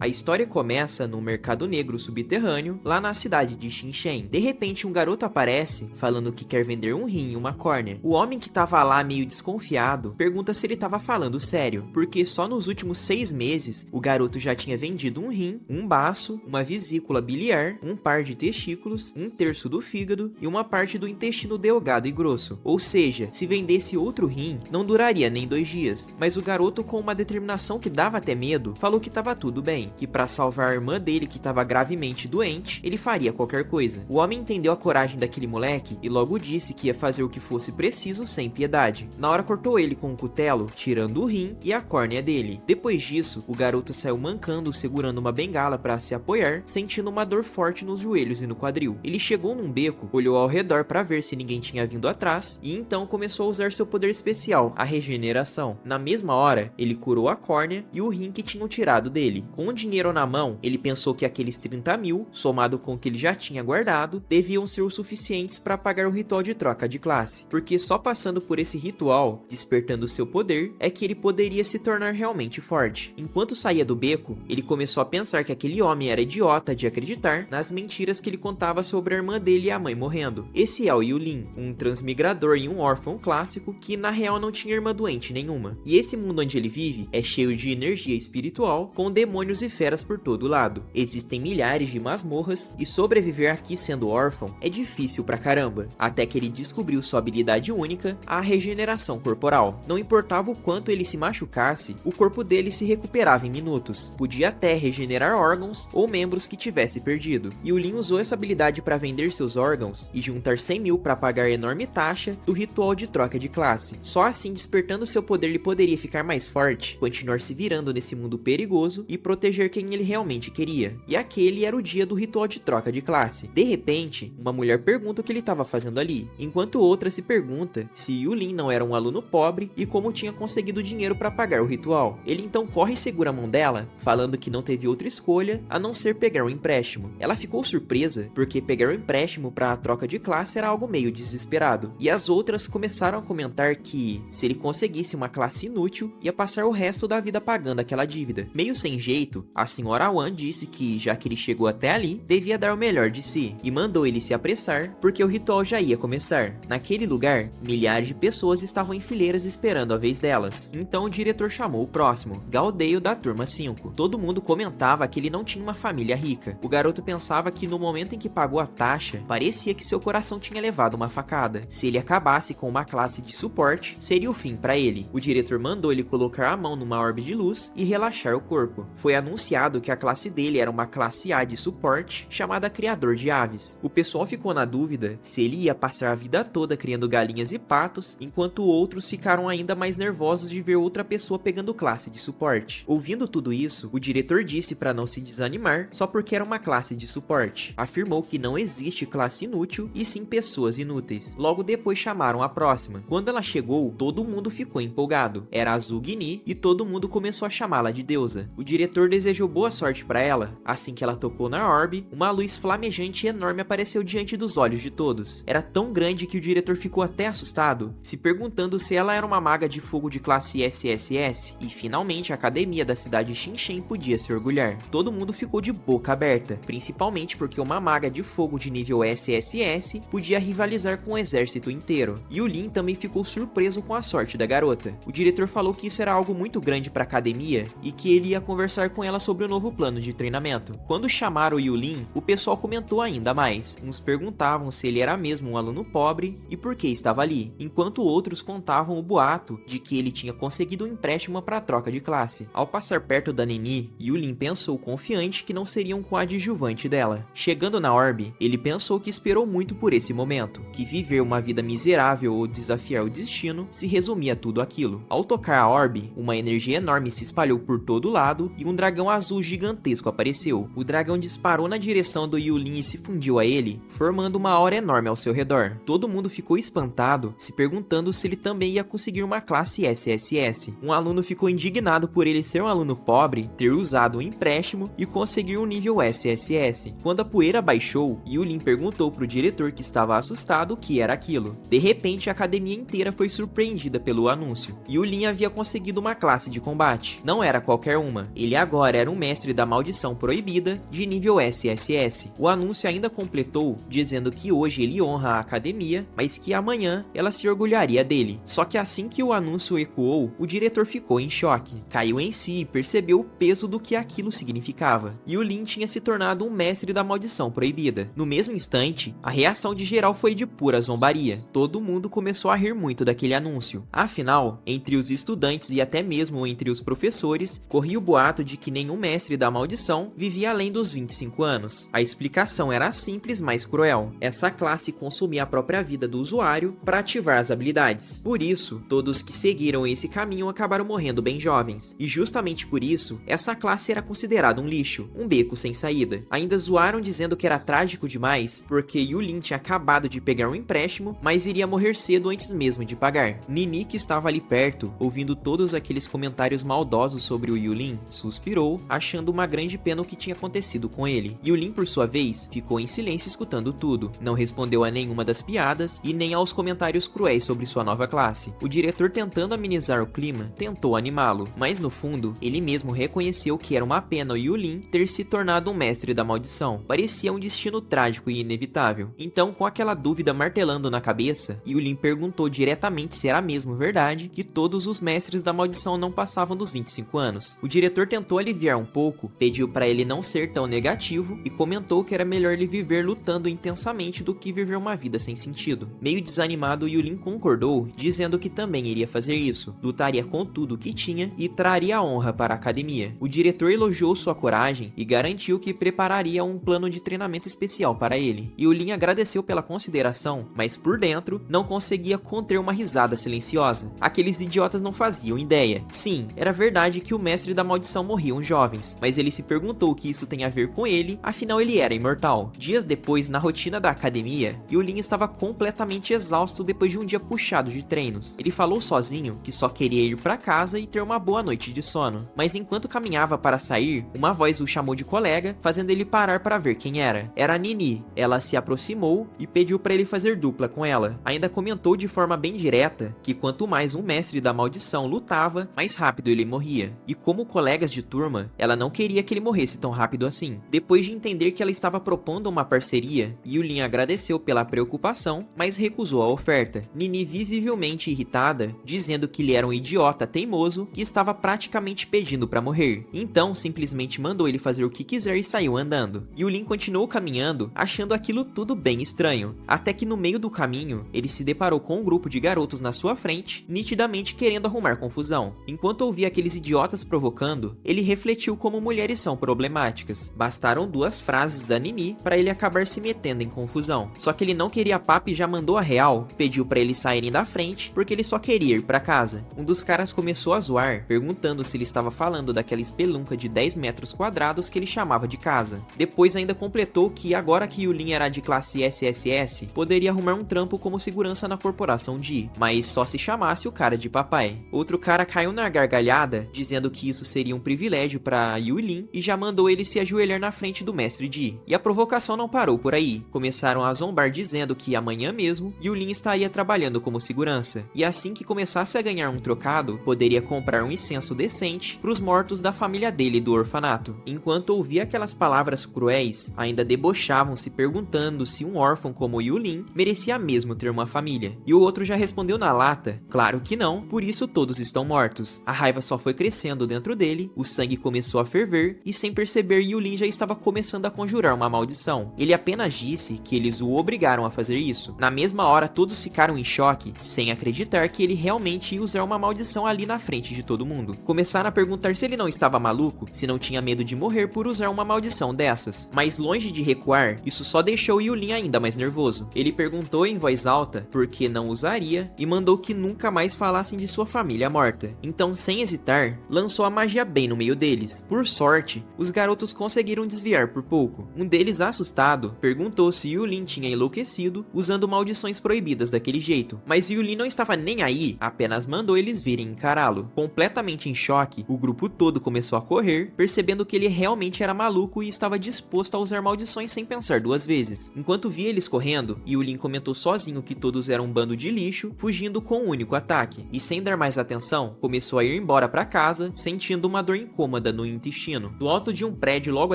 A história começa num mercado negro subterrâneo, lá na cidade de Xinchen. De repente, um garoto aparece, falando que quer vender um rim e uma córnea. O homem que tava lá meio desconfiado, pergunta se ele tava falando sério, porque só nos últimos 6 meses, o garoto já tinha vendido um rim, um baço, uma vesícula biliar, um par de testículos, um terço do fígado e uma parte do intestino delgado e grosso. Ou seja, se vendesse outro rim, não duraria nem 2 dias. Mas o garoto, com uma determinação que dava até medo, falou que tava tudo bem, que para salvar a irmã dele que estava gravemente doente, ele faria qualquer coisa. O homem entendeu a coragem daquele moleque e logo disse que ia fazer o que fosse preciso sem piedade. Na hora cortou ele com um cutelo, tirando o rim e a córnea dele. Depois disso, o garoto saiu mancando, segurando uma bengala para se apoiar, sentindo uma dor forte nos joelhos e no quadril. Ele chegou num beco, olhou ao redor para ver se ninguém tinha vindo atrás e então começou a usar seu poder especial, a regeneração. Na mesma hora, ele curou a córnea e o rim que tinham tirado dele. Com o dinheiro na mão, ele pensou que aqueles 30 mil, somado com o que ele já tinha guardado, deviam ser o suficientes para pagar o ritual de troca de classe, porque só passando por esse ritual, despertando seu poder, é que ele poderia se tornar realmente forte. Enquanto saía do beco, ele começou a pensar que aquele homem era idiota de acreditar nas mentiras que ele contava sobre a irmã dele e a mãe morrendo. Esse é o Yulin, um transmigrador e um órfão clássico que na real não tinha irmã doente nenhuma. E esse mundo onde ele vive é cheio de energia espiritual, com demônios e feras por todo lado. Existem milhares de masmorras e sobreviver aqui sendo órfão é difícil pra caramba, até que ele descobriu sua habilidade única, a regeneração corporal. Não importava o quanto ele se machucasse, o corpo dele se recuperava em minutos, podia até regenerar órgãos ou membros que tivesse perdido. E o Lin usou essa habilidade para vender seus órgãos e juntar 100 mil para pagar a enorme taxa do ritual de troca de classe. Só assim, despertando seu poder, ele poderia ficar mais forte, continuar se virando nesse mundo perigoso e proteger quem ele realmente queria. E aquele era o dia do ritual de troca de classe. De repente, uma mulher pergunta o que ele estava fazendo ali, enquanto outra se pergunta se Yulin não era um aluno pobre e como tinha conseguido dinheiro para pagar o ritual. Ele então corre e segura a mão dela, falando que não teve outra escolha a não ser pegar um empréstimo. Ela ficou surpresa, porque pegar um empréstimo para a troca de classe era algo meio desesperado. E as outras começaram a comentar que, se ele conseguisse uma classe inútil, ia passar o resto da vida pagando aquela dívida. Meio sem jeito, a senhora Wan disse que, já que ele chegou até ali, devia dar o melhor de si, e mandou ele se apressar, porque o ritual já ia começar. Naquele lugar, milhares de pessoas estavam em fileiras esperando a vez delas. Então o diretor chamou o próximo, Galdeo da turma 5. Todo mundo comentava que ele não tinha uma família rica. O garoto pensava que no momento em que pagou a taxa, parecia que seu coração tinha levado uma facada. Se ele acabasse com uma classe de suporte, seria o fim para ele. O diretor mandou ele colocar a mão numa orbe de luz e relaxar o corpo. Foi anunciado que a classe dele era uma classe A de suporte, chamada Criador de Aves. O pessoal ficou na dúvida se ele ia passar a vida toda criando galinhas e patos, enquanto outros ficaram ainda mais nervosos de ver outra pessoa pegando classe de suporte. Ouvindo tudo isso, o diretor disse para não se desanimar só porque era uma classe de suporte. Afirmou que não existe classe inútil e sim pessoas inúteis. Logo depois chamaram a próxima. Quando ela chegou, todo mundo ficou empolgado. Era a Zugni e todo mundo começou a chamá-la de deusa. O diretor desejou boa sorte para ela. Assim que ela tocou na orbe, uma luz flamejante e enorme apareceu diante dos olhos de todos. Era tão grande que o diretor ficou até assustado, se perguntando se ela era uma maga de fogo de classe SSS, e finalmente a academia da cidade Xinchen podia se orgulhar. Todo mundo ficou de boca aberta, principalmente porque uma maga de fogo de nível SSS podia rivalizar com o exército inteiro. E o Lin também ficou surpreso com a sorte da garota. O diretor falou que isso era algo muito grande para a academia e que ele ia conversar com ela sobre o novo plano de treinamento. Quando chamaram o Yulin, o pessoal comentou ainda mais. Uns perguntavam se ele era mesmo um aluno pobre e por que estava ali, enquanto outros contavam o boato de que ele tinha conseguido um empréstimo para a troca de classe. Ao passar perto da Nini, Yulin pensou confiante que não seria um coadjuvante dela. Chegando na orbe, ele pensou que esperou muito por esse momento, que viver uma vida miserável ou desafiar o destino se resumia a tudo aquilo. Ao tocar a orbe, uma energia enorme se espalhou por todo lado e um dragão azul gigantesco apareceu. O dragão disparou na direção do Yulin e se fundiu a ele, formando uma aura enorme ao seu redor. Todo mundo ficou espantado, se perguntando se ele também ia conseguir uma classe SSS. Um aluno ficou indignado por ele ser um aluno pobre, ter usado um empréstimo e conseguir um nível SSS. Quando a poeira baixou, Yulin perguntou pro diretor, que estava assustado, o que era aquilo. De repente, a academia inteira foi surpreendida pelo anúncio. Yulin havia conseguido uma classe de combate. Não era qualquer uma. Ele agora agora era um mestre da maldição proibida de nível SSS. O anúncio ainda completou dizendo que hoje ele honra a academia, mas que amanhã ela se orgulharia dele. Só que assim que o anúncio ecoou, o diretor ficou em choque, caiu em si e percebeu o peso do que aquilo significava. Yulin tinha se tornado um mestre da maldição proibida. No mesmo instante, a reação de geral foi de pura zombaria. Todo mundo começou a rir muito daquele anúncio. Afinal, entre os estudantes e até mesmo entre os professores, corria o boato de que nenhum mestre da maldição vivia além dos 25 anos. A explicação era simples, mas cruel. Essa classe consumia a própria vida do usuário para ativar as habilidades. Por isso, todos que seguiram esse caminho acabaram morrendo bem jovens. E justamente por isso, essa classe era considerada um lixo, um beco sem saída. Ainda zoaram dizendo que era trágico demais, porque Yulin tinha acabado de pegar um empréstimo, mas iria morrer cedo antes mesmo de pagar. Nini, que estava ali perto, ouvindo todos aqueles comentários maldosos sobre o Yulin, suspirou, achando uma grande pena o que tinha acontecido com ele. Yulin, por sua vez, ficou em silêncio escutando tudo. Não respondeu a nenhuma das piadas e nem aos comentários cruéis sobre sua nova classe. O diretor, tentando amenizar o clima, tentou animá-lo, mas no fundo, ele mesmo reconheceu que era uma pena o Yulin ter se tornado um mestre da maldição. Parecia um destino trágico e inevitável. Então, com aquela dúvida martelando na cabeça, Yulin perguntou diretamente se era mesmo verdade que todos os mestres da maldição não passavam dos 25 anos. O diretor tentou aliviar um pouco, pediu para ele não ser tão negativo e comentou que era melhor ele viver lutando intensamente do que viver uma vida sem sentido. Meio desanimado, Yulin concordou, dizendo que também iria fazer isso, lutaria com tudo o que tinha e traria honra para a academia. O diretor elogiou sua coragem e garantiu que prepararia um plano de treinamento especial para ele. Yulin agradeceu pela consideração, mas por dentro não conseguia conter uma risada silenciosa. Aqueles idiotas não faziam ideia. Sim, era verdade que o mestre da maldição morriam jovens, mas ele se perguntou o que isso tem a ver com ele, afinal ele era imortal. Dias depois, na rotina da academia, Yulin estava completamente exausto depois de um dia puxado de treinos. Ele falou sozinho que só queria ir para casa e ter uma boa noite de sono. Mas enquanto caminhava para sair, uma voz o chamou de colega, fazendo ele parar para ver quem era. Era a Nini. Ela se aproximou e pediu para ele fazer dupla com ela. Ainda comentou de forma bem direta que quanto mais um mestre da maldição lutava, mais rápido ele morria. E como colegas de turma, ela não queria que ele morresse tão rápido assim. Depois de entender que ela estava propondo uma parceria, Yulin agradeceu pela preocupação, mas recusou a oferta. Nini, visivelmente irritada, dizendo que ele era um idiota teimoso que estava praticamente pedindo para morrer. Então, simplesmente mandou ele fazer o que quiser e saiu andando. Yulin continuou caminhando, achando aquilo tudo bem estranho. Até que no meio do caminho, ele se deparou com um grupo de garotos na sua frente, nitidamente querendo arrumar confusão. Enquanto ouvia aqueles idiotas provocando, ele refletiu como mulheres são problemáticas. Bastaram 2 frases da Nini para ele acabar se metendo em confusão. Só que ele não queria papo e já mandou a real, pediu para eles saírem da frente porque ele só queria ir para casa. Um dos caras começou a zoar, perguntando se ele estava falando daquela espelunca de 10 metros quadrados que ele chamava de casa. Depois ainda completou que agora que Yulin era de classe SSS, poderia arrumar um trampo como segurança na corporação Di, mas só se chamasse o cara de papai. Outro cara caiu na gargalhada, dizendo que isso seria um privilégio para Yulin e já mandou ele se ajoelhar na frente do mestre Di. E a provocação não parou por aí. Começaram a zombar dizendo que amanhã mesmo Yulin estaria trabalhando como segurança, e assim que começasse a ganhar um trocado, poderia comprar um incenso decente para os mortos da família dele do orfanato. Enquanto ouvia aquelas palavras cruéis, ainda debochavam se perguntando se um órfão como Yulin merecia mesmo ter uma família. E o outro já respondeu na lata, claro que não, por isso todos estão mortos. A raiva só foi crescendo dentro dele, o sangue começou a ferver e sem perceber Yulin já estava começando a conjurar uma maldição. Ele apenas disse que eles o obrigaram a fazer isso. Na mesma hora todos ficaram em choque, sem acreditar que ele realmente ia usar uma maldição ali na frente de todo mundo. Começaram a perguntar se ele não estava maluco, se não tinha medo de morrer por usar uma maldição dessas. Mas longe de recuar, isso só deixou Yulin ainda mais nervoso. Ele perguntou em voz alta por que não usaria e mandou que nunca mais falassem de sua família morta. Então, sem hesitar, lançou a magia bem no meio deles. Por sorte, os garotos conseguiram desviar por pouco. Um deles, assustado, perguntou se Yulin tinha enlouquecido usando maldições proibidas daquele jeito. Mas Yulin não estava nem aí, apenas mandou eles virem encará-lo. Completamente em choque, o grupo todo começou a correr, percebendo que ele realmente era maluco e estava disposto a usar maldições sem pensar 2 vezes. Enquanto via eles correndo, Yulin comentou sozinho que todos eram um bando de lixo, fugindo com um único ataque. E sem dar mais atenção, começou a ir embora para casa, sentindo uma dor incômoda incômoda no intestino. Do alto de um prédio logo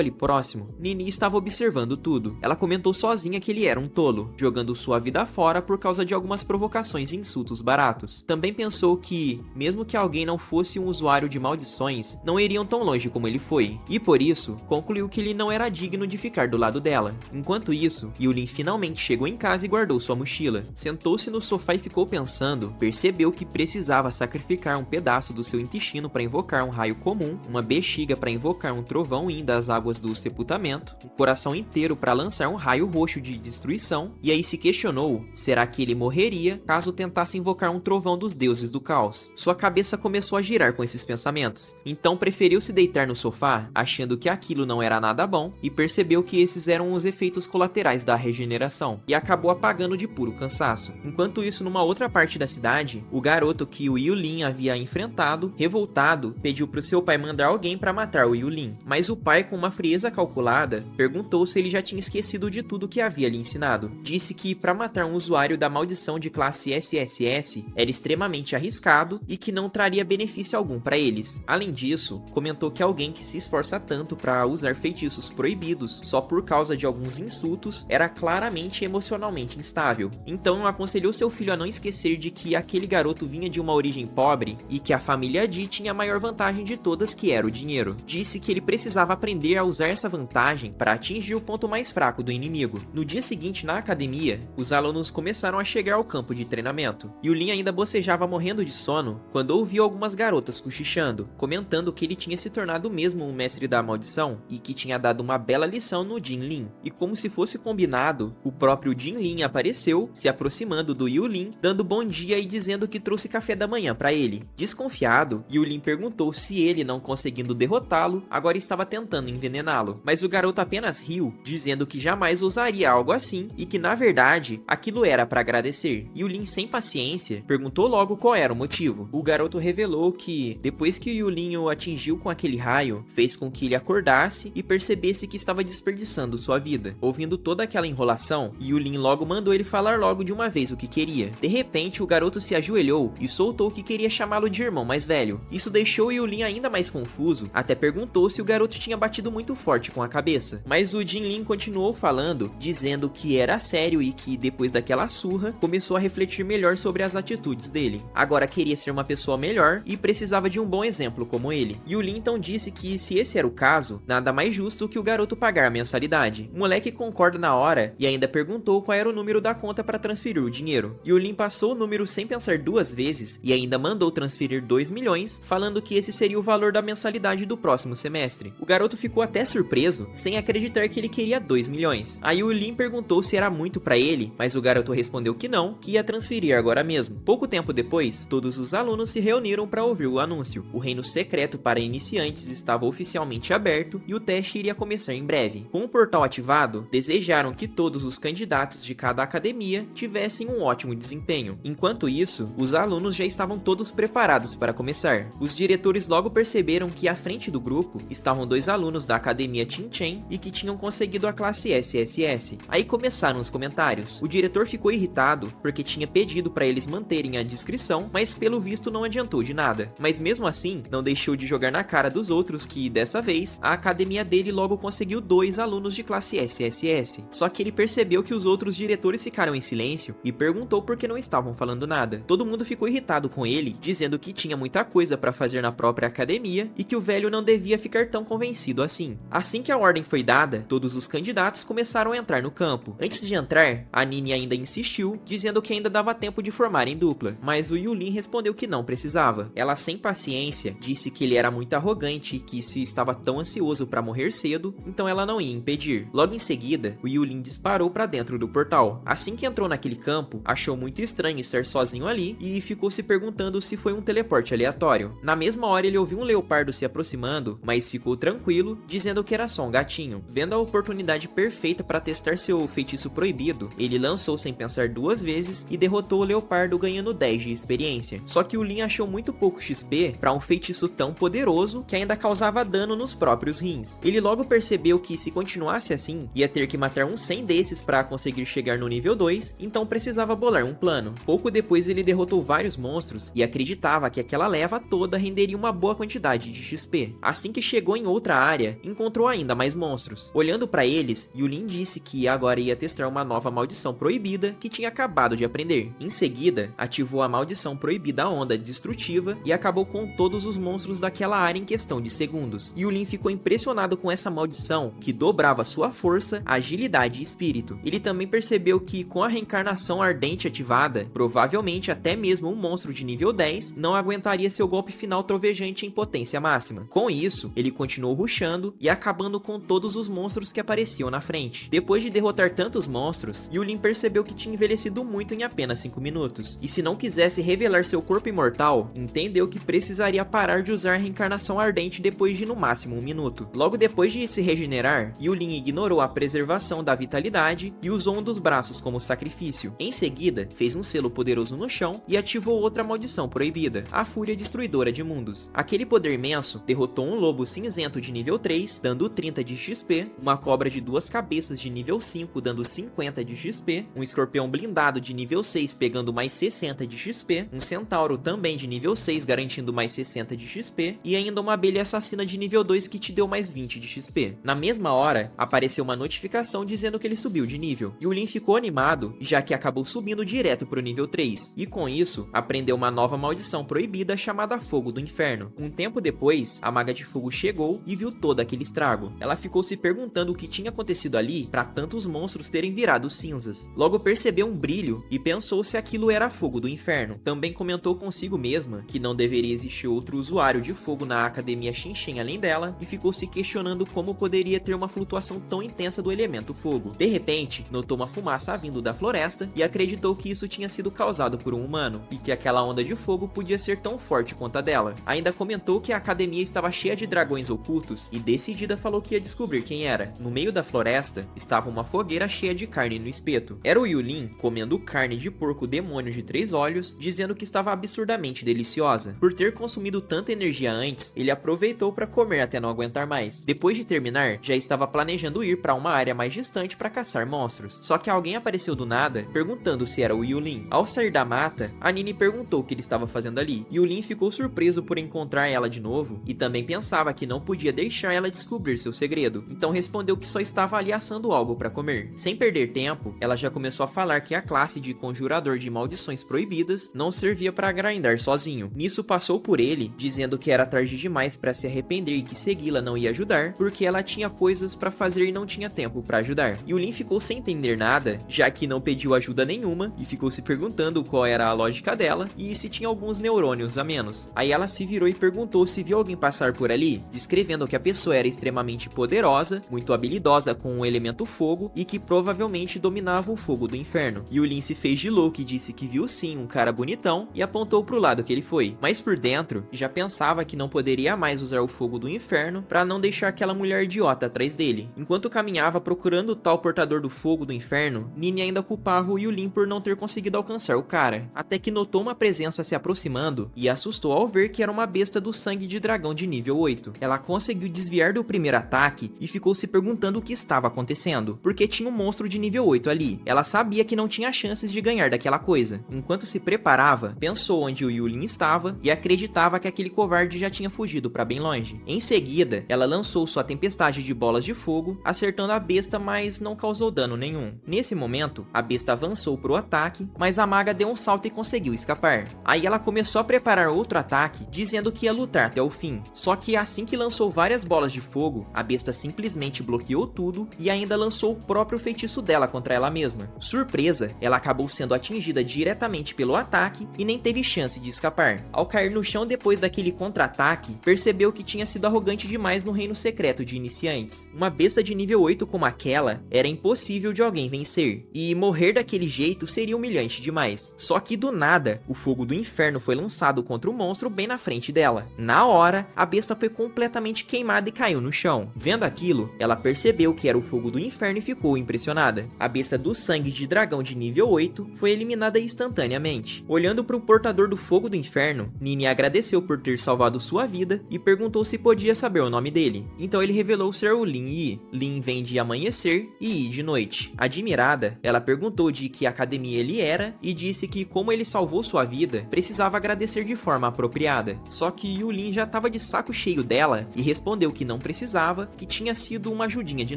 ali próximo, Nini estava observando tudo. Ela comentou sozinha que ele era um tolo, jogando sua vida fora por causa de algumas provocações e insultos baratos. Também pensou que, mesmo que alguém não fosse um usuário de maldições, não iriam tão longe como ele foi, e por isso, concluiu que ele não era digno de ficar do lado dela. Enquanto isso, Yulin finalmente chegou em casa e guardou sua mochila. Sentou-se no sofá e ficou pensando, percebeu que precisava sacrificar um pedaço do seu intestino para invocar um raio comum, uma bexiga para invocar um trovão indo às águas do sepultamento, um coração inteiro para lançar um raio roxo de destruição, e aí se questionou, será que ele morreria caso tentasse invocar um trovão dos deuses do caos? Sua cabeça começou a girar com esses pensamentos, então preferiu se deitar no sofá, achando que aquilo não era nada bom, e percebeu que esses eram os efeitos colaterais da regeneração, e acabou apagando de puro cansaço. Enquanto isso, numa outra parte da cidade, o garoto que o Yulin havia enfrentado, revoltado, pediu para o seu pai mandar alguém para matar o Yulin, mas o pai, com uma frieza calculada, perguntou se ele já tinha esquecido de tudo que havia lhe ensinado. Disse que para matar um usuário da maldição de classe SSS era extremamente arriscado e que não traria benefício algum para eles. Além disso, comentou que alguém que se esforça tanto para usar feitiços proibidos só por causa de alguns insultos era claramente emocionalmente instável. Então aconselhou seu filho a não esquecer de que aquele garoto vinha de uma origem pobre e que a família Di tinha a maior vantagem de todas, que era o dinheiro. Disse que ele precisava aprender a usar essa vantagem para atingir o ponto mais fraco do inimigo. No dia seguinte, na academia, os alunos começaram a chegar ao campo de treinamento. Yulin ainda bocejava morrendo de sono quando ouviu algumas garotas cochichando, comentando que ele tinha se tornado mesmo um mestre da maldição e que tinha dado uma bela lição no Jinlin. E como se fosse combinado, o próprio Jinlin apareceu, se aproximando do Yulin, dando bom dia e dizendo que trouxe café da manhã para ele. Desconfiado, Yulin perguntou se ele, não conseguindo derrotá-lo, agora estava tentando envenená-lo. Mas o garoto apenas riu, dizendo que jamais ousaria algo assim e que na verdade aquilo era para agradecer. Yulin, sem paciência, perguntou logo qual era o motivo. O garoto revelou que, depois que Yulin o atingiu com aquele raio, fez com que ele acordasse e percebesse que estava desperdiçando sua vida. Ouvindo toda aquela enrolação, Yulin logo mandou ele falar logo de uma vez o que queria. De repente, o garoto se ajoelhou e soltou que queria chamá-lo de irmão mais velho. Isso deixou Yulin ainda mais confuso, até perguntou se o garoto tinha batido muito forte com a cabeça. Mas o Jinlin continuou falando, dizendo que era sério e que, depois daquela surra, começou a refletir melhor sobre as atitudes dele. Agora queria ser uma pessoa melhor e precisava de um bom exemplo como ele. Yulin então disse que, se esse era o caso, nada mais justo que o garoto pagar a mensalidade. O moleque concorda na hora e ainda perguntou qual era o número da conta para transferir o dinheiro. Yulin passou o número sem pensar duas vezes e ainda mandou transferir 2 milhões, falando que esse seria o valor da mensalidade do próximo semestre. O garoto ficou até surpreso, sem acreditar que ele queria 2 milhões. Aí o Yulin perguntou se era muito para ele, mas o garoto respondeu que não, que ia transferir agora mesmo. Pouco tempo depois, todos os alunos se reuniram para ouvir o anúncio. O reino secreto para iniciantes estava oficialmente aberto e o teste iria começar em breve. Com o portal ativado, desejaram que todos os candidatos de cada academia tivessem um ótimo desempenho. Enquanto isso, os alunos já estavam todos preparados para começar. Os diretores logo perceberam que à frente do grupo estavam 2 alunos da academia Qingchen e que tinham conseguido a classe SSS. Aí começaram os comentários. O diretor ficou irritado porque tinha pedido para eles manterem a discrição, mas pelo visto não adiantou de nada. Mas mesmo assim, não deixou de jogar na cara dos outros que, dessa vez, a academia dele logo conseguiu 2 alunos de classe SSS. Só que ele percebeu que os outros diretores ficaram em silêncio e perguntou por que não estavam falando nada. Todo mundo ficou irritado com ele, dizendo que tinha muita coisa para fazer na própria academia e que o velho não devia ficar tão convencido assim. Assim que a ordem foi dada, todos os candidatos começaram a entrar no campo. Antes de entrar, a Nini ainda insistiu, dizendo que ainda dava tempo de formar em dupla, mas o Yulin respondeu que não precisava. Ela, sem paciência, disse que ele era muito arrogante e que, se estava tão ansioso para morrer cedo, então ela não ia impedir. Logo em seguida, o Yulin disparou para dentro do portal. Assim que entrou naquele campo, achou muito estranho estar sozinho ali e ficou se perguntando se foi um teleporte aleatório. Na mesma hora, ele ouviu um leopardo se aproximando, mas ficou tranquilo, dizendo que era só um gatinho. Vendo a oportunidade perfeita para testar seu feitiço proibido, ele lançou sem pensar 2 vezes e derrotou o leopardo, ganhando 10 de experiência. Só que o Lin achou muito pouco XP para um feitiço tão poderoso que ainda causava dano nos próprios rins. Ele logo percebeu que, se continuasse assim, ia ter que matar uns 100 desses para conseguir chegar no nível 2, então precisava bolar um plano. Pouco depois, ele derrotou vários monstros e acreditava que aquela leva toda renderia uma boa quantidade de XP. Assim que chegou em outra área, encontrou ainda mais monstros. Olhando para eles, Yulin disse que agora ia testar uma nova maldição proibida que tinha acabado de aprender. Em seguida, ativou a maldição proibida Onda Destrutiva e acabou com todos os monstros daquela área em questão de segundos. Yulin ficou impressionado com essa maldição que dobrava sua força, agilidade e espírito. Ele também percebeu que com a reencarnação ardente ativada, provavelmente até mesmo um monstro de nível 10 não aguentaria seu golpe final trovejante em potência máxima. Com isso, ele continuou rushando e acabando com todos os monstros que apareciam na frente. Depois de derrotar tantos monstros, Yulin percebeu que tinha envelhecido muito em apenas 5 minutos. E se não quisesse revelar seu corpo imortal, entendeu que precisaria parar de usar a reencarnação ardente depois de no máximo 1 minuto. Logo depois de se regenerar, Yulin ignorou a preservação da vitalidade e usou um dos braços como sacrifício. Em seguida, fez um selo poderoso no chão e ativou outra maldição proibida, a Fúria Destruidora de Mundos. Aquele poder imenso derrotou um lobo cinzento de nível 3, dando 30 de XP, uma cobra de 2 cabeças de nível 5, dando 50 de XP, um escorpião blindado de nível 6, pegando mais 60 de XP, um centauro também de nível 6, garantindo mais 60 de XP, e ainda uma abelha assassina de nível 2 que te deu mais 20 de XP. Na mesma hora, apareceu uma notificação dizendo que ele subiu de nível. Yulin ficou animado, já que acabou subindo direto pro nível 3, e com isso, aprendeu uma nova maldição proibida chamada Fogo do Inferno. Um tempo depois, a Maga de Fogo chegou e viu todo aquele estrago. Ela ficou se perguntando o que tinha acontecido ali para tantos monstros terem virado cinzas. Logo percebeu um brilho e pensou se aquilo era fogo do inferno. Também comentou consigo mesma que não deveria existir outro usuário de fogo na Academia Shinshen além dela, e ficou se questionando como poderia ter uma flutuação tão intensa do elemento fogo. De repente, notou uma fumaça vindo da floresta e acreditou que isso tinha sido causado por um humano, e que aquela onda de fogo podia ser tão forte quanto a dela. Ainda comentou que a academia estava cheia de dragões ocultos e decidida falou que ia descobrir quem era. No meio da floresta, estava uma fogueira cheia de carne no espeto. Era o Yulin comendo carne de porco demônio de 3 olhos, dizendo que estava absurdamente deliciosa. Por ter consumido tanta energia antes, ele aproveitou para comer até não aguentar mais. Depois de terminar, já estava planejando ir para uma área mais distante para caçar monstros. Só que alguém apareceu do nada, perguntando se era o Yulin. Ao sair da mata, a Nini perguntou o que ele estava fazendo ali. Yulin ficou surpreso por encontrar ela de novo e também pensava que não podia deixar ela descobrir seu segredo. Então respondeu que só estava ali assando algo para comer. Sem perder tempo, ela já começou a falar que a classe de conjurador de maldições proibidas não servia para grindar sozinho. Nisso passou por ele, dizendo que era tarde demais para se arrepender e que segui-la não ia ajudar, porque ela tinha coisas para fazer e não tinha tempo para ajudar. Yulin ficou sem entender nada, já que não pediu ajuda nenhuma, e ficou se perguntando qual era a lógica dela e se tinha alguns neurônios a menos. Aí ela se virou e perguntou se viu alguém passar por ali, descrevendo que a pessoa era extremamente poderosa, muito habilidosa com o elemento fogo e que provavelmente dominava o fogo do inferno. Yulin se fez de louco e disse que viu sim um cara bonitão e apontou pro lado que ele foi. Mas por dentro, já pensava que não poderia mais usar o fogo do inferno para não deixar aquela mulher idiota atrás dele. Enquanto caminhava procurando o tal portador do fogo do inferno, Nini ainda culpava o Yulin por não ter conseguido alcançar o cara, até que notou uma presença se aproximando e assustou ao ver que era uma besta do sangue de dragão de nível 8. Ela conseguiu desviar do primeiro ataque e ficou se perguntando o que estava acontecendo, porque tinha um monstro de nível 8 ali. Ela sabia que não tinha chances de ganhar daquela coisa. Enquanto se preparava, pensou onde o Yulin estava e acreditava que aquele covarde já tinha fugido para bem longe. Em seguida, ela lançou sua tempestade de bolas de fogo, acertando a besta, mas não causou dano nenhum. Nesse momento, a besta avançou pro ataque, mas a maga deu um salto e conseguiu escapar. Aí ela começou a preparar outro ataque, dizendo que ia lutar até o fim. Só que assim que lançou várias bolas de fogo, a besta simplesmente bloqueou tudo e ainda lançou o próprio feitiço dela contra ela mesma. Surpresa, ela acabou sendo atingida diretamente pelo ataque e nem teve chance de escapar. Ao cair no chão depois daquele contra-ataque, percebeu que tinha sido arrogante demais no reino secreto de iniciantes. Uma besta de nível 8 como aquela era impossível de alguém vencer, e morrer daquele jeito seria humilhante demais. Só que do nada, o fogo do inferno foi lançado contra o monstro bem na frente dela. Na hora, a besta foi completamente queimada e caiu no chão. Vendo aquilo, ela percebeu que era o fogo do inferno e ficou impressionada. A besta do sangue de dragão de nível 8 foi eliminada instantaneamente. Olhando para o portador do fogo do inferno, Nini agradeceu por ter salvado sua vida e perguntou se podia saber o nome dele. Então ele revelou ser o Lin Yi. Lin vem de amanhecer e Yi de noite. Admirada, ela perguntou de que academia ele era e disse que como ele salvou sua vida, precisava agradecer de forma apropriada. Só que Yulin já estava estava de saco cheio dela e respondeu que não precisava, que tinha sido uma ajudinha de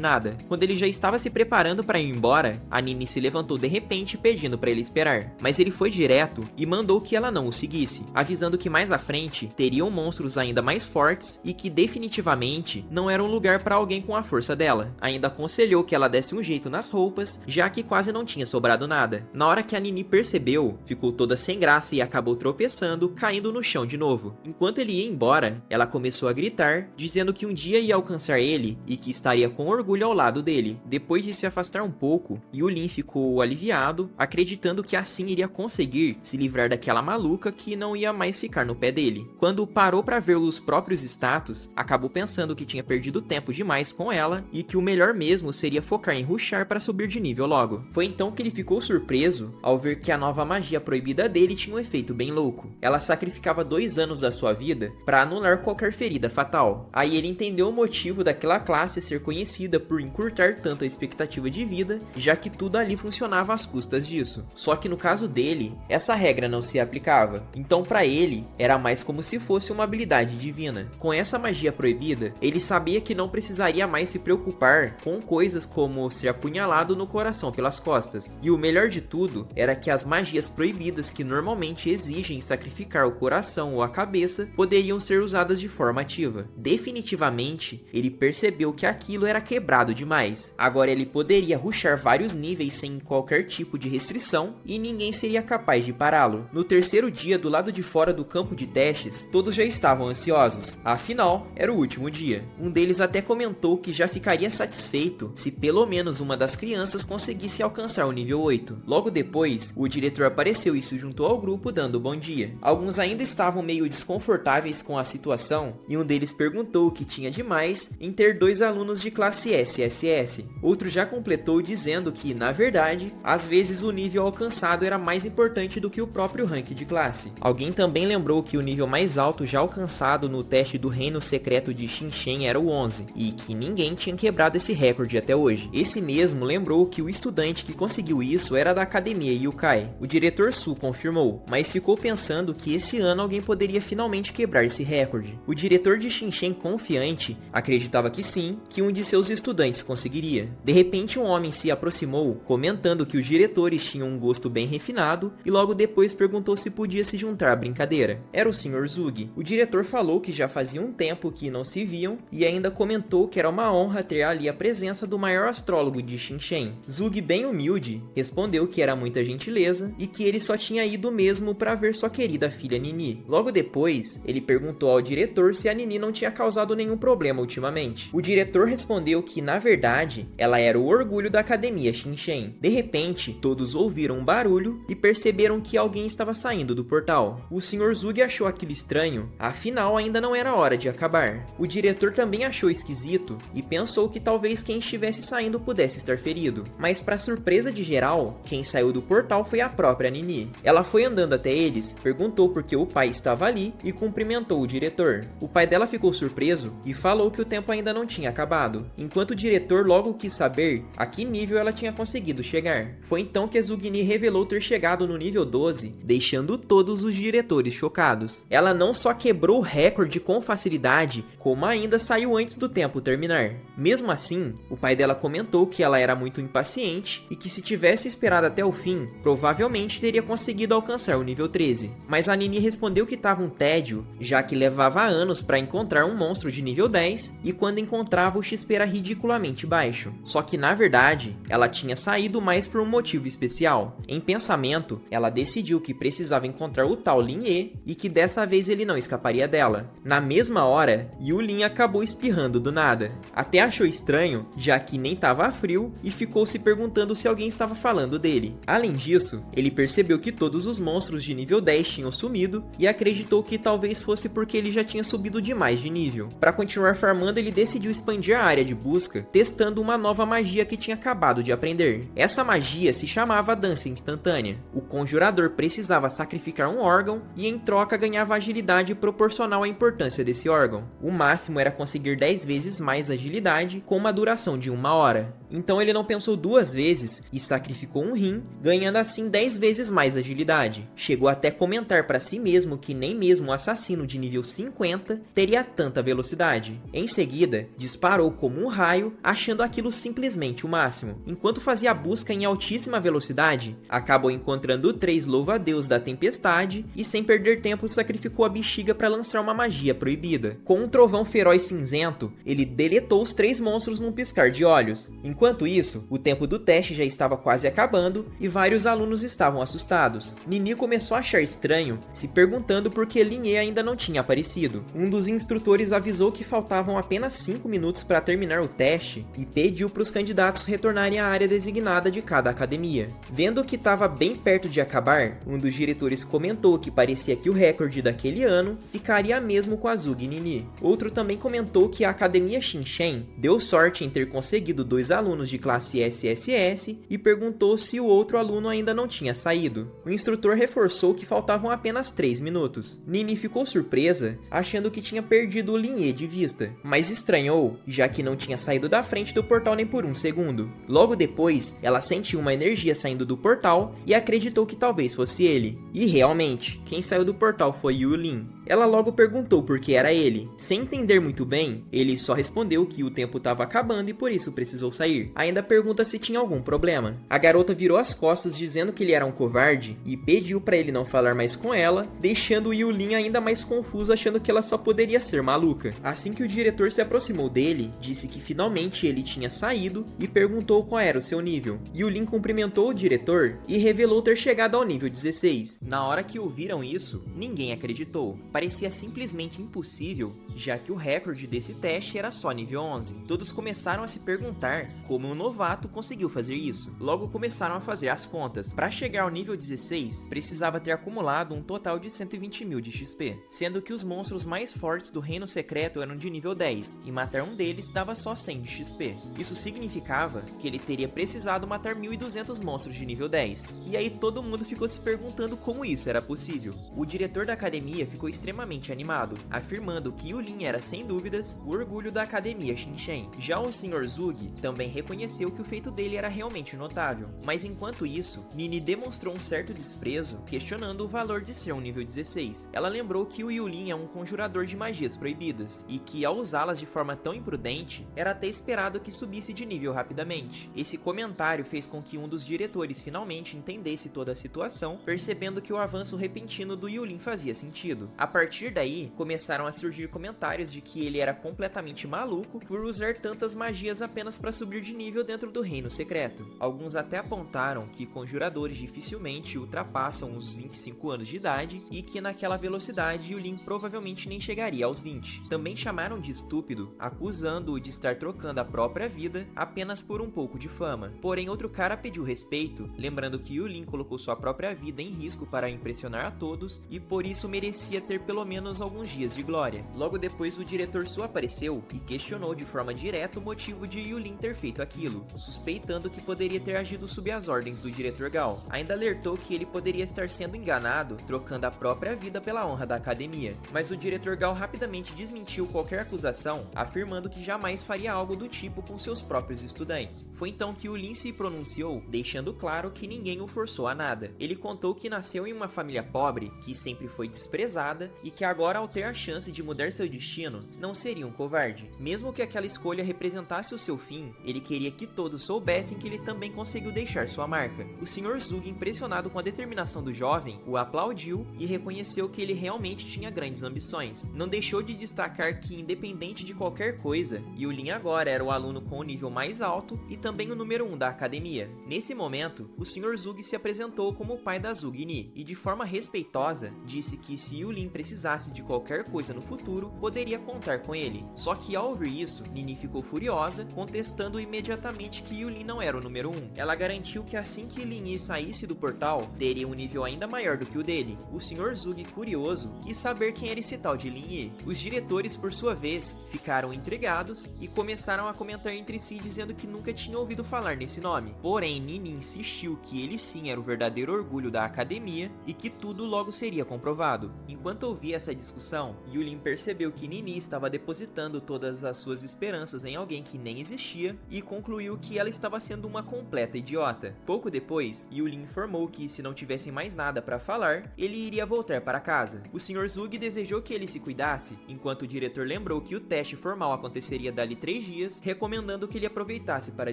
nada. Quando ele já estava se preparando para ir embora, a Nini se levantou de repente pedindo para ele esperar, mas ele foi direto e mandou que ela não o seguisse, avisando que mais à frente teriam monstros ainda mais fortes e que definitivamente não era um lugar para alguém com a força dela. Ainda aconselhou que ela desse um jeito nas roupas, já que quase não tinha sobrado nada. Na hora que a Nini percebeu, ficou toda sem graça e acabou tropeçando, caindo no chão de novo. Enquanto ele ia embora, ela começou a gritar, dizendo que um dia ia alcançar ele e que estaria com orgulho ao lado dele. Depois de se afastar um pouco, Yulin ficou aliviado, acreditando que assim iria conseguir se livrar daquela maluca que não ia mais ficar no pé dele. Quando parou para ver os próprios status, acabou pensando que tinha perdido tempo demais com ela e que o melhor mesmo seria focar em rushar para subir de nível logo. Foi então que ele ficou surpreso ao ver que a nova magia proibida dele tinha um efeito bem louco. Ela sacrificava 2 anos da sua vida para anular qualquer ferida fatal. Aí ele entendeu o motivo daquela classe ser conhecida por encurtar tanto a expectativa de vida, já que tudo ali funcionava às custas disso. Só que no caso dele, essa regra não se aplicava. Então para ele, era mais como se fosse uma habilidade divina. Com essa magia proibida, ele sabia que não precisaria mais se preocupar com coisas como ser apunhalado no coração pelas costas. E o melhor de tudo era que as magias proibidas que normalmente exigem sacrificar o coração ou a cabeça poderiam ser usadas de forma ativa. Definitivamente, ele percebeu que aquilo era quebrado demais. Agora ele poderia rushar vários níveis sem qualquer tipo de restrição e ninguém seria capaz de pará-lo. No terceiro dia, do lado de fora do campo de testes, todos já estavam ansiosos. Afinal, era o último dia. Um deles até comentou que já ficaria satisfeito se pelo menos uma das crianças conseguisse alcançar o nível 8. Logo depois, o diretor apareceu e se juntou ao grupo dando bom dia. Alguns ainda estavam meio desconfortáveis com a situação e um deles perguntou o que tinha de mais em ter 2 alunos de classe SSS. Outro já completou dizendo que, na verdade, às vezes o nível alcançado era mais importante do que o próprio rank de classe. Alguém também lembrou que o nível mais alto já alcançado no teste do reino secreto de Xinchen era o 11 e que ninguém tinha quebrado esse recorde até hoje. Esse mesmo lembrou que o estudante que conseguiu isso era da academia Yukai. O diretor Su confirmou, mas ficou pensando que esse ano alguém poderia finalmente quebrar esse recorde. O diretor de Xinchen, confiante, acreditava que sim, que um de seus estudantes conseguiria. De repente um homem se aproximou, comentando que os diretores tinham um gosto bem refinado e logo depois perguntou se podia se juntar à brincadeira. Era o Sr. Zug. O diretor falou que já fazia um tempo que não se viam e ainda comentou que era uma honra ter ali a presença do maior astrólogo de Xinchen. Zug, bem humilde, respondeu que era muita gentileza e que ele só tinha ido mesmo para ver sua querida filha Nini. Logo depois, ele perguntou ao diretor se a Nini não tinha causado nenhum problema ultimamente. O diretor respondeu que, na verdade, ela era o orgulho da academia Xinchen. De repente, todos ouviram um barulho e perceberam que alguém estava saindo do portal. O Sr. Zug achou aquilo estranho, afinal ainda não era hora de acabar. O diretor também achou esquisito e pensou que talvez quem estivesse saindo pudesse estar ferido. Mas para surpresa de geral, quem saiu do portal foi a própria Nini. Ela foi andando até eles, perguntou por que o pai estava ali e cumprimentou o diretor. O pai dela ficou surpreso e falou que o tempo ainda não tinha acabado, enquanto o diretor logo quis saber a que nível ela tinha conseguido chegar. Foi então que a Zugni revelou ter chegado no nível 12, deixando todos os diretores chocados. Ela não só quebrou o recorde com facilidade, como ainda saiu antes do tempo terminar. Mesmo assim, o pai dela comentou que ela era muito impaciente e que se tivesse esperado até o fim, provavelmente teria conseguido alcançar o nível 13. Mas a Nini respondeu que estava um tédio, já que levava anos para encontrar um monstro de nível 10 e quando encontrava o XP era ridiculamente baixo. Só que na verdade, ela tinha saído mais por um motivo especial. Em pensamento, ela decidiu que precisava encontrar o tal Lin Ye e que dessa vez ele não escaparia dela. Na mesma hora, Yulin acabou espirrando do nada. Até achou estranho, já que nem estava frio e ficou se perguntando se alguém estava falando dele. Além disso, ele percebeu que todos os monstros de nível 10 tinham sumido e acreditou que talvez fosse porque ele já tinha subido demais de nível. Para continuar farmando, ele decidiu expandir a área de busca, testando uma nova magia que tinha acabado de aprender. Essa magia se chamava Dança Instantânea. O conjurador precisava sacrificar um órgão e em troca ganhava agilidade proporcional à importância desse órgão. O máximo era conseguir 10 vezes mais agilidade com uma duração de 1 hora. Então ele não pensou duas vezes e sacrificou um rim, ganhando assim 10 vezes mais agilidade. Chegou até a comentar para si mesmo que nem mesmo um assassino de nível 50 teria tanta velocidade. Em seguida, disparou como um raio, achando aquilo simplesmente o máximo. Enquanto fazia a busca em altíssima velocidade, acabou encontrando 3 louva-a-Deus da tempestade e sem perder tempo sacrificou a bexiga para lançar uma magia proibida. Com um trovão feroz cinzento, ele deletou os 3 monstros num piscar de olhos. Enquanto isso, o tempo do teste já estava quase acabando e vários alunos estavam assustados. Nini começou a achar estranho, se perguntando por que Lin Yi ainda não tinha aparecido. Um dos instrutores avisou que faltavam apenas 5 minutos para terminar o teste e pediu para os candidatos retornarem à área designada de cada academia. Vendo que estava bem perto de acabar, um dos diretores comentou que parecia que o recorde daquele ano ficaria mesmo com a Zug e Nini. Outro também comentou que a Academia Shinshen deu sorte em ter conseguido 2 alunos de classe SSS e perguntou se o outro aluno ainda não tinha saído. O instrutor reforçou que faltavam apenas 3 minutos. Nini ficou surpresa, achando que tinha perdido o Lin Yi de vista, mas estranhou, já que não tinha saído da frente do portal nem por um segundo. Logo depois, ela sentiu uma energia saindo do portal e acreditou que talvez fosse ele. E realmente, quem saiu do portal foi Yu Lin. Ela logo perguntou por que era ele. Sem entender muito bem, ele só respondeu que o tempo estava acabando e por isso precisou sair. Ainda pergunta se tinha algum problema. A garota virou as costas dizendo que ele era um covarde e pediu para ele não falar mais com ela, deixando Yu Lin ainda mais confuso, achando que ela só poderia ser maluca. Assim que o diretor se aproximou dele, disse que finalmente ele tinha saído e perguntou qual era o seu nível. Yu Lin cumprimentou o diretor e revelou ter chegado ao nível 16. Na hora que ouviram isso, ninguém acreditou. Parecia simplesmente impossível, já que o recorde desse teste era só nível 11. Todos começaram a se perguntar como um novato conseguiu fazer isso. Logo começaram a fazer as contas. Para chegar ao nível 16, precisava ter acumulado um total de 120 mil de XP, sendo que os monstros mais fortes do Reino Secreto eram de nível 10, e matar um deles dava só 100 de XP. Isso significava que ele teria precisado matar 1.200 monstros de nível 10. E aí todo mundo ficou se perguntando como isso era possível. O diretor da academia ficou extremamente animado, afirmando que Yu Lin era sem dúvidas o orgulho da Academia Shinshen. Já o Sr. Zug também reconheceu que o feito dele era realmente notável, mas enquanto isso, Nini demonstrou um certo desprezo, questionando o valor de ser um nível 16. Ela lembrou que o Yu Lin é um conjurador de magias proibidas, e que ao usá-las de forma tão imprudente, era até esperado que subisse de nível rapidamente. Esse comentário fez com que um dos diretores finalmente entendesse toda a situação, percebendo que o avanço repentino do Yu Lin fazia sentido. A partir daí, começaram a surgir comentários de que ele era completamente maluco por usar tantas magias apenas para subir de nível dentro do Reino Secreto. Alguns até apontaram que conjuradores dificilmente ultrapassam os 25 anos de idade e que naquela velocidade Yu Lin provavelmente nem chegaria aos 20. Também chamaram de estúpido, acusando-o de estar trocando a própria vida apenas por um pouco de fama. Porém, outro cara pediu respeito, lembrando que Yu Lin colocou sua própria vida em risco para impressionar a todos e por isso merecia ter pelo menos alguns dias de glória. Logo depois, o diretor Su apareceu e questionou de forma direta o motivo de Yu Lin ter feito aquilo, suspeitando que poderia ter agido sob as ordens do diretor Gao. Ainda alertou que ele poderia estar sendo enganado, trocando a própria vida pela honra da academia. Mas o diretor Gao rapidamente desmentiu qualquer acusação, afirmando que jamais faria algo do tipo com seus próprios estudantes. Foi então que Yu Lin se pronunciou, deixando claro que ninguém o forçou a nada. Ele contou que nasceu em uma família pobre, que sempre foi desprezada e que agora, ao ter a chance de mudar seu destino, não seria um covarde. Mesmo que aquela escolha representasse o seu fim, ele queria que todos soubessem que ele também conseguiu deixar sua marca. O Sr. Zug, impressionado com a determinação do jovem, o aplaudiu e reconheceu que ele realmente tinha grandes ambições. Não deixou de destacar que, independente de qualquer coisa, Yu Lin agora era o aluno com o nível mais alto e também o número 1 da academia. Nesse momento, o Sr. Zug se apresentou como o pai da Zug Ni e, de forma respeitosa, disse que se Yu Lin precisasse de qualquer coisa no futuro, poderia contar com ele. Só que ao ouvir isso, Nini ficou furiosa, contestando imediatamente que Yu Lin não era o número 1. Ela garantiu que assim que Lin Yi saísse do portal, teria um nível ainda maior do que o dele. O Sr. Zug, curioso, quis saber quem era esse tal de Lin Yi. Os diretores, por sua vez, ficaram intrigados e começaram a comentar entre si dizendo que nunca tinham ouvido falar nesse nome. Porém, Nini insistiu que ele sim era o verdadeiro orgulho da academia e que tudo logo seria comprovado. Enquanto ouvir essa discussão, Yulin percebeu que Nini estava depositando todas as suas esperanças em alguém que nem existia e concluiu que ela estava sendo uma completa idiota. Pouco depois, Yulin informou que se não tivessem mais nada para falar, ele iria voltar para casa. O Sr. Zug desejou que ele se cuidasse, enquanto o diretor lembrou que o teste formal aconteceria dali 3 dias, recomendando que ele aproveitasse para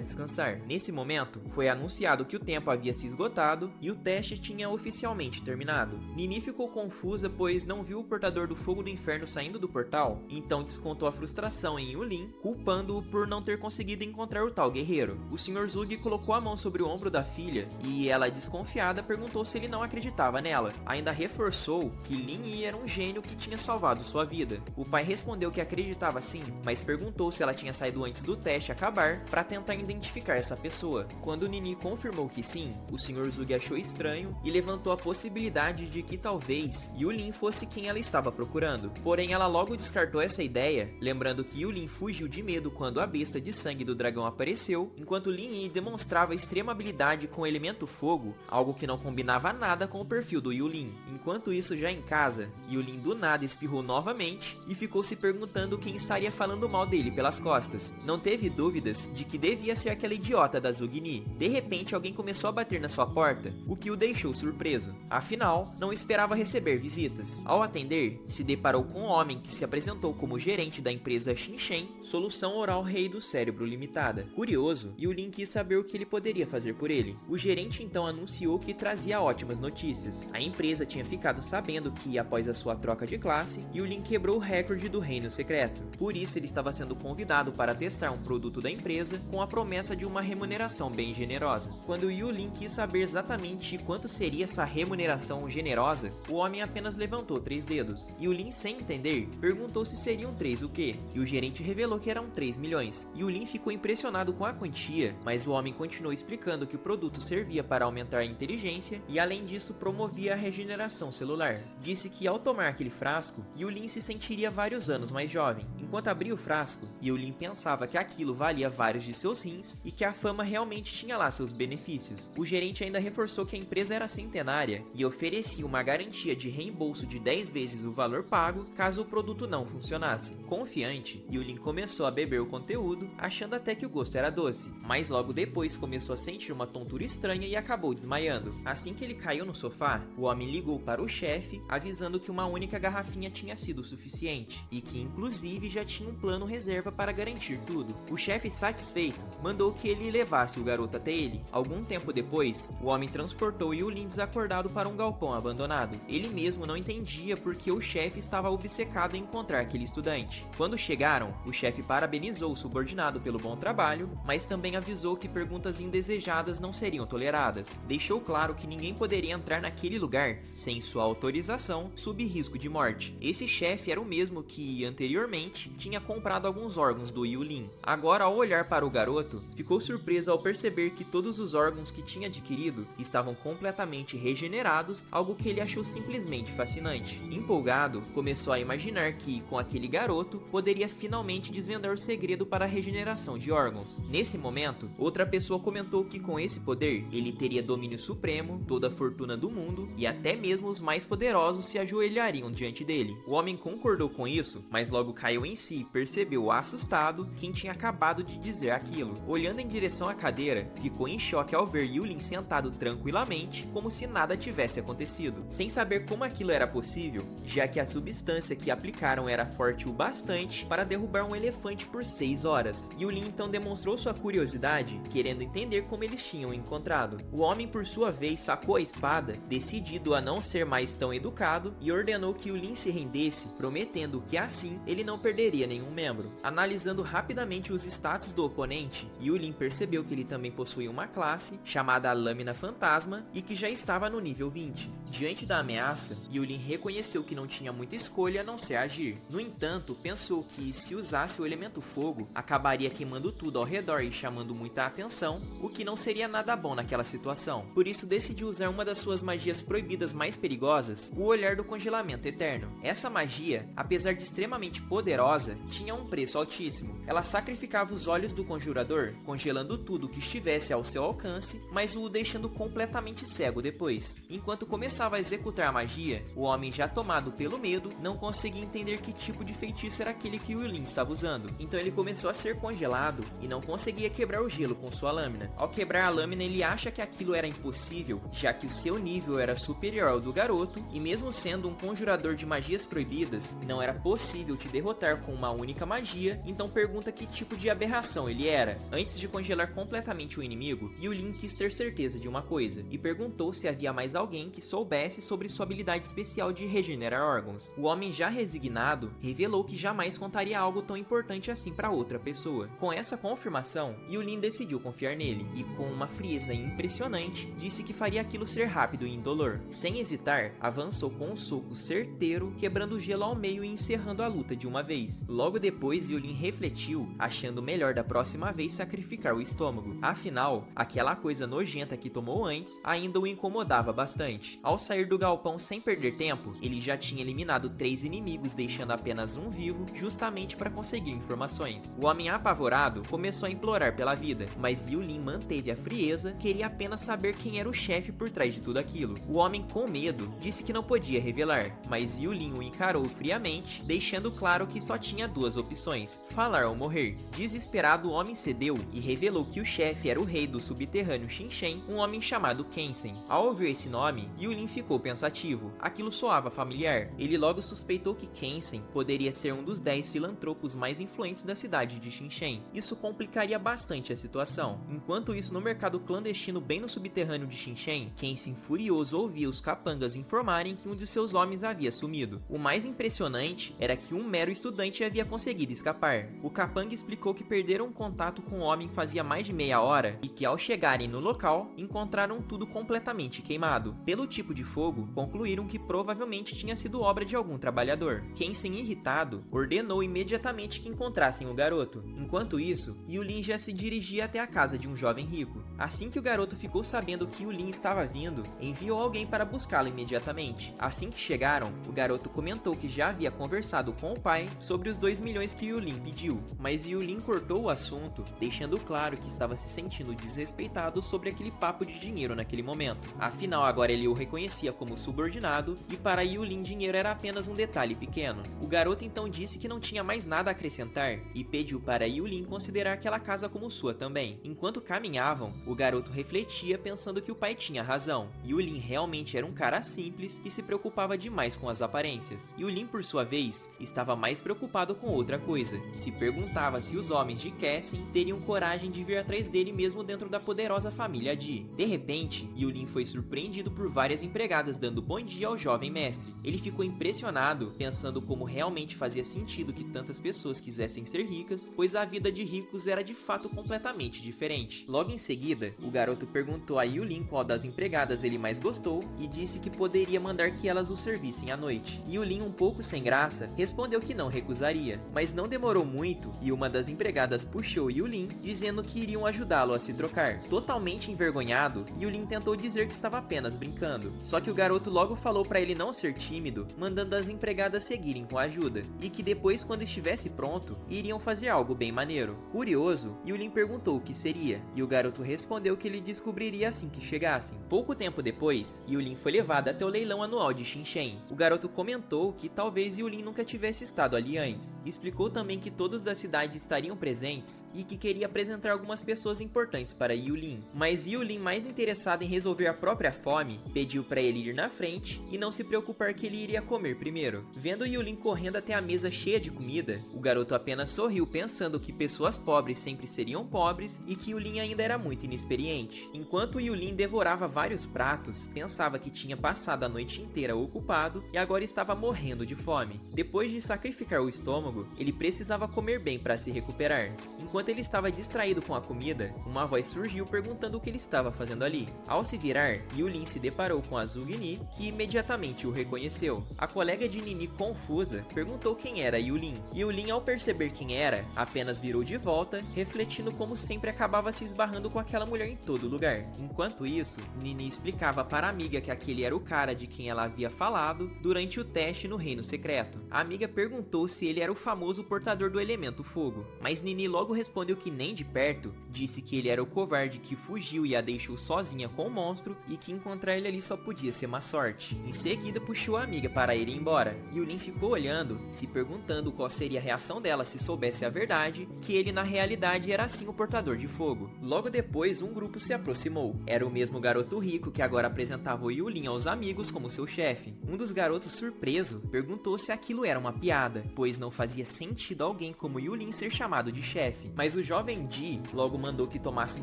descansar. Nesse momento, foi anunciado que o tempo havia se esgotado e o teste tinha oficialmente terminado. Nini ficou confusa, pois não viu o portador do fogo do inferno saindo do portal, então descontou a frustração em Yulin, culpando-o por não ter conseguido encontrar o tal guerreiro. O Sr. Zug colocou a mão sobre o ombro da filha e ela, desconfiada, perguntou se ele não acreditava nela. Ainda reforçou que Lin Yi era um gênio que tinha salvado sua vida. O pai respondeu que acreditava sim, mas perguntou se ela tinha saído antes do teste acabar para tentar identificar essa pessoa. Quando Nini confirmou que sim, o Sr. Zug achou estranho e levantou a possibilidade de que talvez Yulin fosse quem ela estava procurando. Porém, ela logo descartou essa ideia, lembrando que Yulin fugiu de medo quando a besta de sangue do dragão apareceu, enquanto Lin Yi demonstrava extrema habilidade com o elemento fogo, algo que não combinava nada com o perfil do Yulin. Enquanto isso, já em casa, Yulin do nada espirrou novamente e ficou se perguntando quem estaria falando mal dele pelas costas. Não teve dúvidas de que devia ser aquela idiota da Zugni. De repente, alguém começou a bater na sua porta, o que o deixou surpreso. Afinal, não esperava receber visitas. Ao atender, se deparou com um homem que se apresentou como gerente da empresa Shinshen, Solução Oral Rei do Cérebro Limitada. Curioso, Yulin quis saber o que ele poderia fazer por ele. O gerente então anunciou que trazia ótimas notícias. A empresa tinha ficado sabendo que, após a sua troca de classe, Yulin quebrou o recorde do Reino Secreto. Por isso, ele estava sendo convidado para testar um produto da empresa com a promessa de uma remuneração bem generosa. Quando Yulin quis saber exatamente quanto seria essa remuneração generosa, o homem apenas levantou 3 dedos. Yulin, sem entender, perguntou se seriam 3 o quê? E o gerente revelou que eram 3 milhões. Yulin ficou impressionado com a quantia, mas o homem continuou explicando que o produto servia para aumentar a inteligência e, além disso, promovia a regeneração celular. Disse que ao tomar aquele frasco, Yulin se sentiria vários anos mais jovem. Enquanto abria o frasco, Yulin pensava que aquilo valia vários de seus rins e que a fama realmente tinha lá seus benefícios. O gerente ainda reforçou que a empresa era centenária e oferecia uma garantia de reembolso de 10 vezes o valor pago caso o produto não funcionasse. Confiante, Yulin começou a beber o conteúdo, achando até que o gosto era doce, mas logo depois começou a sentir uma tontura estranha e acabou desmaiando. Assim que ele caiu no sofá, o homem ligou para o chefe, avisando que uma única garrafinha tinha sido suficiente e que inclusive já tinha um plano reserva para garantir tudo. O chefe, satisfeito, mandou que ele levasse o garoto até ele. Algum tempo depois, o homem transportou Yulin desacordado para um galpão abandonado. Ele mesmo não entendia porque o chefe estava obcecado em encontrar aquele estudante. Quando chegaram, o chefe parabenizou o subordinado pelo bom trabalho, mas também avisou que perguntas indesejadas não seriam toleradas. Deixou claro que ninguém poderia entrar naquele lugar sem sua autorização, sob risco de morte. Esse chefe era o mesmo que, anteriormente, tinha comprado alguns órgãos do Yulin. Agora, ao olhar para o garoto, ficou surpreso ao perceber que todos os órgãos que tinha adquirido estavam completamente regenerados, algo que ele achou simplesmente fascinante. Empolgado, começou a imaginar que, com aquele garoto, poderia finalmente desvendar o segredo para a regeneração de órgãos. Nesse momento, outra pessoa comentou que com esse poder, ele teria domínio supremo, toda a fortuna do mundo e até mesmo os mais poderosos se ajoelhariam diante dele. O homem concordou com isso, mas logo caiu em si e percebeu assustado quem tinha acabado de dizer aquilo. Olhando em direção à cadeira, ficou em choque ao ver Yulin sentado tranquilamente, como se nada tivesse acontecido. Sem saber como aquilo era possível, já que a substância que aplicaram era forte o bastante para derrubar um elefante por 6 horas. Yulin então demonstrou sua curiosidade, querendo entender como eles tinham encontrado. O homem, por sua vez, sacou a espada, decidido a não ser mais tão educado, e ordenou que Yulin se rendesse, prometendo que assim ele não perderia nenhum membro. Analisando rapidamente os status do oponente, Yulin percebeu que ele também possuía uma classe chamada Lâmina Fantasma e que já estava no nível 20. Diante da ameaça, Yulin reconheceu que não tinha muita escolha a não ser agir. No entanto, pensou que se usasse o elemento fogo, acabaria queimando tudo ao redor e chamando muita atenção, o que não seria nada bom naquela situação. Por isso decidiu usar uma das suas magias proibidas mais perigosas, o Olhar do Congelamento Eterno. Essa magia, apesar de extremamente poderosa, tinha um preço altíssimo. Ela sacrificava os olhos do conjurador, congelando tudo que estivesse ao seu alcance, mas o deixando completamente cego depois. Enquanto começava começava a executar a magia, o homem, já tomado pelo medo, não conseguia entender que tipo de feitiço era aquele que Yulin estava usando. Então ele começou a ser congelado e não conseguia quebrar o gelo com sua lâmina. Ao quebrar a lâmina, ele acha que aquilo era impossível, já que o seu nível era superior ao do garoto, e mesmo sendo um conjurador de magias proibidas, não era possível te derrotar com uma única magia. Então pergunta que tipo de aberração ele era. Antes de congelar completamente o inimigo, Yulin quis ter certeza de uma coisa, e perguntou se havia mais alguém que soubesse sobre sua habilidade especial de regenerar órgãos. O homem, já resignado, revelou que jamais contaria algo tão importante assim para outra pessoa. Com essa confirmação, Yulin decidiu confiar nele, e com uma frieza impressionante, disse que faria aquilo ser rápido e indolor. Sem hesitar, avançou com um soco certeiro, quebrando o gelo ao meio e encerrando a luta de uma vez. Logo depois, Yulin refletiu, achando melhor da próxima vez sacrificar o estômago. Afinal, aquela coisa nojenta que tomou antes ainda o incomodava bastante. Ao sair do galpão sem perder tempo, ele já tinha eliminado 3 inimigos, deixando apenas um vivo, justamente para conseguir informações. O homem, apavorado, começou a implorar pela vida, mas Yulin manteve a frieza, queria apenas saber quem era o chefe por trás de tudo aquilo. O homem, com medo, disse que não podia revelar, mas Yulin o encarou friamente, deixando claro que só tinha 2 opções: falar ou morrer. Desesperado, o homem cedeu e revelou que o chefe era o rei do subterrâneo Xinchen, um homem chamado Kensei. Ao ouvir esse nome, Yulin ficou pensativo. Aquilo soava familiar. Ele logo suspeitou que Kensei poderia ser um dos 10 filantropos mais influentes da cidade de Xinchen. Isso complicaria bastante a situação. Enquanto isso, no mercado clandestino bem no subterrâneo de Xinchen, Kensei, furioso, ouvia os capangas informarem que um de seus homens havia sumido. O mais impressionante era que um mero estudante havia conseguido escapar. O capanga explicou que perderam contato com o homem fazia mais de meia hora e que, ao chegarem no local, encontraram tudo completamente queimado. Pelo tipo de fogo, concluíram que provavelmente tinha sido obra de algum trabalhador. Kensei, irritado, ordenou imediatamente que encontrassem o garoto. Enquanto isso, Yulin já se dirigia até a casa de um jovem rico. Assim que o garoto ficou sabendo que Yulin estava vindo, enviou alguém para buscá-lo imediatamente. Assim que chegaram, o garoto comentou que já havia conversado com o pai sobre os 2 milhões que Yulin pediu, mas Yulin cortou o assunto, deixando claro que estava se sentindo desrespeitado sobre aquele papo de dinheiro naquele momento. Afinal, agora ele o reconhecia como subordinado, e para Yulin dinheiro era apenas um detalhe pequeno. O garoto então disse que não tinha mais nada a acrescentar e pediu para Yulin considerar aquela casa como sua também. Enquanto caminhavam, o garoto refletia, pensando que o pai tinha razão. Yulin realmente era um cara simples e se preocupava demais com as aparências. Yulin, por sua vez, estava mais preocupado com outra coisa. Se perguntava se os homens de Cassim teriam coragem de vir atrás dele mesmo dentro da poderosa família Ji. De repente, Yulin foi surpreendido por várias empregadas dando bom dia ao jovem mestre. Ele ficou impressionado, pensando como realmente fazia sentido que tantas pessoas quisessem ser ricas, pois a vida de ricos era de fato completamente diferente. Logo em seguida, o garoto perguntou a Yulin qual das empregadas ele mais gostou e disse que poderia mandar que elas o servissem à noite. Yulin, um pouco sem graça, respondeu que não recusaria, mas não demorou muito e uma das empregadas puxou Yulin, dizendo que iriam ajudá-lo a se trocar. Totalmente envergonhado, Yulin tentou dizer que estava apenas brincando, só que o garoto logo falou para ele não ser tímido, mandando as empregadas seguirem com a ajuda, e que depois, quando estivesse pronto, iriam fazer algo bem maneiro. Curioso, Yulin perguntou o que seria, e o garoto respondeu que ele descobriria assim que chegassem. Pouco tempo depois, Yulin foi levado até o leilão anual de Xinchen. O garoto comentou que talvez Yulin nunca tivesse estado ali antes. Explicou também que todos da cidade estariam presentes e que queria apresentar algumas pessoas importantes para Yulin. Mas Yulin, mais interessado em resolver a própria fome, pediu para ele ir na frente e não se preocupar que ele iria comer primeiro. Vendo Yulin correndo até a mesa cheia de comida, o garoto apenas sorriu, pensando que pessoas pobres sempre seriam pobres e que Yulin ainda era muito inexperiente. Enquanto Yulin devorava vários pratos, pensava que tinha passado a noite inteira ocupado e agora estava morrendo de fome. Depois de sacrificar o estômago, ele precisava comer bem para se recuperar. Enquanto ele estava distraído com a comida, uma voz surgiu perguntando o que ele estava fazendo ali. Ao se virar, Yulin se deparou com a Zugni, que imediatamente o reconheceu. A colega de Nini, confusa, perguntou quem era Yulin. Yulin, ao perceber quem era, apenas virou de volta, refletindo como sempre acabava se esbarrando com aquela mulher em todo lugar. Enquanto isso, Nini explicava para a amiga que aquele era o cara de quem ela havia falado durante o teste no Reino Secreto. A amiga perguntou se ele era o famoso portador do elemento fogo, mas Nini logo respondeu que nem de perto, disse que ele era o covarde que fugiu e a deixou sozinha com o monstro e que encontrar ele ali só podia ser má sorte. Em seguida, puxou a amiga para ir embora. Yulin ficou olhando, se perguntando qual seria a reação dela se soubesse a verdade, que ele na realidade era sim o portador de fogo. Logo depois, um grupo se aproximou. Era o mesmo garoto rico que agora apresentava o Yulin aos amigos como seu chefe. Um dos garotos, surpreso, perguntou se aquilo era uma piada, pois não fazia sentido alguém como Yulin ser chamado de chefe. Mas o jovem Ji logo mandou que tomassem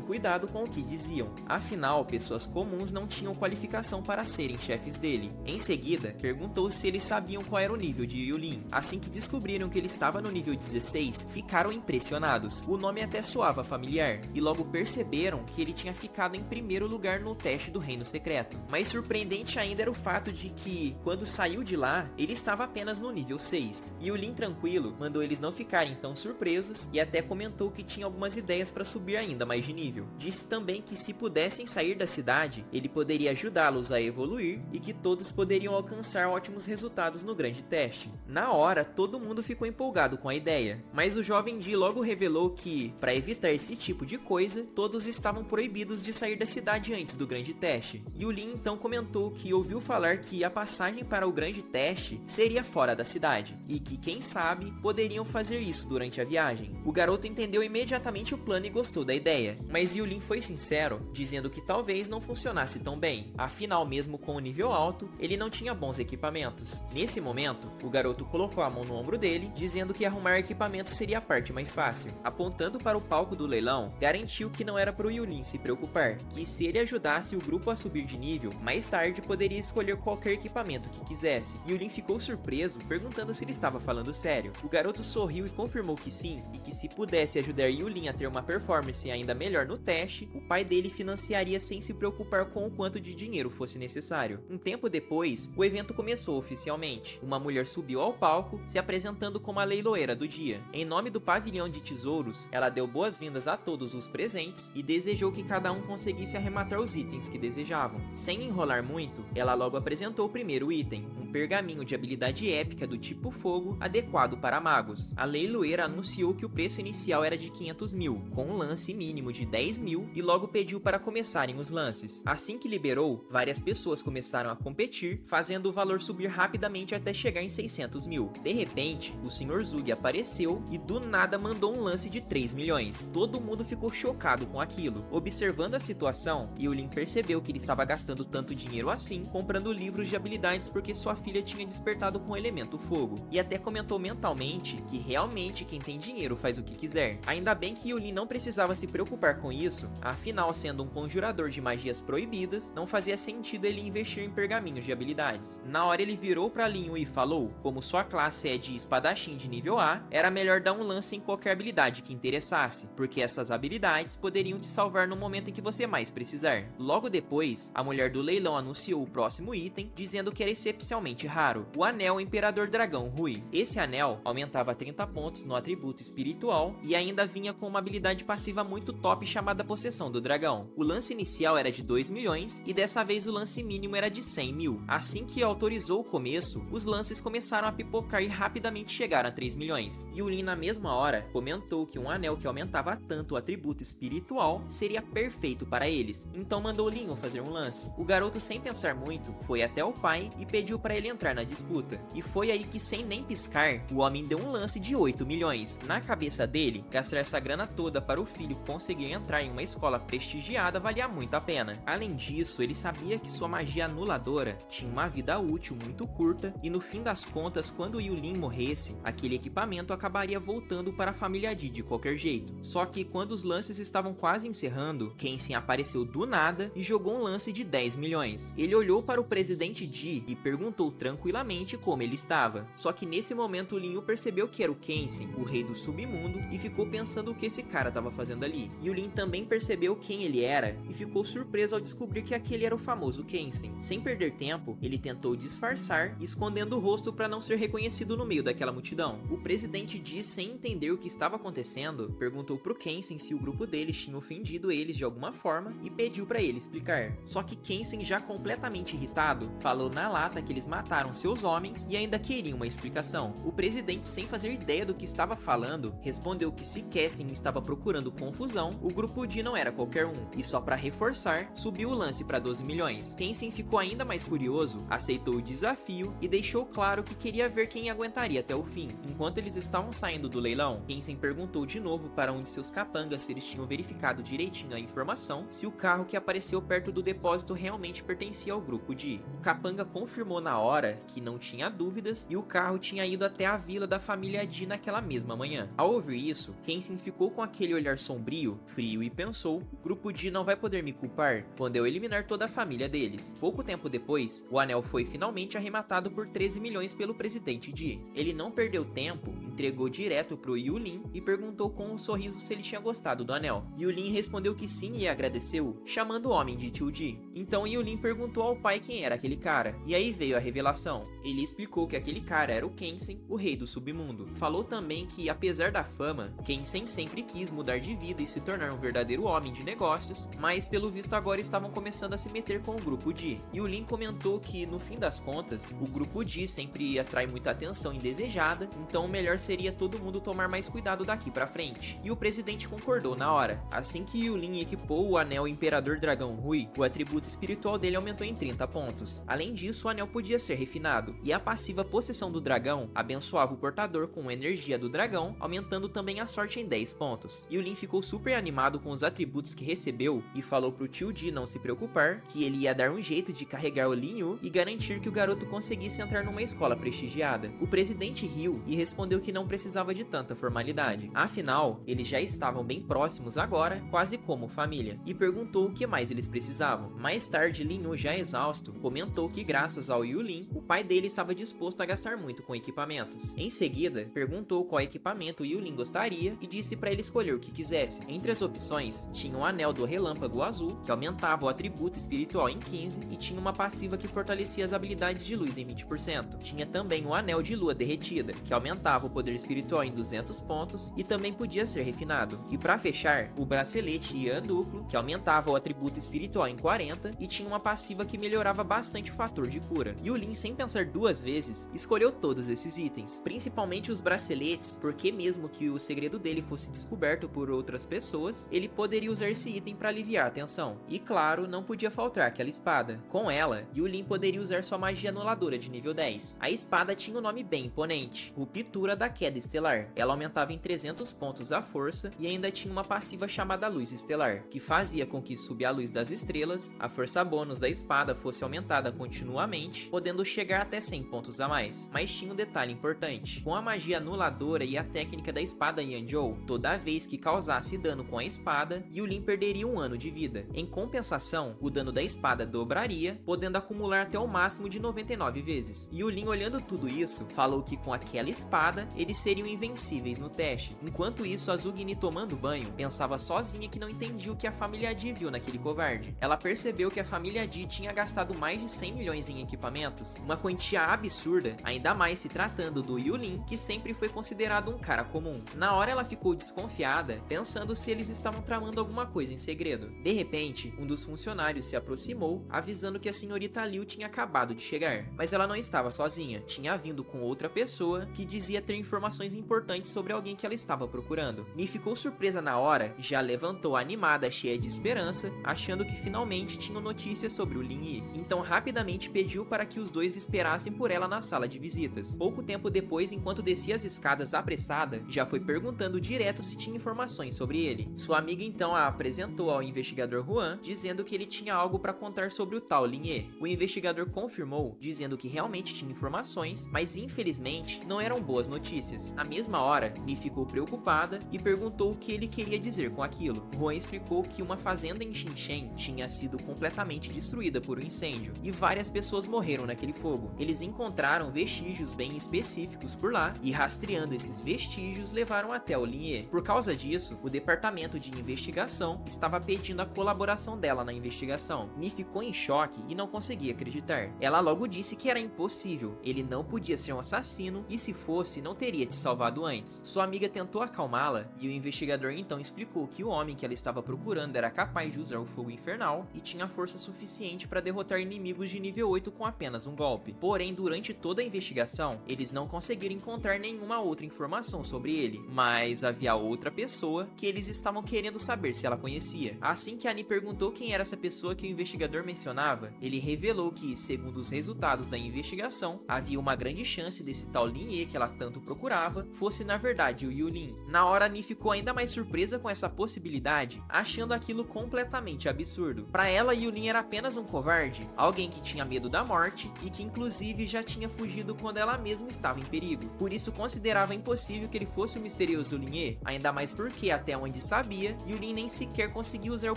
cuidado com o que diziam. Afinal, pessoas comuns não tinham qualificação para serem chefes dele. Em seguida, perguntou se eles sabiam qual era o nível de Yulin. Assim que descobriram que ele estava no nível 16, ficaram impressionados. O nome até soava familiar, e logo perceberam que ele tinha ficado em primeiro lugar no teste do Reino Secreto. Mas surpreendente ainda era o fato de que, quando saiu de lá, ele estava apenas no nível 6. Yulin, tranquilo, mandou eles não ficarem tão surpresos e até comentou que tinha algumas ideias para subir ainda mais de nível. Disse também que se pudessem sair da cidade, ele poderia ajudá-los a evoluir e que todos poderiam alcançar ótimos resultados no grande teste. Na hora, todo mundo ficou empolgado com a ideia, mas o jovem Ji logo revelou que, para evitar esse tipo de coisa, todos estavam proibidos de sair da cidade antes do grande teste. Yulin então comentou que ouviu falar que a passagem para o grande teste seria fora da cidade, e que quem sabe poderiam fazer isso durante a viagem. O garoto entendeu imediatamente o plano e gostou da ideia, mas Yulin foi sincero, dizendo que talvez não funcionasse tão bem, afinal mesmo com o nível alto, ele não tinha bons equipamentos. Nesse momento, o garoto colocou a mão no ombro dele, dizendo que arrumar equipamento seria a parte mais fácil. Apontando para o palco do leilão, garantiu que não era para o Yulin se preocupar, que se ele ajudasse o grupo a subir de nível, mais tarde poderia escolher qualquer equipamento que quisesse. Yulin ficou surpreso, perguntando se ele estava falando sério. O garoto sorriu e confirmou que sim, e que se pudesse ajudar Yulin a ter uma performance ainda melhor no teste, o pai dele financiaria sem se preocupar com o quanto de dinheiro fosse necessário. Um tempo depois, o evento começou oficialmente. Uma mulher subiu ao palco, se apresentando como a leiloeira do dia. Em nome do pavilhão de tesouros, ela deu boas-vindas a todos os presentes e desejou que cada um conseguisse arrematar os itens que desejavam. Sem enrolar muito, ela logo apresentou o primeiro item, um pergaminho de habilidade épica do tipo fogo, adequado para magos. A leiloeira anunciou que o preço inicial era de 500 mil, com um lance mínimo de 10 mil, e logo pediu para começarem os lances. Assim que liberou, várias pessoas começaram a competir, fazendo o valor subir rapidamente até chegar em 600 mil. De repente, o Sr. Zug apareceu e do nada mandou um lance de 3 milhões. Todo mundo ficou chocado com aquilo. Observando a situação, Yulin percebeu que ele estava gastando tanto dinheiro assim, comprando livros de habilidades porque sua filha tinha despertado com o elemento fogo. E até comentou mentalmente que realmente quem tem dinheiro faz o que quiser. Ainda bem que Yulin não precisava se preocupar com isso, afinal, sendo um conjurador de magias proibidas, não fazia sentido ele investir em pergaminhos de habilidades. Na hora ele virou pra Lin Yu e falou, como sua classe é de espadachim de nível A, era melhor dar um lance em qualquer habilidade que interessasse, porque essas habilidades poderiam te salvar no momento em que você mais precisar. Logo depois, a mulher do leilão anunciou o próximo item, dizendo que era excepcionalmente raro, o Anel Imperador Dragão Rui. Esse anel aumentava 30 pontos no atributo espiritual e ainda vinha com uma habilidade passiva muito top chamada Possessão do Dragão. O lance inicial era de 2 milhões e dessa vez o lance mínimo era de 100 mil. Assim que autorizou o começo, os lances começaram a pipocar e rapidamente chegaram a 3 milhões. Yulin na mesma hora comentou que um anel que aumentava tanto o atributo espiritual seria perfeito para eles, então mandou Lin Yu fazer um lance. O garoto, sem pensar muito, foi até o pai e pediu para ele entrar na disputa. E foi aí que, sem nem piscar, o homem deu um lance de 8 milhões. Na cabeça dele, gastar essa grana toda para o filho conseguir entrar em uma escola prestigiada valia muito a pena. Além disso, ele sabia que sua magia anuladora tinha uma vida útil muito curta e no fim das contas, quando Yulin morresse, aquele equipamento acabaria voltando para a família Ji de qualquer jeito. Só que quando os lances estavam quase encerrando, Kenshin apareceu do nada e jogou um lance de 10 milhões. Ele olhou para o presidente Ji e perguntou tranquilamente como ele estava. Só que nesse momento Lin Yu percebeu que era o Kenshin, o rei do submundo, e ficou pensando o que esse cara estava fazendo ali. Yulin também percebeu quem ele era e ficou surpreso ao descobrir que aquele era o famoso Kenshin. Sem perder tempo, ele tentou disfarçar, escondendo o rosto para não ser reconhecido no meio daquela multidão. O presidente Ji, sem entender o que estava acontecendo, perguntou pro Kenshin se o grupo deles tinha ofendido eles de alguma forma e pediu para ele explicar. Só que Kenshin, já completamente irritado, falou na lata que eles mataram seus homens e ainda queriam uma explicação. O presidente, sem fazer ideia do que estava falando, respondeu que se Kenshin estava procurando confusão, o grupo Ji não era qualquer um, e só para reforçar, subiu o lance para 12 milhões. Kenshin ficou ainda mais furioso, aceitou o desafio e deixou claro que queria ver quem aguentaria até o fim. Enquanto eles estavam saindo do leilão, Kenshin perguntou de novo para um de seus capangas se eles tinham verificado direitinho a informação, se o carro que apareceu perto do depósito realmente pertencia ao grupo D. O capanga confirmou na hora que não tinha dúvidas e o carro tinha ido até a vila da família D naquela mesma manhã. Ao ouvir isso, Kenshin ficou com aquele olhar sombrio, frio e pensou: o grupo D não vai poder me culpar quando eu eliminar toda a família deles. Pouco tempo depois, o anel foi finalmente arrematado por 13 milhões pelo presidente D. Ele não perdeu tempo, entregou direto pro Yulin e perguntou com um sorriso se ele tinha gostado do anel. Yulin respondeu que sim e agradeceu, chamando o homem de tio D. Então Yulin perguntou ao pai quem era aquele cara, e aí veio a revelação. Ele explicou que aquele cara era o Kenshin, o rei do submundo. Falou também que, apesar da fama, Kenshin sempre quis mudar de vida e se tornar um verdadeiro homem de negócios, mas pelo visto agora estavam começando a se meter com o grupo D. Yulin comentou que, no fim das contas, o grupo D sempre atrai muita atenção indesejada, então o melhor seria todo mundo tomar mais cuidado daqui pra frente. E o presidente concordou na hora. Assim que Yulin equipou o anel Imperador Dragão Rui, o atributo espiritual dele aumentou em 30 pontos. Além disso, o anel podia ser refinado, e a passiva Possessão do Dragão abençoava o portador com a energia do dragão, aumentando também a sorte em 10 pontos. Yulin ficou super animado com os atributos que recebeu e falou pro tio D não se preocupar, que ele ia dar um jeito de carregar o Lin Yu e garantir que o garoto conseguisse entrar numa escola prestigiada. O presidente riu e respondeu que não precisava de tanta formalidade. Afinal, eles já estavam bem próximos agora, quase como família, e perguntou o que mais eles precisavam. Mais tarde, Lin Yu, já exausto, comentou que graças ao Yulin, o pai dele estava disposto a gastar muito com equipamentos. Em seguida, perguntou qual equipamento o Yulin gostaria e disse para ele escolher o que quisesse. Entre as opções, tinha o Anel do Relâmpago Azul, que aumentava o atributo espiritual em 15 e tinha uma passiva que fortalecia as habilidades de luz em 20%. Tinha também o Anel de Lua Derretida, que aumentava o poder espiritual em 200 pontos e também podia ser refinado. E para fechar, o Bracelete Yan Duplo, que aumentava o atributo espiritual em 40 e tinha uma passiva que melhorava bastante o fator de cura. Yulin, sem pensar duas vezes, escolheu todos esses itens, principalmente os braceletes, porque mesmo que o segredo dele fosse descoberto por outras pessoas, ele poderia usar esse item para aliviar a tensão. E claro, não podia faltar aquela espada. Com ela, Yulin poderia usar sua magia anuladora de nível 10. A espada tinha um nome bem imponente: Ruptura da Queda Estelar. Ela aumentava em 300 pontos a força e ainda tinha uma passiva chamada Luz Estelar, que fazia com que, sob a luz das estrelas, a força bônus da espada fosse aumentada continuamente, podendo chegar até 100 pontos a mais. Mas tinha um detalhe importante: com a magia anuladora e a técnica da espada Yanzhou, toda vez que causasse dano com a espada, Yulin perderia 1 ano de vida. Em compensação, o dano da espada dobraria, podendo acumular até o máximo de 99 vezes. Yulin, olhando tudo isso, falou que com aquela espada, eles seriam invencíveis no teste. Enquanto isso, a Zugni, tomando banho, pensava sozinha que não entendia o que a família D viu naquele covarde. Ela percebeu que a família D tinha gastado mais de 100 milhões em equipamentos, uma quantia absurda, ainda mais se tratando do Yulin, que sempre foi considerado um cara comum. Na hora ela ficou desconfiada, pensando se eles estavam tramando alguma coisa em segredo. De repente, um dos funcionários se aproximou, avisando que a senhorita Liu tinha acabado de chegar. Mas ela não estava sozinha, tinha vindo com outra pessoa que dizia ter informações importantes sobre alguém que ela estava procurando. Mi ficou surpresa na hora, já levantou animada, cheia de esperança, achando que finalmente tinham notícias sobre o Lin Yi. Então rapidamente pediu para que os dois esperassem por ela na sala de visitas. Pouco tempo depois, enquanto descia as escadas apressada, já foi perguntando direto se tinha informações sobre ele. Sua amiga então a apresentou ao investigador Juan, dizendo que ele tinha algo para contar sobre o tal Lin Yi. O investigador confirmou, dizendo que realmente tinha informações, mas infelizmente não eram boas notícias. Na mesma hora, Mi ficou preocupada e perguntou o que ele queria dizer com aquilo. Juan explicou que uma fazenda em Xinchen tinha sido completamente destruída por um incêndio e várias pessoas morreram naquele fogo. Eles encontraram vestígios bem específicos por lá e, rastreando esses vestígios, levaram até o Lin Yi. Por causa disso, o departamento de investigação estava pedindo a colaboração dela na investigação. Mi ficou em choque e não conseguia acreditar. Ela logo disse que era impossível, ele não podia ser um assassino e, se fosse, não teria teria te salvado antes. Sua amiga tentou acalmá-la e o investigador então explicou que o homem que ela estava procurando era capaz de usar o fogo infernal e tinha força suficiente para derrotar inimigos de nível 8 com apenas um golpe. Porém, durante toda a investigação, eles não conseguiram encontrar nenhuma outra informação sobre ele, mas havia outra pessoa que eles estavam querendo saber se ela conhecia. Assim que Annie perguntou quem era essa pessoa que o investigador mencionava, ele revelou que, segundo os resultados da investigação, havia uma grande chance desse tal Lin Ye que ela tanto procurava fosse na verdade o Yulin. Na hora, Annie ficou ainda mais surpresa com essa possibilidade, achando aquilo completamente absurdo. Para ela, Yulin era apenas um covarde, alguém que tinha medo da morte e que inclusive já tinha fugido quando ela mesma estava em perigo. Por isso considerava impossível que ele fosse o misterioso Lin Ye, ainda mais porque, até onde sabia, Yulin nem sequer conseguiu usar o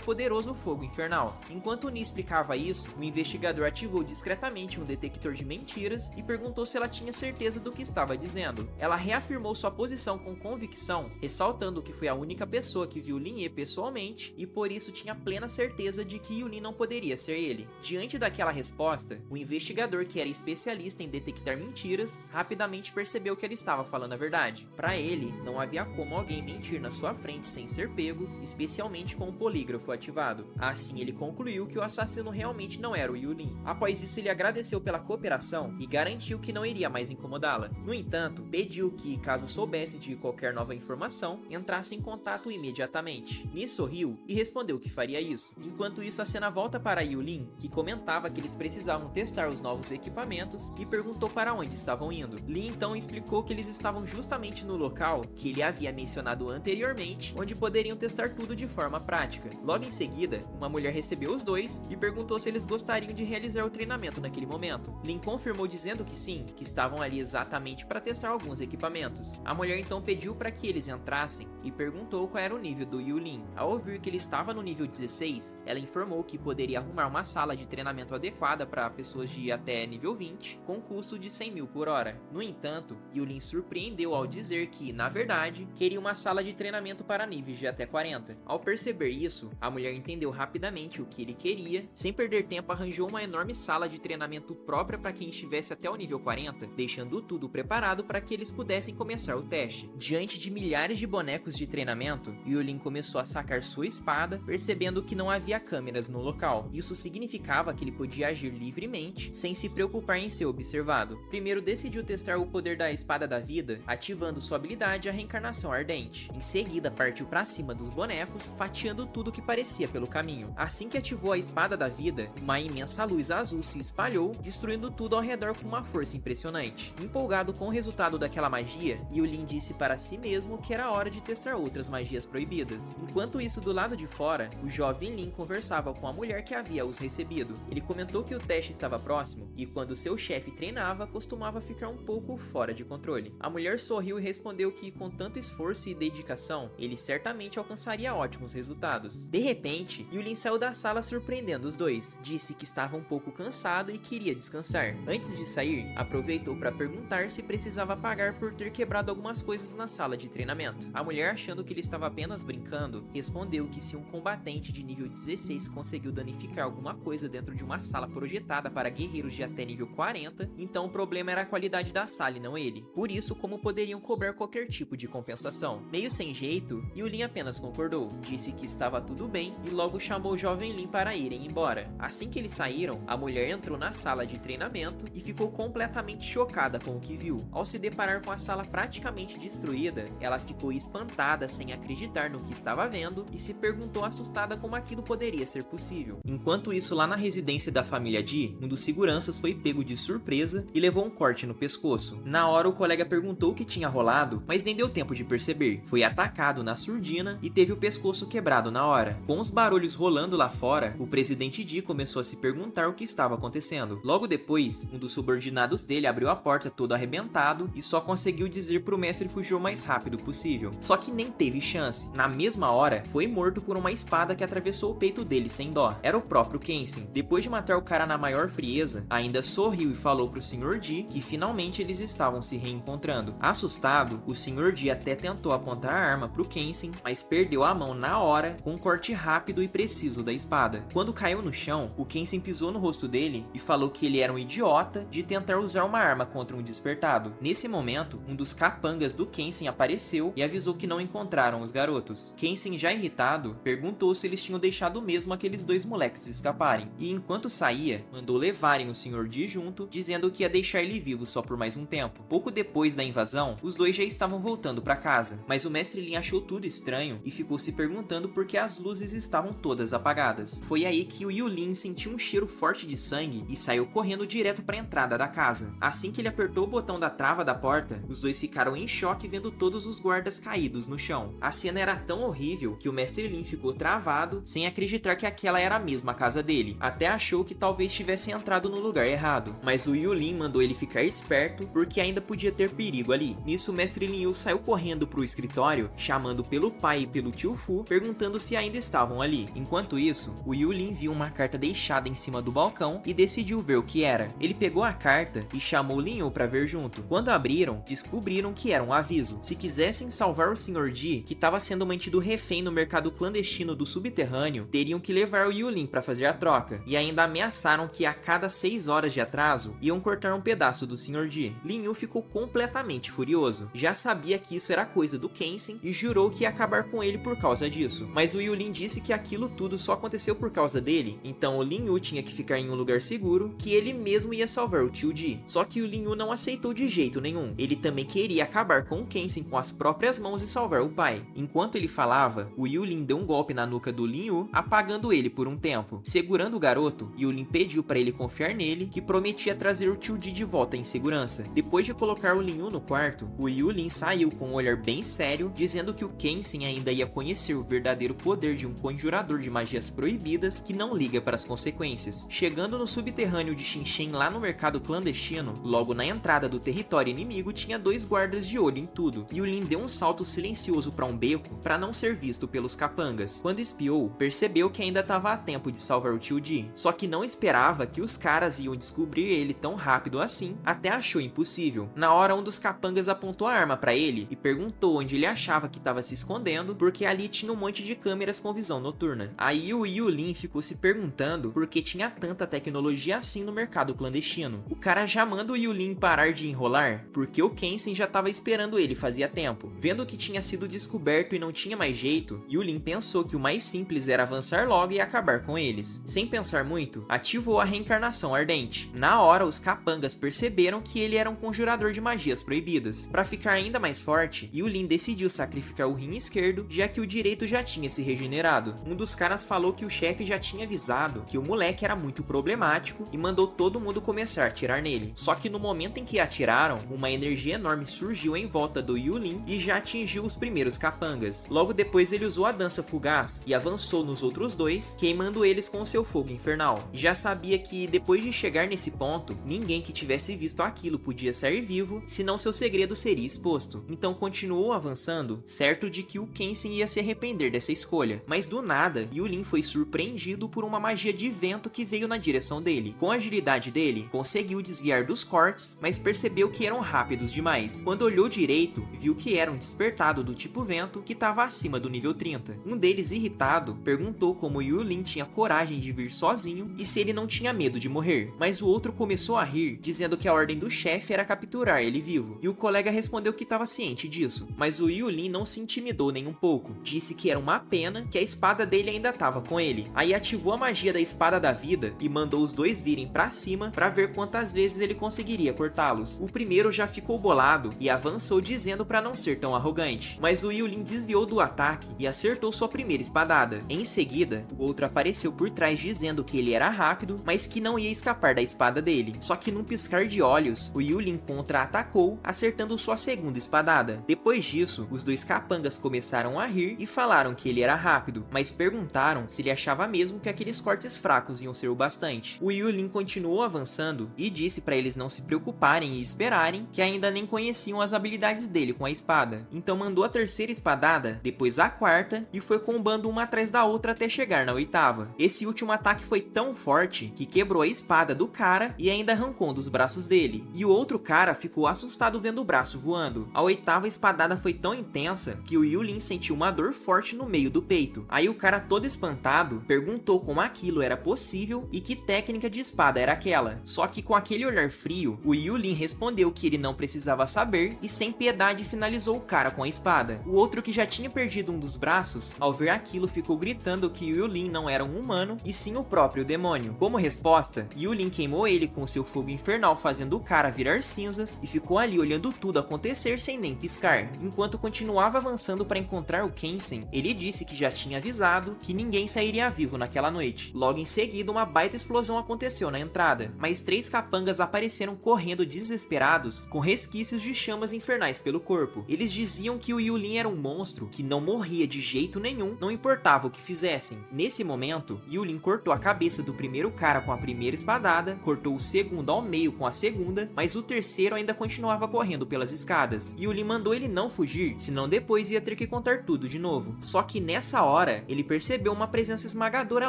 poderoso fogo infernal. Enquanto Ni explicava isso, o investigador ativou discretamente um detector de mentiras e perguntou se ela tinha certeza do que estava dizendo. Ela reafirmou sua posição com convicção, ressaltando que foi a única pessoa que viu Lin Ye pessoalmente e por isso tinha plena certeza de que Yulin não poderia ser ele. Diante daquela resposta, o investigador, que era especialista em detectar mentiras, rapidamente percebeu que ela estava falando a verdade. Para ele, não havia como alguém mentir na sua frente sem ser pego, especialmente com o polígrafo ativado. Assim, ele concluiu que o assassino realmente não era o Yulin. Após isso, ele agradeceu pela cooperação e garantiu que não iria mais incomodá-la. No entanto, pediu que, caso soubesse de qualquer nova informação, entrasse em contato imediatamente. Ni sorriu e respondeu que faria isso. Enquanto isso, a cena volta para Yulin, que comentava que eles precisavam testar os novos equipamentos e perguntou para onde estavam indo. Lin então explicou que eles estavam justamente no local que ele havia mencionado anteriormente, onde poderiam testar tudo de forma prática. Logo em seguida, uma mulher recebeu os dois e perguntou se eles gostariam de realizar o treinamento naquele momento. Lin confirmou dizendo que sim, que estavam ali exatamente para testar alguns equipamentos. A mulher então pediu para que eles entrassem e perguntou qual era o nível do Yulin. Ao ouvir que ele estava no nível 16, ela informou que poderia arrumar uma sala de treinamento adequada para pessoas de até nível 20, com custo de 100 mil por hora. No entanto, Yulin surpreendeu ao dizer que, na verdade, queria uma sala de treinamento para níveis de até 40. Ao perceber isso, a mulher entendeu rapidamente o que ele queria, sem perder tempo arranjou uma enorme sala de treinamento própria para quem estivesse até o nível 40, deixando tudo preparado para que eles pudessem começar o teste. Diante de milhares de bonecos de treinamento, Yulin começou a sacar sua espada, percebendo que não havia câmeras no local. Isso significava que ele podia agir livremente, sem se preocupar em ser observado. Primeiro decidiu testar o poder da Espada da Vida, ativando sua habilidade a Reencarnação Ardente. Em seguida partiu para cima dos bonecos, fatiando tudo que parecia pelo caminho. Assim que ativou a Espada da Vida, uma imensa luz azul se espalhou, destruindo tudo ao redor com uma força impressionante. Empolgado com o resultado daquela magia, Yulin disse para si mesmo que era hora de testar outras magias proibidas. Enquanto isso, do lado de fora, o jovem Lin conversava com a mulher que havia os recebido. Ele comentou que o teste estava próximo e quando seu chefe treinava, costumava ficar um pouco fora de controle. A mulher sorriu e respondeu que com tanto esforço e dedicação, ele certamente alcançaria ótimos resultados. De repente, Yulin saiu da sala surpreendendo os dois. Disse que estava um pouco cansado e queria descansar. Antes de sair, aproveitou para perguntar se precisava pagar por ter quebrado algumas coisas na sala de treinamento. A mulher, achando que ele estava apenas brincando, respondeu que se um combatente de nível 16 conseguiu danificar alguma coisa dentro de uma sala projetada para guerreiros de até nível 40, então o problema era a qualidade da sala e não ele. Por isso, como poderiam cobrar qualquer tipo de compensação? Meio sem jeito, Yulin apenas concordou, disse que estava tudo bem e logo chamou o jovem Lin para irem embora. Assim que eles saíram, a mulher entrou na sala de treinamento e ficou completamente chocada com o que viu. Ao se deparar com a sala praticamente destruída, ela ficou espantada sem acreditar no que estava vendo e se perguntou assustada como aquilo poderia ser possível. Enquanto isso, lá na residência da família Ji, um dos seguranças foi pego de surpresa e levou um corte no pescoço. Na hora, o colega perguntou o que tinha rolado, mas nem deu tempo de perceber. Foi atacado na surdina e teve o pescoço quebrado na hora. Com os barulhos rolando lá fora, o presidente Ji começou a se perguntar o que estava acontecendo. Logo depois, um dos subordinados dele abriu a porta todo arrebentado e só conseguiu dizer pro mestre fugir o mais rápido possível. Só que nem teve chance. Na mesma hora, foi morto por uma espada que atravessou o peito dele sem dó. Era o próprio Kenshin. Depois de matar o cara na maior frieza, ainda sorriu e falou pro Sr. Ji que finalmente eles estavam se reencontrando. Assustado, o Sr. Ji até tentou apontar a arma pro Kenshin, mas perdeu a mão na hora com um corte rápido e preciso da espada. Quando caiu no chão, o Kenshin pisou no rosto dele e falou que ele era um idiota de tentar usar uma arma contra um despertado. Nesse momento, momento, um dos capangas do Kenshin apareceu e avisou que não encontraram os garotos. Kenshin, já irritado, perguntou se eles tinham deixado mesmo aqueles dois moleques escaparem, e enquanto saía, mandou levarem o Sr. Ji junto, dizendo que ia deixar ele vivo só por mais um tempo. Pouco depois da invasão, os dois já estavam voltando para casa, mas o Mestre Lin achou tudo estranho e ficou se perguntando por que as luzes estavam todas apagadas. Foi aí que o Yulin sentiu um cheiro forte de sangue e saiu correndo direto para a entrada da casa. Assim que ele apertou o botão da trava da porta, os dois ficaram em choque vendo todos os guardas caídos no chão. A cena era tão horrível que o Mestre Lin ficou travado, sem acreditar que aquela era a mesma casa dele. Até achou que talvez tivesse entrado no lugar errado, mas o Yulin mandou ele ficar esperto porque ainda podia ter perigo ali. Nisso, o Mestre Lin Yu saiu correndo pro escritório, chamando pelo pai e pelo tio Fu, perguntando se ainda estavam ali. Enquanto isso, o Yulin viu uma carta deixada em cima do balcão e decidiu ver o que era. Ele pegou a carta e chamou Lin Yu pra ver junto. Quando abriram, descobriram que era um aviso. Se quisessem salvar o Sr. Ji, que estava sendo mantido refém no mercado clandestino do subterrâneo, teriam que levar o Yulin pra fazer a troca, e ainda ameaçaram que a cada 6 horas de atraso, iam cortar um pedaço do Sr. Ji. Lin Yu ficou completamente furioso. Já sabia que isso era coisa do Kenshin e jurou que ia acabar com ele por causa disso. Mas o Yulin disse que aquilo tudo só aconteceu por causa dele, então o Lin Yu tinha que ficar em um lugar seguro, que ele mesmo ia salvar o tio Ji. Só que o Lin Yu não aceitou de jeito nenhum. Ele também queria acabar com o Kenshin com as próprias mãos e salvar o pai. Enquanto ele falava, o Yulin deu um golpe na nuca do Lin Yu, apagando ele por um tempo. Segurando o garoto, Yulin pediu para ele confiar nele, que prometia trazer o tio Ji de volta em segurança. Depois de colocar o Lin Yu no quarto, o Yulin saiu com um olhar bem sério, dizendo que o Kenshin ainda ia conhecer o verdadeiro poder de um conjurador de magias proibidas que não liga para as consequências. Chegando no subterrâneo de Xinchen lá no mercado clandestino, logo na entrada do território inimigo tinha 2 guardas de olho em tudo. Yulin deu um salto silencioso para um beco para não ser visto pelos capangas. Quando espiou, percebeu que ainda estava a tempo de salvar o tio Ji, só que não esperava que os caras iam descobrir ele tão rápido assim, até achou impossível. Na hora, um dos capangas apontou a arma para ele e perguntou onde ele achava que estava se escondendo, porque ali tinha um monte de câmeras com visão noturna. Aí o Yulin ficou se perguntando por que tinha tanta tecnologia assim no mercado clandestino. O cara já manda o Yulin parar de enrolar, porque o Kenshin já estava esperando ele fazia tempo. Vendo que tinha sido descoberto e não tinha mais jeito, Yulin pensou que o mais simples era avançar logo e acabar com eles. Sem pensar muito, ativou a reencarnação ardente. Na hora, os capangas perceberam que ele era um conjurador de magias proibidas. Para ficar ainda mais forte, Yulin decidiu sacrificar o rim esquerdo, já que o direito já tinha se regenerado. Um dos caras falou que o chefe já tinha avisado que o moleque era muito problemático e mandou todo mundo começar a atirar nele. Só que no momento em que atiraram, uma energia enorme surgiu em volta do Yulin e já atingiu os primeiros capangas. Logo depois ele usou a dança fugaz e avançou nos outros dois, queimando eles com seu fogo infernal. Já sabia que depois de chegar nesse ponto, ninguém que tivesse visto aquilo podia sair vivo, senão seu segredo seria exposto. Então continuou avançando, certo de que o Kenshin ia se arrepender dessa escolha. Mas do nada, Yulin foi surpreendido por uma magia de vento que veio na direção dele. Com a agilidade dele, conseguiu desviar dos cortes, mas percebeu que eram rápidos demais. Quando olhou direito, viu que era um despertado do tipo vento que estava acima do nível 30. Um deles, irritado, perguntou como Yulin tinha coragem de vir sozinho e se ele não tinha medo de morrer. Mas o outro começou a rir, dizendo que a ordem do chefe era capturar ele vivo. E o colega respondeu que estava ciente disso. Mas o Yulin não se intimidou nem um pouco. Disse que era uma pena que a espada dele ainda estava com ele. Aí ativou a magia da espada da vida e mandou os dois virem pra cima para ver quantas vezes ele conseguiria cortá-los. O primeiro já ficou bolado e avançou dizendo para não ser tão arrogante. Mas o Yulin desviou do ataque e acertou sua primeira espadada. Em seguida, o outro apareceu por trás dizendo que ele era rápido, mas que não ia escapar da espada dele. Só que num piscar de olhos, o Yulin contra-atacou, acertando sua segunda espadada. Depois disso, os dois capangas começaram a rir e falaram que ele era rápido, mas perguntaram se ele achava mesmo que aqueles cortes fracos iam ser o bastante. O Yulin continuou avançando e disse para eles não se preocuparem e esperarem, que ainda nem conheciam as habilidades dele com a espada. Então mandou a terceira espadada, depois a quarta, e foi combando uma atrás da outra até chegar na oitava. Esse último ataque foi tão forte que quebrou a espada do cara e ainda arrancou um dos braços dele. E o outro cara ficou assustado vendo o braço voando. A oitava espadada foi tão intensa que o Yulin sentiu uma dor forte no meio do peito. Aí o cara, todo espantado, perguntou como aquilo era possível e que técnica de espada era aquela. Só que com aquele olhar frio, o Yulin respondeu que ele não precisava precisava saber e sem piedade finalizou o cara com a espada. O outro, que já tinha perdido um dos braços, ao ver aquilo ficou gritando que Yulin não era um humano e sim o próprio demônio. Como resposta, Yulin queimou ele com seu fogo infernal, fazendo o cara virar cinzas, e ficou ali olhando tudo acontecer sem nem piscar. Enquanto continuava avançando para encontrar o Kenshin, ele disse que já tinha avisado que ninguém sairia vivo naquela noite. Logo em seguida, uma baita explosão aconteceu na entrada, mas 3 capangas apareceram correndo desesperados, com resquícios de chamas infernais pelo corpo. Eles diziam que o Yulin era um monstro que não morria de jeito nenhum, não importava o que fizessem. Nesse momento, Yulin cortou a cabeça do primeiro cara com a primeira espadada, cortou o segundo ao meio com a segunda, mas o terceiro ainda continuava correndo pelas escadas. Yulin mandou ele não fugir, senão depois ia ter que contar tudo de novo. Só que nessa hora, ele percebeu uma presença esmagadora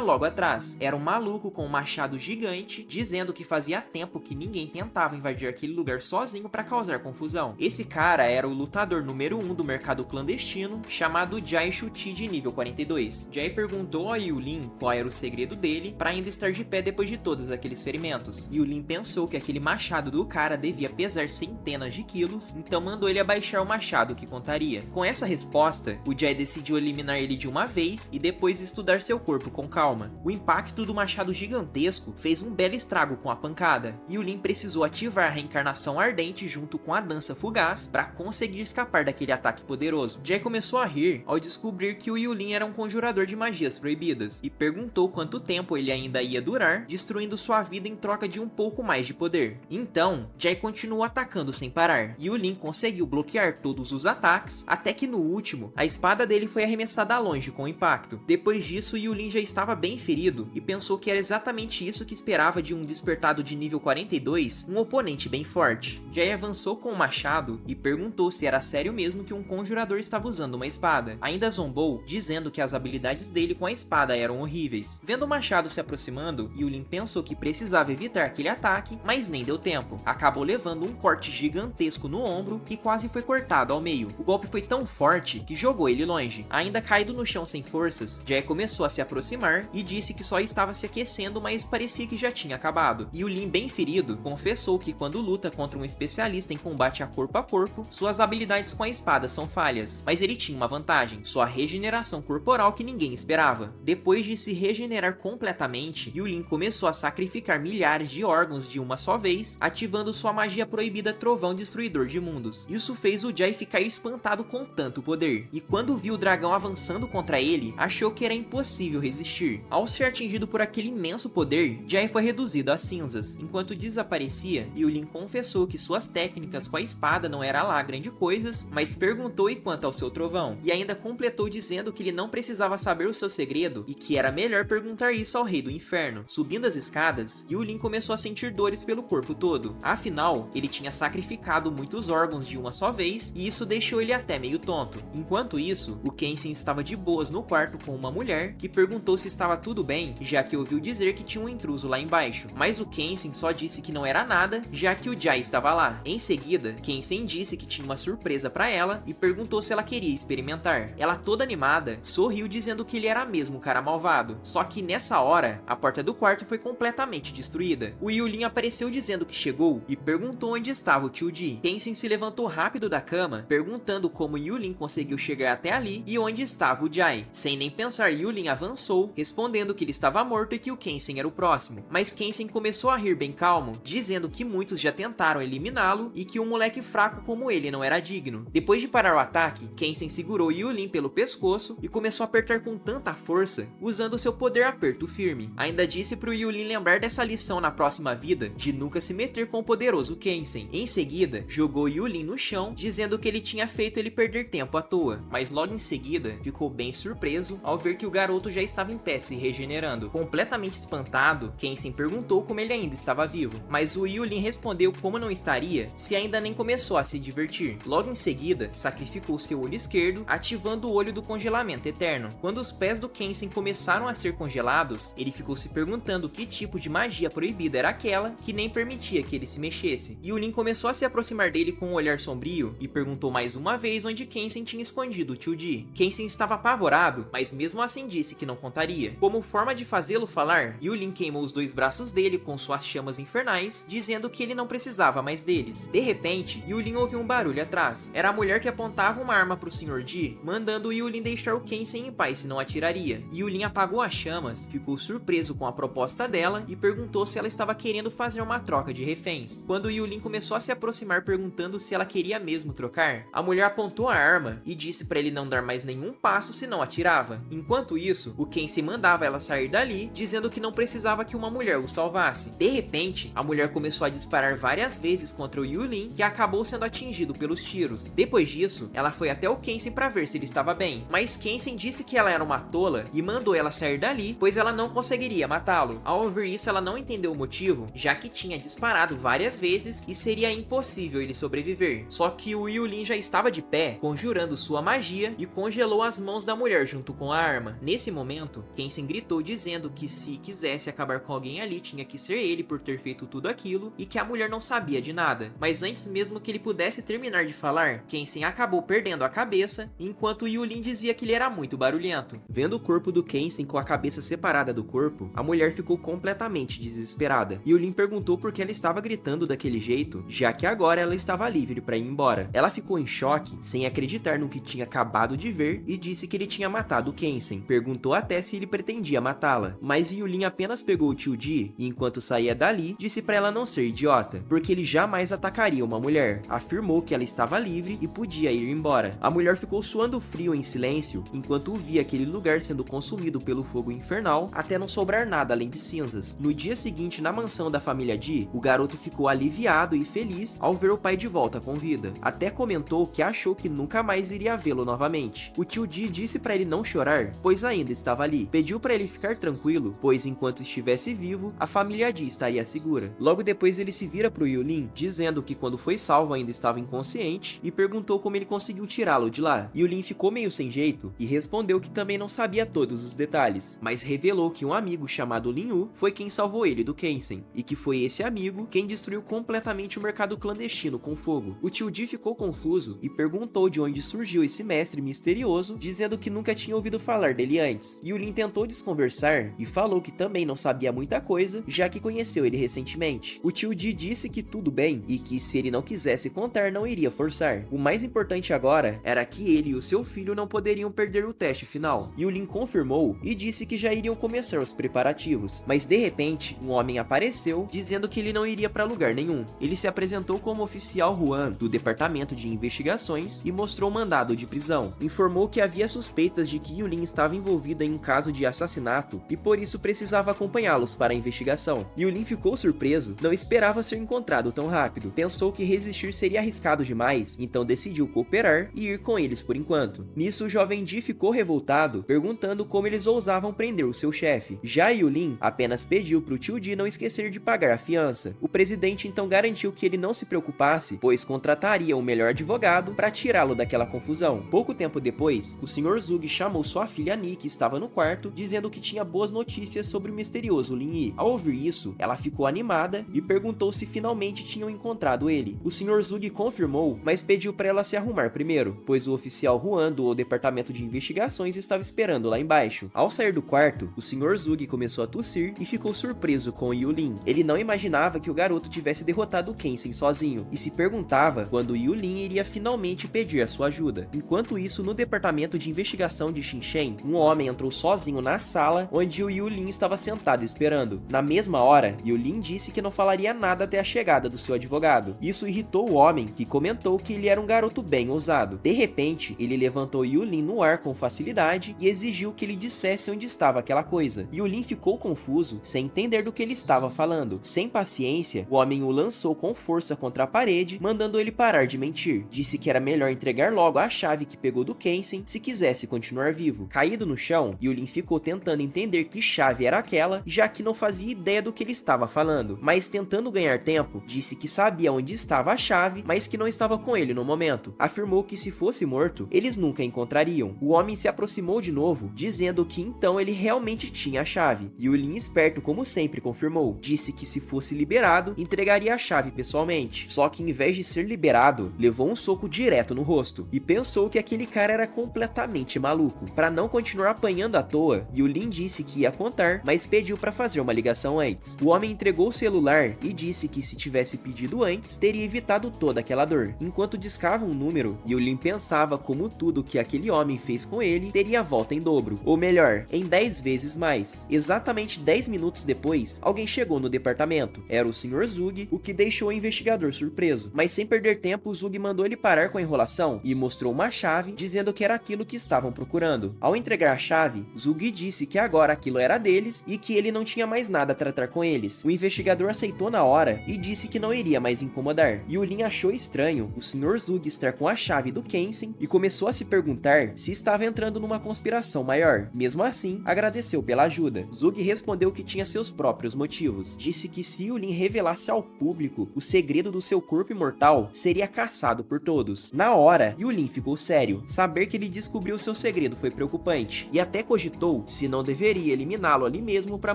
logo atrás. Era um maluco com um machado gigante, dizendo que fazia tempo que ninguém tentava invadir aquele lugar sozinho para causar confusão. Esse cara era o lutador número 1 do mercado clandestino, chamado Jai Shuti de nível 42. Jai perguntou a Yulin qual era o segredo dele para ainda estar de pé depois de todos aqueles ferimentos. Yulin pensou que aquele machado do cara devia pesar centenas de quilos, então mandou ele abaixar o machado que contaria. Com essa resposta, o Jai decidiu eliminar ele de uma vez e depois estudar seu corpo com calma. O impacto do machado gigantesco fez um belo estrago com a pancada. Yulin precisou ativar a reencarnação ardente junto com a dança fugaz para conseguir escapar daquele ataque poderoso. Jai começou a rir ao descobrir que o Yulin era um conjurador de magias proibidas e perguntou quanto tempo ele ainda ia durar, destruindo sua vida em troca de um pouco mais de poder. Então, Jai continuou atacando sem parar. Yulin conseguiu bloquear todos os ataques, até que no último, a espada dele foi arremessada longe com o impacto. Depois disso, Yulin já estava bem ferido e pensou que era exatamente isso que esperava de um despertado de nível 42, um oponente bem forte. Jai avançou com o machado e perguntou se era sério mesmo que um conjurador estava usando uma espada. Ainda zombou, dizendo que as habilidades dele com a espada eram horríveis. Vendo o machado se aproximando, Yulin pensou que precisava evitar aquele ataque, mas nem deu tempo. Acabou levando um corte gigantesco no ombro que quase foi cortado ao meio. O golpe foi tão forte que jogou ele longe. Ainda caído no chão sem forças, Jai começou a se aproximar e disse que só estava se aquecendo, mas parecia que já tinha acabado. Yulin, bem ferido, confessou que quando luta contra um especialista em combate a corpo, suas habilidades com a espada são falhas, mas ele tinha uma vantagem, sua regeneração corporal que ninguém esperava. Depois de se regenerar completamente, Yulin começou a sacrificar milhares de órgãos de uma só vez, ativando sua magia proibida Trovão Destruidor de Mundos. Isso fez o Jai ficar espantado com tanto poder, e quando viu o dragão avançando contra ele, achou que era impossível resistir. Ao ser atingido por aquele imenso poder, Jai foi reduzido a cinzas. Enquanto desaparecia, Yulin confessou que suas técnicas com a espada não era lá grande coisas, mas perguntou e quanto ao seu trovão, e ainda completou dizendo que ele não precisava saber o seu segredo e que era melhor perguntar isso ao rei do inferno. Subindo as escadas, Yulin começou a sentir dores pelo corpo todo. Afinal, ele tinha sacrificado muitos órgãos de uma só vez e isso deixou ele até meio tonto. Enquanto isso, o Kenshin estava de boas no quarto com uma mulher que perguntou se estava tudo bem, já que ouviu dizer que tinha um intruso lá embaixo. Mas o Kenshin só disse que não era nada, já que o Jai estava lá. Em seguida, Kenshin disse que tinha uma surpresa para ela e perguntou se ela queria experimentar. Ela, toda animada, sorriu dizendo que ele era mesmo o cara malvado. Só que nessa hora, a porta do quarto foi completamente destruída. O Yulin apareceu dizendo que chegou e perguntou onde estava o tio Ji. Kenshin se levantou rápido da cama, perguntando como Yulin conseguiu chegar até ali e onde estava o Jai. Sem nem pensar, Yulin avançou, respondendo que ele estava morto e que o Kenshin era o próximo. Mas Kenshin começou a rir bem calmo, dizendo que muitos já tentaram eliminá-lo e que um moleque fraco como ele não era digno. Depois de parar o ataque, Kenshin segurou Yulin pelo pescoço e começou a apertar com tanta força, usando seu poder aperto firme. Ainda disse pro Yulin lembrar dessa lição na próxima vida, de nunca se meter com o poderoso Kenshin. Em seguida, jogou Yulin no chão, dizendo que ele tinha feito ele perder tempo à toa. Mas logo em seguida, ficou bem surpreso ao ver que o garoto já estava em pé se regenerando. Completamente espantado, Kenshin perguntou como ele ainda estava vivo, mas o Yulin respondeu como não estaria se ainda nem começou a se divertir. Logo em seguida, sacrificou seu olho esquerdo, ativando o olho do congelamento eterno. Quando os pés do Kenshin começaram a ser congelados, ele ficou se perguntando que tipo de magia proibida era aquela que nem permitia que ele se mexesse. Yulin começou a se aproximar dele com um olhar sombrio e perguntou mais uma vez onde Kenshin tinha escondido o tio Ji. Kenshin estava apavorado, mas mesmo assim disse que não contaria. Como forma de fazê-lo falar, Yulin queimou os 2 braços dele com suas chamas infernais, dizendo que ele não precisava mais deles. De repente, Yulin ouviu um barulho atrás. Era a mulher que apontava uma arma pro Sr. Ji, mandando o Yulin deixar o Kensei em paz se não atiraria. Yulin apagou as chamas, ficou surpreso com a proposta dela e perguntou se ela estava querendo fazer uma troca de reféns. Quando Yulin começou a se aproximar perguntando se ela queria mesmo trocar, a mulher apontou a arma e disse para ele não dar mais nenhum passo se não atirava. Enquanto isso, o Kensei mandava ela sair dali, dizendo que não precisava que uma mulher o salvasse. De repente, a mulher começou a disparar várias vezes contra o Yulin, que acabou sendo atingido pelos tiros. Depois disso, ela foi até o Kensei para ver se ele estava bem, mas Kensei disse que ela era uma tola e mandou ela sair dali, pois ela não conseguiria matá-lo. Ao ouvir isso, ela não entendeu o motivo, já que tinha disparado várias vezes e seria impossível ele sobreviver. Só que o Yulin já estava de pé, conjurando sua magia e congelou as mãos da mulher junto com a arma. Nesse momento, Kensei gritou dizendo que se quisesse acabar com alguém ali, tinha que ser ele por ter feito tudo aquilo e que a mulher não sabia de nada. Mas antes mesmo que ele pudesse terminar de falar, Kensei acabou perdendo a cabeça, enquanto Yulin dizia que ele era muito barulhento. Vendo o corpo do Kensei com a cabeça separada do corpo, a mulher ficou completamente desesperada. Yulin perguntou por que ela estava gritando daquele jeito, já que agora ela estava livre para ir embora. Ela ficou em choque, sem acreditar no que tinha acabado de ver, e disse que ele tinha matado o Kensei. Perguntou até se ele pretendia matá-la, mas Yulin apenas pegou o tio Ji e enquanto saía dali, disse para ela não ser idiota, porque ele jamais atacaria uma mulher. Afirmou que ela estava livre e podia ir embora. A mulher ficou suando frio em silêncio, enquanto via aquele lugar sendo consumido pelo fogo infernal, até não sobrar nada além de cinzas. No dia seguinte, na mansão da família Ji, o garoto ficou aliviado e feliz ao ver o pai de volta com vida. Até comentou que achou que nunca mais iria vê-lo novamente. O tio Ji disse para ele não chorar, pois ainda estava ali. Pediu para ele ficar tranquilo, pois enquanto estivesse vivo, a família Ji estaria segura. Logo depois ele se vira pro Yulin, dizendo que quando foi salvo ainda estava inconsciente, e perguntou como ele conseguiu tirá-lo de lá. Yulin ficou meio sem jeito e respondeu que também não sabia todos os detalhes, mas revelou que um amigo chamado Lin Yu foi quem salvou ele do Kensei, e que foi esse amigo quem destruiu completamente o mercado clandestino com fogo. O tio Ji ficou confuso e perguntou de onde surgiu esse mestre misterioso, dizendo que nunca tinha ouvido falar dele antes. Yulin tentou desconversar e falou que também não sabia muita coisa, já que conheceu ele recentemente. O tio Ji disse que tudo bem e que se ele não quisesse contar não iria forçar. O mais importante agora era que ele e o seu filho não poderiam perder o teste final. Yulin confirmou e disse que já iriam começar os preparativos, mas de repente um homem apareceu dizendo que ele não iria para lugar nenhum. Ele se apresentou como oficial Juan do departamento de investigações e mostrou um mandado de prisão. Informou que havia suspeitas de que Yulin estava envolvido em um caso de assassinato e por isso precisava acompanhá-los para a investigação. Yulin ficou surpreso, não esperava ser encontrado tão rápido. Pensou que resistir seria arriscado demais, então decidiu cooperar e ir com eles por enquanto. Nisso o jovem Ji ficou revoltado, perguntando como eles ousavam prender o seu chefe. Já Yulin apenas pediu pro tio Ji não esquecer de pagar a fiança. O presidente então garantiu que ele não se preocupasse, pois contrataria o melhor advogado para tirá-lo daquela confusão. Pouco tempo depois, o Sr. Zug chamou sua filha Ni, que estava no quarto, dizendo que tinha boas notícias sobre o misterioso Lin Yi. Ao ouvir isso, ela ficou animada e perguntou se finalmente tinham encontrado ele. O Sr. Zug confirmou, mas pediu para ela se arrumar primeiro, pois o oficial Juan do departamento de investigações estava esperando lá embaixo. Ao sair do quarto, o Sr. Zug começou a tossir e ficou surpreso com Yulin. Ele não imaginava que o garoto tivesse derrotado Kensei sozinho e se perguntava quando Yulin iria finalmente pedir a sua ajuda. Enquanto isso, no departamento de investigação de Shinshen, um homem entrou sozinho na sala onde o Yulin estava sentado esperando. Na mesma hora, Yulin disse que não falaria nada até a chegada do seu advogado. Isso irritou o homem, que comentou que ele era um garoto bem ousado. De repente, ele levantou Yulin no ar com facilidade e exigiu que ele dissesse onde estava aquela coisa. Yulin ficou confuso, sem entender do que ele estava falando. Sem paciência, o homem o lançou com força contra a parede, mandando ele parar de mentir. Disse que era melhor entregar logo a chave que pegou do Kensei se quisesse continuar vivo. Caído no chão, Yulin ficou tentando entender que chave era aquela, já que não fazia ideia do que ele estava falando. Mas tentando ganhar tempo, disse que sabia onde estava a chave, mas que não estava com ele no momento. Afirmou que se fosse morto, eles nunca encontrariam. O homem se aproximou de novo, dizendo que então ele realmente tinha a chave. Yulin, esperto como sempre, confirmou. Disse que se fosse liberado, entregaria a chave pessoalmente. Só que em vez de ser liberado, levou um soco direto no rosto e pensou que aquele cara era completamente maluco. Para não continuar apanhando à toa, Yulin disse que ia contar, mas pediu para fazer uma ligação antes. O homem entregou o celular e disse que se tivesse pedido antes, antes, teria evitado toda aquela dor. Enquanto discava um número, Yulin pensava como tudo que aquele homem fez com ele teria volta em dobro, ou melhor, em 10 vezes mais. Exatamente 10 minutos depois, alguém chegou no departamento. Era o Sr. Zug, o que deixou o investigador surpreso. Mas sem perder tempo, Zug mandou ele parar com a enrolação e mostrou uma chave, dizendo que era aquilo que estavam procurando. Ao entregar a chave, Zug disse que agora aquilo era deles e que ele não tinha mais nada a tratar com eles. O investigador aceitou na hora e disse que não iria mais incomodar. Yulin achou estranho o Sr. Zug estar com a chave do Kenshin e começou a se perguntar se estava entrando numa conspiração maior. Mesmo assim, agradeceu pela ajuda. Zug respondeu que tinha seus próprios motivos. Disse que se Yulin revelasse ao público o segredo do seu corpo imortal, seria caçado por todos. Na hora, Yulin ficou sério. Saber que ele descobriu seu segredo foi preocupante, e até cogitou se não deveria eliminá-lo ali mesmo para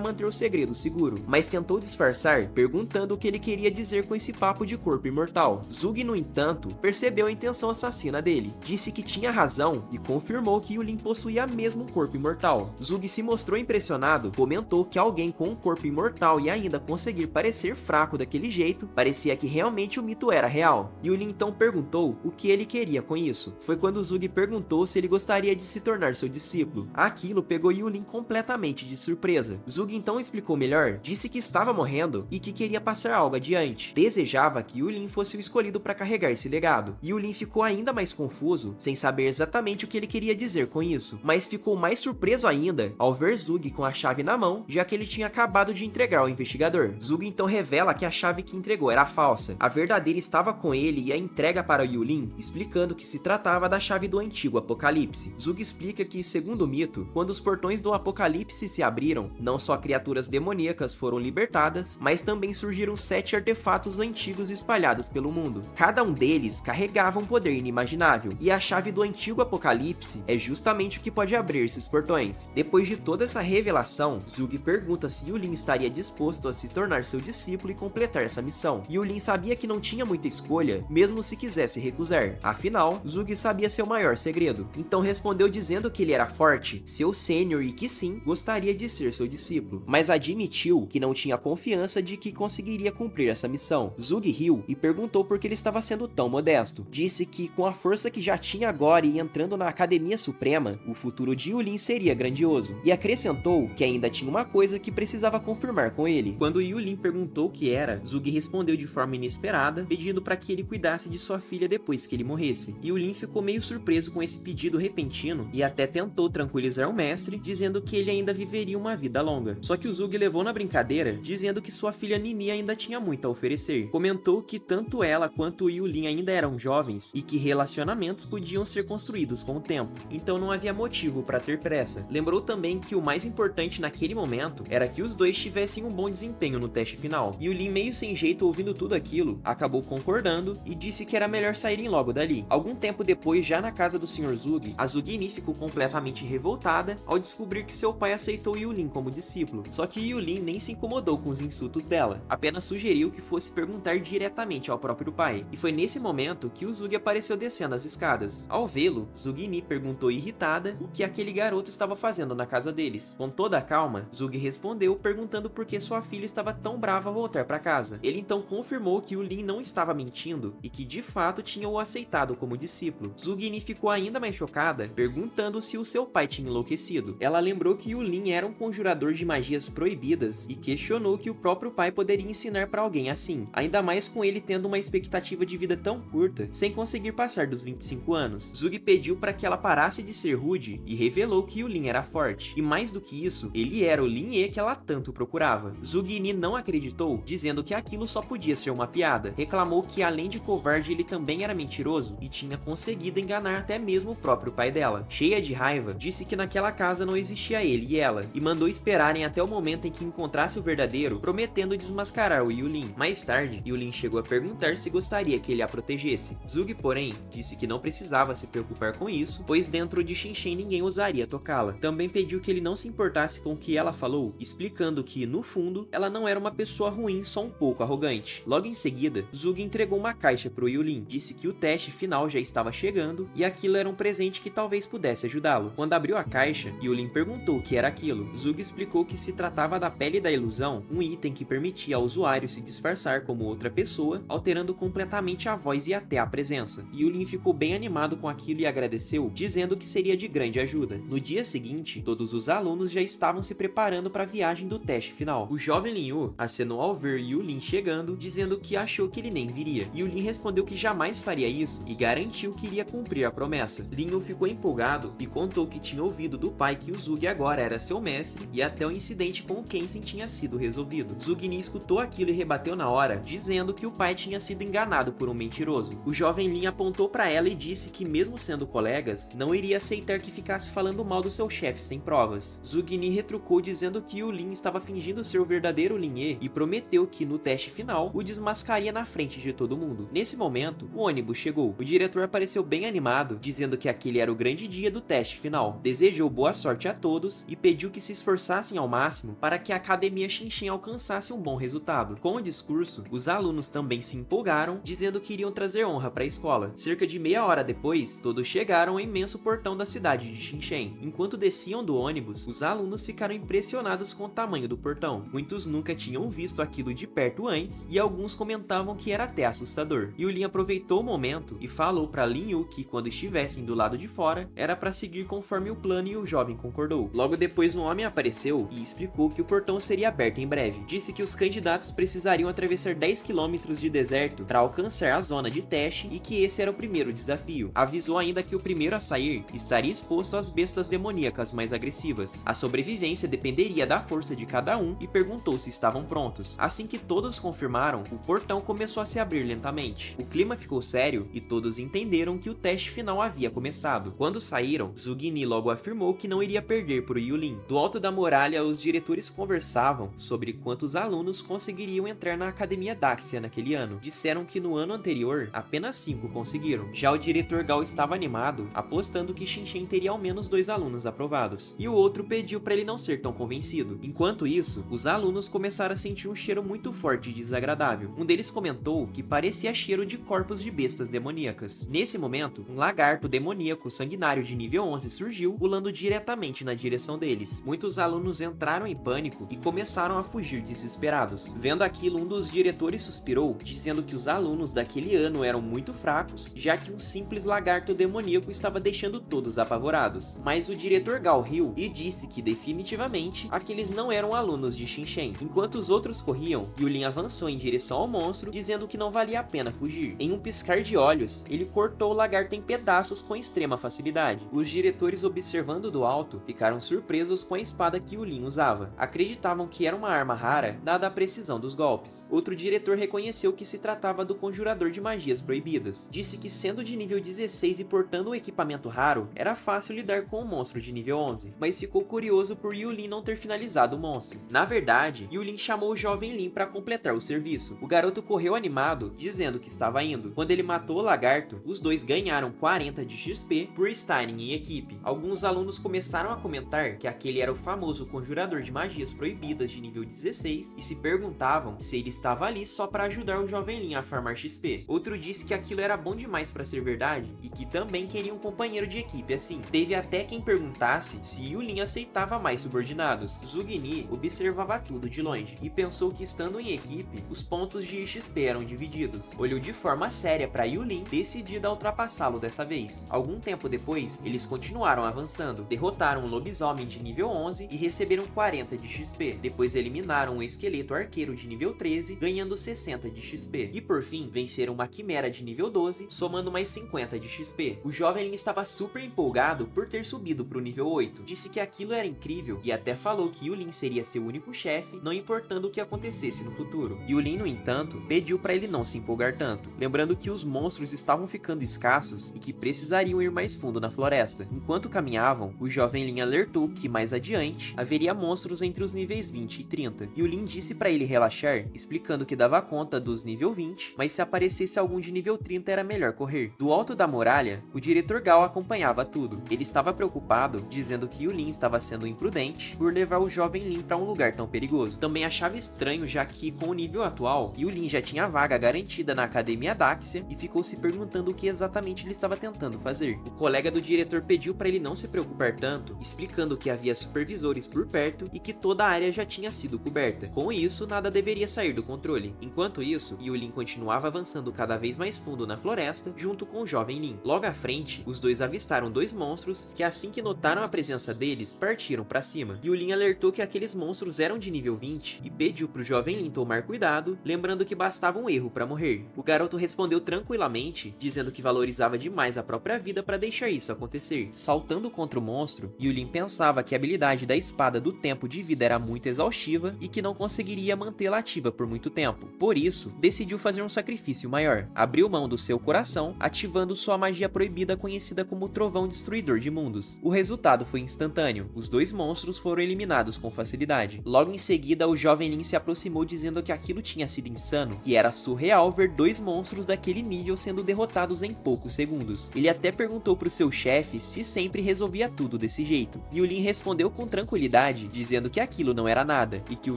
manter o segredo seguro, mas tentou disfarçar, perguntando o que ele queria dizer com esse papo de corpo imortal. Zug, no entanto, percebeu a intenção assassina dele. Disse que tinha razão e confirmou que Yulin possuía mesmo um corpo imortal. Zug se mostrou impressionado, comentou que alguém com um corpo imortal e ainda conseguir parecer fraco daquele jeito, parecia que realmente o mito era real. Yulin então perguntou o que ele queria com isso. Foi quando Zug perguntou se ele gostaria de se tornar seu discípulo. Aquilo pegou Yulin completamente de surpresa. Zug então explicou melhor, disse que estava morrendo e que queria passar algo adiante. Desejava que Yulin fosse o escolhido para carregar esse legado. Yulin ficou ainda mais confuso, sem saber exatamente o que ele queria dizer com isso, mas ficou mais surpreso ainda ao ver Zug com a chave na mão, já que ele tinha acabado de entregar ao investigador. Zug então revela que a chave que entregou era falsa. A verdadeira estava com ele e a entrega para Yulin, explicando que se tratava da chave do antigo Apocalipse. Zug explica que, segundo o mito, quando os portões do Apocalipse se abriram, não só criaturas demoníacas foram libertadas, mas também surgiram 7 artefatos antigos espalhados pelo mundo. Cada um deles carregava um poder inimaginável, e a chave do antigo Apocalipse é justamente o que pode abrir esses portões. Depois de toda essa revelação, Zug pergunta se Yulin estaria disposto a se tornar seu discípulo e completar essa missão. Yulin sabia que não tinha muita escolha, mesmo se quisesse recusar. Afinal, Zug sabia seu maior segredo. Então respondeu dizendo que ele era forte, seu sênior e que sim, gostaria de ser seu discípulo, mas admitiu que não tinha confiança de que conseguiria cumprir essa missão. Zug riu e perguntou por que ele estava sendo tão modesto. Disse que com a força que já tinha agora e entrando na Academia Suprema, o futuro de Yulin seria grandioso, e acrescentou que ainda tinha uma coisa que precisava confirmar com ele. Quando Yulin perguntou o que era, Zug respondeu de forma inesperada, pedindo para que ele cuidasse de sua filha depois que ele morresse. Yulin ficou meio surpreso com esse pedido repentino e até tentou tranquilizar o mestre, dizendo que ele ainda viveria uma vida longa. Só que o Zug levou na brincadeira, dizendo que sua filha Nini ainda tinha muito a oferecer. Comentou que tanto ela quanto o Yulin ainda eram jovens e que relacionamentos podiam ser construídos com o tempo, então não havia motivo para ter pressa. Lembrou também que o mais importante naquele momento era que os dois tivessem um bom desempenho no teste final. Yulin, meio sem jeito ouvindo tudo aquilo, acabou concordando e disse que era melhor saírem logo dali. Algum tempo depois, já na casa do Sr. Zug, a Zugini ficou completamente revoltada ao descobrir que seu pai aceitou Yulin como discípulo. Só que Yulin nem se incomodou com os insultos dela, apenas sugeriu que fosse perguntar diretamente ao próprio pai. E foi nesse momento que o Zug apareceu descendo as escadas. Ao vê-lo, Zugini perguntou irritada o que aquele garoto estava fazendo na casa deles. Com toda a calma, Zug respondeu perguntando por que sua filha estava tão brava ao voltar para casa. Ele então confirmou que Yulin não estava mentindo e que de fato tinha o aceitado como discípulo. Zugini ficou ainda mais chocada, perguntando se o seu pai tinha enlouquecido. Ela lembrou que Yulin era um conjurador de magias proibidas e questionou que o próprio pai poderia ensinar para alguém assim, ainda mais com ele tendo uma expectativa de vida tão curta, sem conseguir passar dos 25 anos. Zug pediu para que ela parasse de ser rude e revelou que Yulin era forte, e mais do que isso, ele era o Lin Ye que ela tanto procurava. Zugini não acreditou, dizendo que aquilo só podia ser uma piada. Reclamou que além de covarde, ele também era mentiroso e tinha conseguido enganar até mesmo o próprio pai dela. Cheia de raiva, disse que naquela casa não existia ele e ela, e mandou esperarem até o momento em que encontrasse o verdadeiro, prometendo desmascarar o Yulin. Mais tarde, Yulin chegou a perguntar se gostaria que ele a protegesse. Zug, porém, disse que não precisava se preocupar com isso, pois dentro de Shinshen ninguém ousaria tocá-la. Também pediu que ele não se importasse com o que ela falou, explicando que, no fundo, ela não era uma pessoa ruim, só um pouco arrogante. Logo em seguida, Zug entregou uma caixa pro Yulin, disse que o teste final já estava chegando e aquilo era um presente que talvez pudesse ajudá-lo. Quando abriu a caixa, Yulin perguntou o que era aquilo. Zug explicou que se tratava da pele da ilusão, um item que permitia ao usuário se disfarçar como outra outra pessoa, alterando completamente a voz e até a presença. Yulin ficou bem animado com aquilo e agradeceu, dizendo que seria de grande ajuda. No dia seguinte, todos os alunos já estavam se preparando para a viagem do teste final. O jovem Lin Yu acenou ao ver Yulin chegando, dizendo que achou que ele nem viria. Yulin respondeu que jamais faria isso e garantiu que iria cumprir a promessa. Lin Yu ficou empolgado e contou que tinha ouvido do pai que o Zug agora era seu mestre e até o incidente com o Kenshin tinha sido resolvido. Zugni escutou aquilo e rebateu na hora, dizendo que o pai tinha sido enganado por um mentiroso. O jovem Lin apontou para ela e disse que, mesmo sendo colegas, não iria aceitar que ficasse falando mal do seu chefe sem provas. Zugni retrucou dizendo que o Lin estava fingindo ser o verdadeiro Lin Ye e prometeu que, no teste final, o desmascaria na frente de todo mundo. Nesse momento, o ônibus chegou. O diretor apareceu bem animado, dizendo que aquele era o grande dia do teste final. Desejou boa sorte a todos e pediu que se esforçassem ao máximo para que a Academia Shinshin alcançasse um bom resultado. Com o discurso, os alunos também se empolgaram, dizendo que iriam trazer honra para a escola. Cerca de meia hora depois, todos chegaram ao imenso portão da cidade de Shinshin. Enquanto desciam do ônibus, os alunos ficaram impressionados com o tamanho do portão. Muitos nunca tinham visto aquilo de perto antes e alguns comentavam que era até assustador. Yulin aproveitou o momento e falou para Lin Yu que, quando estivessem do lado de fora, era para seguir conforme o plano e o jovem concordou. Logo depois, um homem apareceu e explicou que o portão seria aberto em breve. Disse que os candidatos precisariam atravessar 10 km de deserto para alcançar a zona de teste e que esse era o primeiro desafio. Avisou ainda que o primeiro a sair estaria exposto às bestas demoníacas mais agressivas. A sobrevivência dependeria da força de cada um e perguntou se estavam prontos. Assim que todos confirmaram, o portão começou a se abrir lentamente. O clima ficou sério e todos entenderam que o teste final havia começado. Quando saíram, Zugni logo afirmou que não iria perder por Yulin. Do alto da muralha, os diretores conversavam sobre quantos alunos conseguiriam entrar na Academia Daxia naquele ano. Disseram que no ano anterior, apenas 5 conseguiram. Já o diretor Gao estava animado, apostando que Shinshin teria ao menos 2 alunos aprovados. E o outro pediu para ele não ser tão convencido. Enquanto isso, os alunos começaram a sentir um cheiro muito forte e desagradável. Um deles comentou que parecia cheiro de corpos de bestas demoníacas. Nesse momento, um lagarto demoníaco sanguinário de nível 11 surgiu, pulando diretamente na direção deles. Muitos alunos entraram em pânico e começaram a fugir desesperados. Vendo aquilo, um dos diretores suspirou, dizendo que os alunos daquele ano eram muito fracos, já que um simples lagarto demoníaco estava deixando todos apavorados. Mas o diretor Gao riu e disse que definitivamente aqueles não eram alunos de Shinshin. Enquanto os outros corriam, Yulin avançou em direção ao monstro, dizendo que não valia a pena fugir. Em um piscar de olhos, ele cortou o lagarto em pedaços com extrema facilidade. Os diretores, observando do alto, ficaram surpresos com a espada que Yulin usava. Acreditavam que era uma arma rara, dada a precisão dos golpes. Outro diretor reconheceu que se tratava do conjurador de magias proibidas. Disse que, sendo de nível 16 e portando um equipamento raro, era fácil lidar com um monstro de nível 11, mas ficou curioso por Yulin não ter finalizado o monstro. Na verdade, Yulin chamou o jovem Lin para completar o serviço. O garoto correu animado, dizendo que estava indo. Quando ele matou o lagarto, os dois ganharam 40 de XP por estarem em equipe. Alguns alunos começaram a comentar que aquele era o famoso conjurador de magias proibidas de nível 16 e se perguntavam se ele estava ali só para ajudar o jovem Lin a farmar XP. Outro disse que aquilo era bom demais para ser verdade e que também queria um companheiro de equipe assim. Teve até quem perguntasse se Yulin aceitava mais subordinados. Zugni observava tudo de longe e pensou que, estando em equipe, os pontos de XP eram divididos. Olhou de forma séria para Yulin, decidida a ultrapassá-lo dessa vez. Algum tempo depois, eles continuaram avançando, derrotaram um lobisomem de nível 11 e receberam 40 de XP. Depois eliminaram um esqueleto arqueiro de nível 13, ganhando 60 de XP. E por fim, venceram uma quimera de nível 12, somando mais 50 de XP. O jovem Lin estava super empolgado por ter subido para o nível 8. Disse que aquilo era incrível e até falou que Yulin seria seu único chefe, não importando o que acontecesse no futuro. Yulin, no entanto, pediu para ele não se empolgar tanto, lembrando que os monstros estavam ficando escassos e que precisariam ir mais fundo na floresta. Enquanto caminhavam, o jovem Lin alertou que mais adiante haveria monstros entre os níveis 20 e 30. Yulin disse para ele relaxar, explicando que dava conta dos nível 20, mas se aparecesse algum de nível 30 era melhor correr. Do alto da muralha, o diretor Gao acompanhava tudo. Ele estava preocupado, dizendo que Yulin estava sendo imprudente por levar o jovem Lin para um lugar tão perigoso. Também achava estranho, já que, com o nível atual, Yulin já tinha vaga garantida na Academia Daxia e ficou se perguntando o que exatamente ele estava tentando fazer. O colega do diretor pediu para ele não se preocupar tanto, explicando que havia supervisores por perto e que toda a área já tinha sido coberta. Com isso, nada deveria sair do controle. Enquanto Enquanto isso, Yulin continuava avançando cada vez mais fundo na floresta, junto com o jovem Lin. Logo à frente, os dois avistaram dois monstros, que assim que notaram a presença deles, partiram para cima. Yulin alertou que aqueles monstros eram de nível 20 e pediu pro jovem Lin tomar cuidado, lembrando que bastava um erro para morrer. O garoto respondeu tranquilamente, dizendo que valorizava demais a própria vida para deixar isso acontecer. Saltando contra o monstro, Yulin pensava que a habilidade da espada do tempo de vida era muito exaustiva e que não conseguiria mantê-la ativa por muito tempo. Por isso, decidiu fazer um sacrifício maior. Abriu mão do seu coração, ativando sua magia proibida conhecida como Trovão Destruidor de Mundos. O resultado foi instantâneo. Os dois monstros foram eliminados com facilidade. Logo em seguida, o jovem Lin se aproximou dizendo que aquilo tinha sido insano, que era surreal ver dois monstros daquele nível sendo derrotados em poucos segundos. Ele até perguntou pro seu chefe se sempre resolvia tudo desse jeito. Yulin respondeu com tranquilidade, dizendo que aquilo não era nada, e que o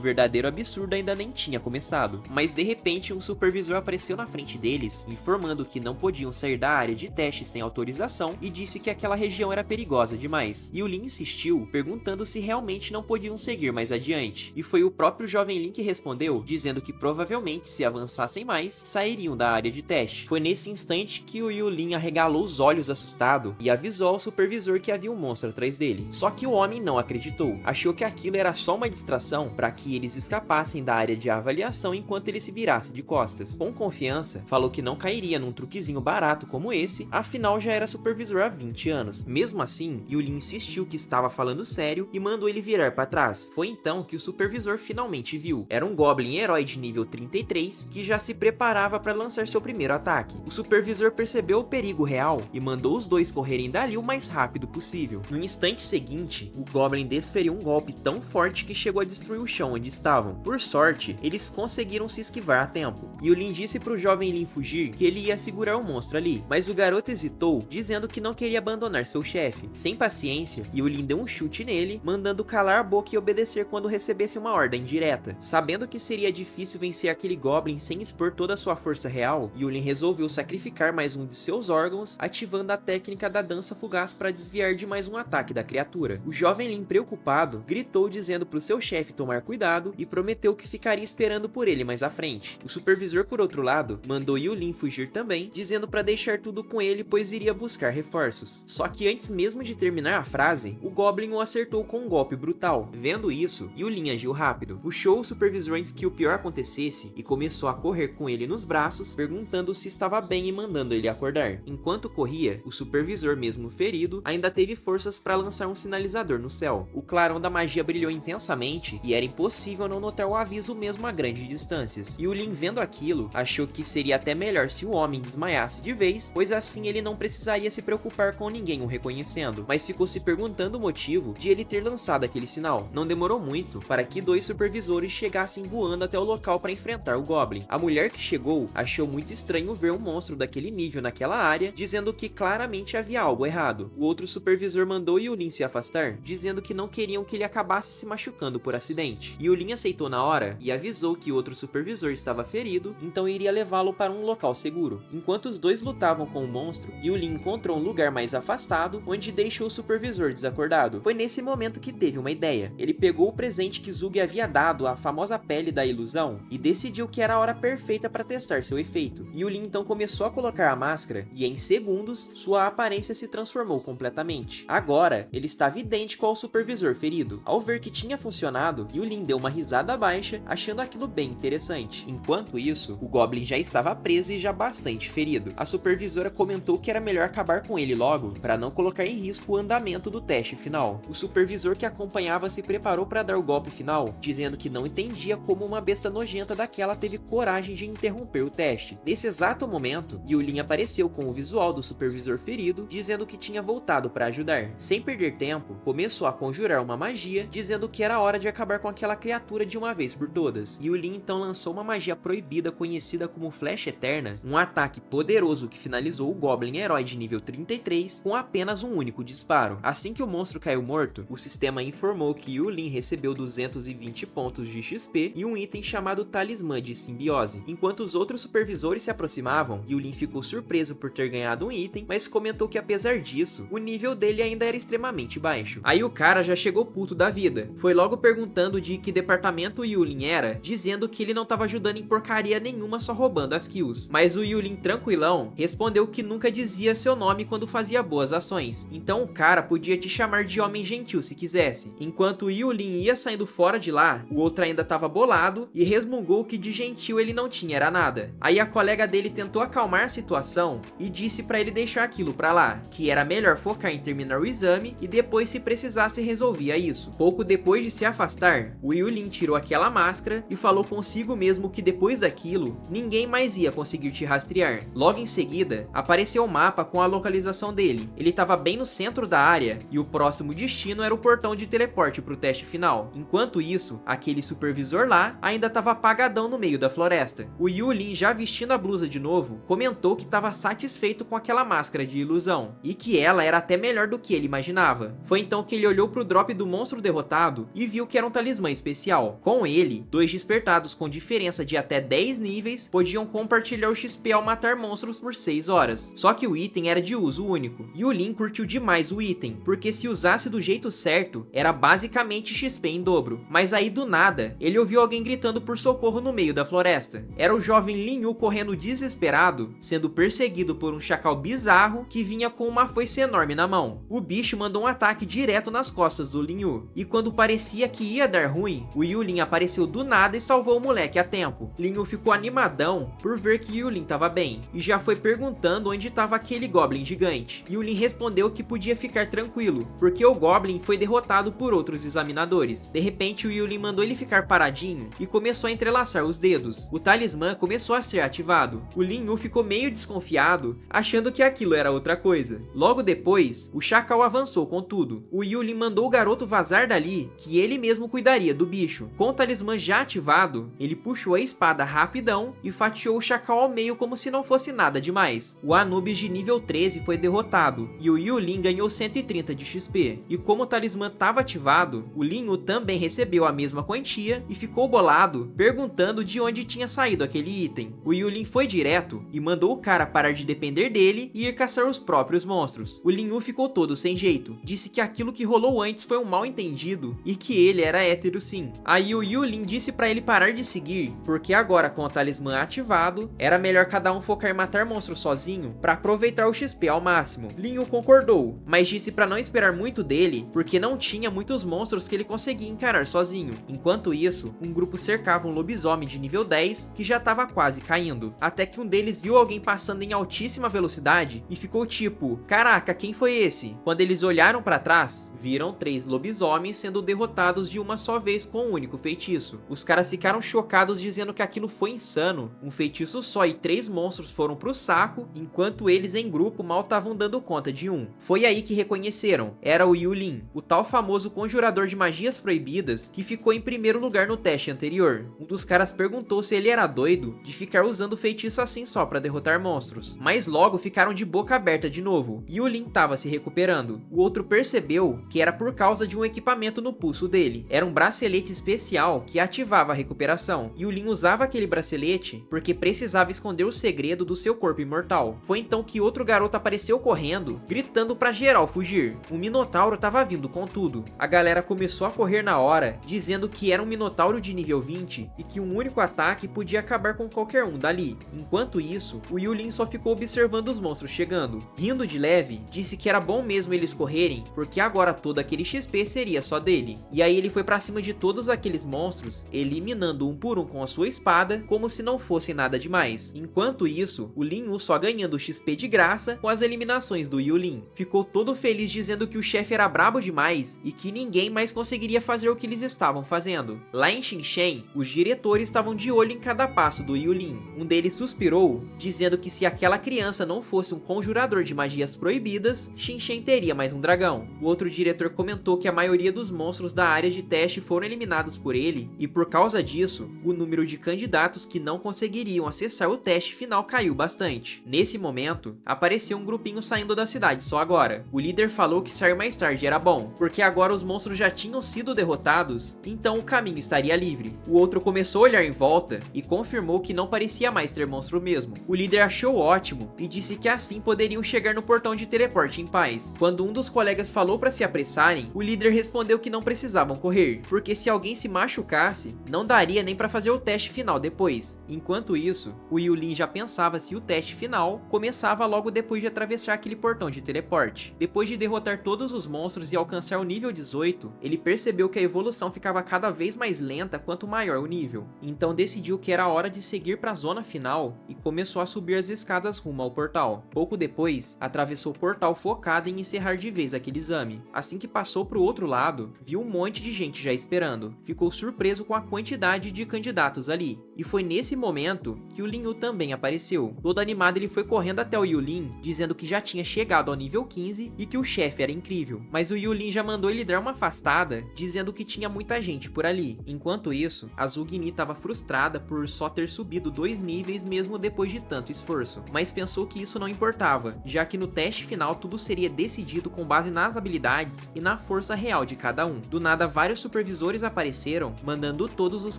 verdadeiro absurdo ainda nem tinha começado. Mas de repente um supervisor apareceu na frente deles, informando que não podiam sair da área de teste sem autorização e disse que aquela região era perigosa demais. Yulin insistiu, perguntando se realmente não podiam seguir mais adiante, e foi o próprio jovem Lin que respondeu, dizendo que provavelmente se avançassem mais, sairiam da área de teste. Foi nesse instante que o Yulin arregalou os olhos assustado e avisou ao supervisor que havia um monstro atrás dele. Só que o homem não acreditou, achou que aquilo era só uma distração para que eles escapassem da área de avaliação enquanto ele se virasse de costas. Com confiança, falou que não cairia num truquezinho barato como esse, afinal já era supervisor há 20 anos. Mesmo assim, Yulin insistiu que estava falando sério e mandou ele virar para trás. Foi então que o supervisor finalmente viu. Era um Goblin herói de nível 33 que já se preparava para lançar seu primeiro ataque. O supervisor percebeu o perigo real e mandou os dois correrem dali o mais rápido possível. No instante seguinte, o Goblin desferiu um golpe tão forte que chegou a destruir o chão onde estavam. Por sorte, eles conseguiram se esquivar a tempo. Yulin disse pro jovem Lin fugir que ele ia segurar o monstro ali, mas o garoto hesitou, dizendo que não queria abandonar seu chefe. Sem paciência, Yulin deu um chute nele, mandando calar a boca e obedecer quando recebesse uma ordem direta. Sabendo que seria difícil vencer aquele Goblin sem expor toda a sua força real, Yulin resolveu sacrificar mais um de seus órgãos, ativando a técnica da dança fugaz para desviar de mais um ataque da criatura. O jovem Lin, preocupado, gritou dizendo pro seu chefe tomar cuidado e prometeu que ficaria esperando por ele mais à frente. O supervisor, por outro lado, mandou Yulin fugir também, dizendo para deixar tudo com ele pois iria buscar reforços. Só que antes mesmo de terminar a frase, o Goblin o acertou com um golpe brutal. Vendo isso, Yulin agiu rápido. Puxou o supervisor antes que o pior acontecesse e começou a correr com ele nos braços, perguntando se estava bem e mandando ele acordar. Enquanto corria, o supervisor, mesmo ferido, ainda teve forças para lançar um sinalizador no céu. O clarão da magia brilhou intensamente e era impossível não notar o aviso mesmo a grandes distâncias. Yulin, vendo aquilo, achou que seria até melhor se o homem desmaiasse de vez, pois assim ele não precisaria se preocupar com ninguém o reconhecendo, mas ficou se perguntando o motivo de ele ter lançado aquele sinal. Não demorou muito para que dois supervisores chegassem voando até o local para enfrentar o Goblin. A mulher que chegou achou muito estranho ver um monstro daquele nível naquela área, dizendo que claramente havia algo errado. O outro supervisor mandou Yulin se afastar, dizendo que não queriam que ele acabasse se machucando por acidente. Yulin aceitou na hora e avisou que outro supervisor estava ferido, então iria levá-lo para um local seguro. Enquanto os dois lutavam com o monstro, Yulin encontrou um lugar mais afastado, onde deixou o supervisor desacordado. Foi nesse momento que teve uma ideia. Ele pegou o presente que Zug havia dado, a famosa pele da ilusão, e decidiu que era a hora perfeita para testar seu efeito. Yulin então começou a colocar a máscara e em segundos sua aparência se transformou completamente. Agora ele estava idêntico ao supervisor ferido. Ao ver que tinha funcionado, Yulin deu uma risada baixa, achando aquilo bem interessante. Enquanto isso, o Goblin já estava preso e já bastante ferido. A supervisora comentou que era melhor acabar com ele logo, para não colocar em risco o andamento do teste final. O supervisor que acompanhava se preparou para dar o golpe final, dizendo que não entendia como uma besta nojenta daquela teve coragem de interromper o teste. Nesse exato momento, Yulin apareceu com o visual do supervisor ferido, dizendo que tinha voltado para ajudar. Sem perder tempo, começou a conjurar uma magia, dizendo que era hora de acabar com aquela criatura de uma vez por todas. Yulin então lançou uma magia proibida conhecida como Flecha Eterna, um ataque poderoso que finalizou o Goblin herói de nível 33 com apenas um único disparo. Assim que o monstro caiu morto, o sistema informou que Yulin recebeu 220 pontos de XP e um item chamado Talismã de Simbiose. Enquanto os outros supervisores se aproximavam, Yulin ficou surpreso por ter ganhado um item, mas comentou que apesar disso, o nível dele ainda era extremamente baixo. Aí o cara já chegou puto da vida. Foi logo perguntando de que departamento Yulin era, dizendo que ele não estava ajudando em porcaria nenhuma, só roubando as kills. Mas o Yulin tranquilão respondeu que nunca dizia seu nome quando fazia boas ações, então o cara podia te chamar de homem gentil se quisesse. Enquanto o Yulin ia saindo fora de lá, o outro ainda tava bolado e resmungou que de gentil ele não tinha era nada. Aí a colega dele tentou acalmar a situação e disse pra ele deixar aquilo pra lá, que era melhor focar em terminar o exame e depois, se precisasse, resolvia isso. Pouco depois de se afastar, o Yulin tirou aquela máscara e falou consigo mesmo que depois daquilo, ninguém mais ia conseguir te rastrear. Logo em seguida, apareceu o mapa com a localização dele. Ele estava bem no centro da área e o próximo destino era o portão de teleporte para o teste final. Enquanto isso, aquele supervisor lá ainda estava apagadão no meio da floresta. O Yulin, já vestindo a blusa de novo, comentou que estava satisfeito com aquela máscara de ilusão e que ela era até melhor do que ele imaginava. Foi então que ele olhou para o drop do monstro derrotado e viu que era um talismã especial. Com ele, 2 despertados com diferença de até 10 níveis podiam compartilhar o XP ao matar monstros por 6 horas. Só que o item era de uso único. Yulin curtiu demais o item, porque se usasse do jeito certo, era basicamente XP em dobro. Mas aí do nada, ele ouviu alguém gritando por socorro no meio da floresta. Era o jovem Lin Yu correndo desesperado, sendo perseguido por um chacal bizarro que vinha com uma foice enorme na mão. O bicho mandou um ataque direto nas costas do Lin Yu, e quando parecia que ia dar ruim, o Yulin apareceu do nada e salvou o moleque a tempo. Lin Yu ficou animadão por ver que Yulin tava bem, e já foi perguntando onde estava aquele Goblin gigante. Yulin respondeu que podia ficar tranquilo, porque o Goblin foi derrotado por outros examinadores. De repente, o Yulin mandou ele ficar paradinho e começou a entrelaçar os dedos. O talismã começou a ser ativado. O Lin Yu ficou meio desconfiado, achando que aquilo era outra coisa. Logo depois, o chacal avançou com tudo. O Yulin mandou o garoto vazar dali, que ele mesmo cuidaria do bicho. Com o talismã já ativado, ele puxou a espada rapidão e fatiou o chacal ao meio como se não fosse nada demais. O Anubis de nível 13 foi derrotado e o Yulin ganhou 130 de XP. E como o talismã estava ativado, o Lin Yu também recebeu a mesma quantia e ficou bolado, perguntando de onde tinha saído aquele item. O Yulin foi direto e mandou o cara parar de depender dele e ir caçar os próprios monstros. O Lin Yu ficou todo sem jeito, disse que aquilo que rolou antes foi um mal entendido e que ele era hétero sim. Aí o Yulin disse pra ele parar de seguir, porque agora com o talismã ativado, era melhor cada um focar em matar monstros sozinho pra aproveitar o XP ao máximo. Lin Yu concordou, mas disse pra não esperar muito dele, porque não tinha muitos monstros que ele conseguia encarar sozinho. Enquanto isso, um grupo cercava um lobisomem de nível 10 que já tava quase caindo, até que um deles viu alguém passando em altíssima velocidade e ficou tipo, caraca, quem foi esse? Quando eles olharam pra trás, viram 3 lobisomens sendo derrotados de uma só vez com um único feitiço. Os caras ficaram chocados, dizendo que aquilo foi insano. Um feitiço só e 3 monstros foram pro saco, enquanto eles em grupo mal estavam dando conta de um. Foi aí que reconheceram, era o Yulin, o tal famoso conjurador de magias proibidas que ficou em primeiro lugar no teste anterior. Um dos caras perguntou se ele era doido de ficar usando feitiço assim só pra derrotar monstros, mas logo ficaram de boca aberta de novo. Yulin tava se recuperando. O outro percebeu que era por causa de um equipamento no pulso dele. Era um bracelete especial que ativava a recuperação. Yulin usava aquele bracelete porque precisava esconder o segredo do seu corpo imortal. Foi então que outro garoto apareceu correndo, gritando pra geral fugir. Um minotauro tava vindo com tudo. A galera começou a correr na hora, dizendo que era um minotauro de nível 20 e que um único ataque podia acabar com qualquer um dali. Enquanto isso, o Yulin só ficou observando os monstros chegando. Rindo de leve, disse que era bom mesmo eles correrem, porque agora todo aquele XP seria só dele. E aí ele foi pra cima de todos aqueles monstros, eliminando um por um com a sua espada, como se não fosse nada demais. Enquanto isso, o Lin Yu só ganhando XP de graça com as eliminações do Yulin. Ficou todo feliz, dizendo que o chefe era brabo demais e que ninguém mais conseguiria fazer o que eles estavam fazendo. Lá em Xinchen, os diretores estavam de olho em cada passo do Yulin. Um deles suspirou, dizendo que se aquela criança não fosse um conjurador de magias proibidas, Xinchen teria mais um dragão. O outro diretor comentou que a maioria dos monstros da área de teste foram eliminados por ele, e por causa disso, o número de candidatos que não conseguiriam acessar o teste final caiu bastante. Nesse momento, apareceu um grupinho saindo da cidade só agora. O líder falou que sair mais tarde era bom, porque agora os monstros já tinham sido derrotados, então o caminho estaria livre. O outro começou a olhar em volta e confirmou que não parecia mais ter monstro mesmo. O líder achou ótimo e disse que assim poderiam chegar no portão de teleporte em paz. Quando um dos colegas falou para se apressarem, o líder respondeu que não precisavam correr, porque se alguém se machucasse, não daria nem para fazer o teste final depois. Enquanto isso, o Yulin já pensava se o teste final começava logo depois de atravessar aquele portão de teleporte. Depois de derrotar todos os monstros e alcançar o nível 18, ele percebeu que a evolução ficava cada vez mais lenta quanto maior o nível. Então decidiu que era hora de seguir para a zona final e começou a subir as escadas rumo ao portal. Pouco depois, atravessou o portal focado em encerrar de vez aquele exame. Assim que passou para o outro lado, viu um monte de gente já esperando. Ficou surpreso com a quantidade de candidatos ali. E foi nesse momento que o Lin Yu também apareceu. Todo animado, ele foi correndo até o Yulin, dizendo que já tinha chegado ao nível 15 e que o chefe era incrível. Mas o Yulin já mandou ele dar uma afastada, dizendo que tinha muita gente por ali. Enquanto isso, a Zugni estava frustrada por só ter subido 2 níveis mesmo depois de tanto esforço. Mas pensou que isso não importava, já que no teste final tudo seria decidido com base nas habilidades e na força real de cada um. Do nada, vários supervisores apareceram, mandando todos os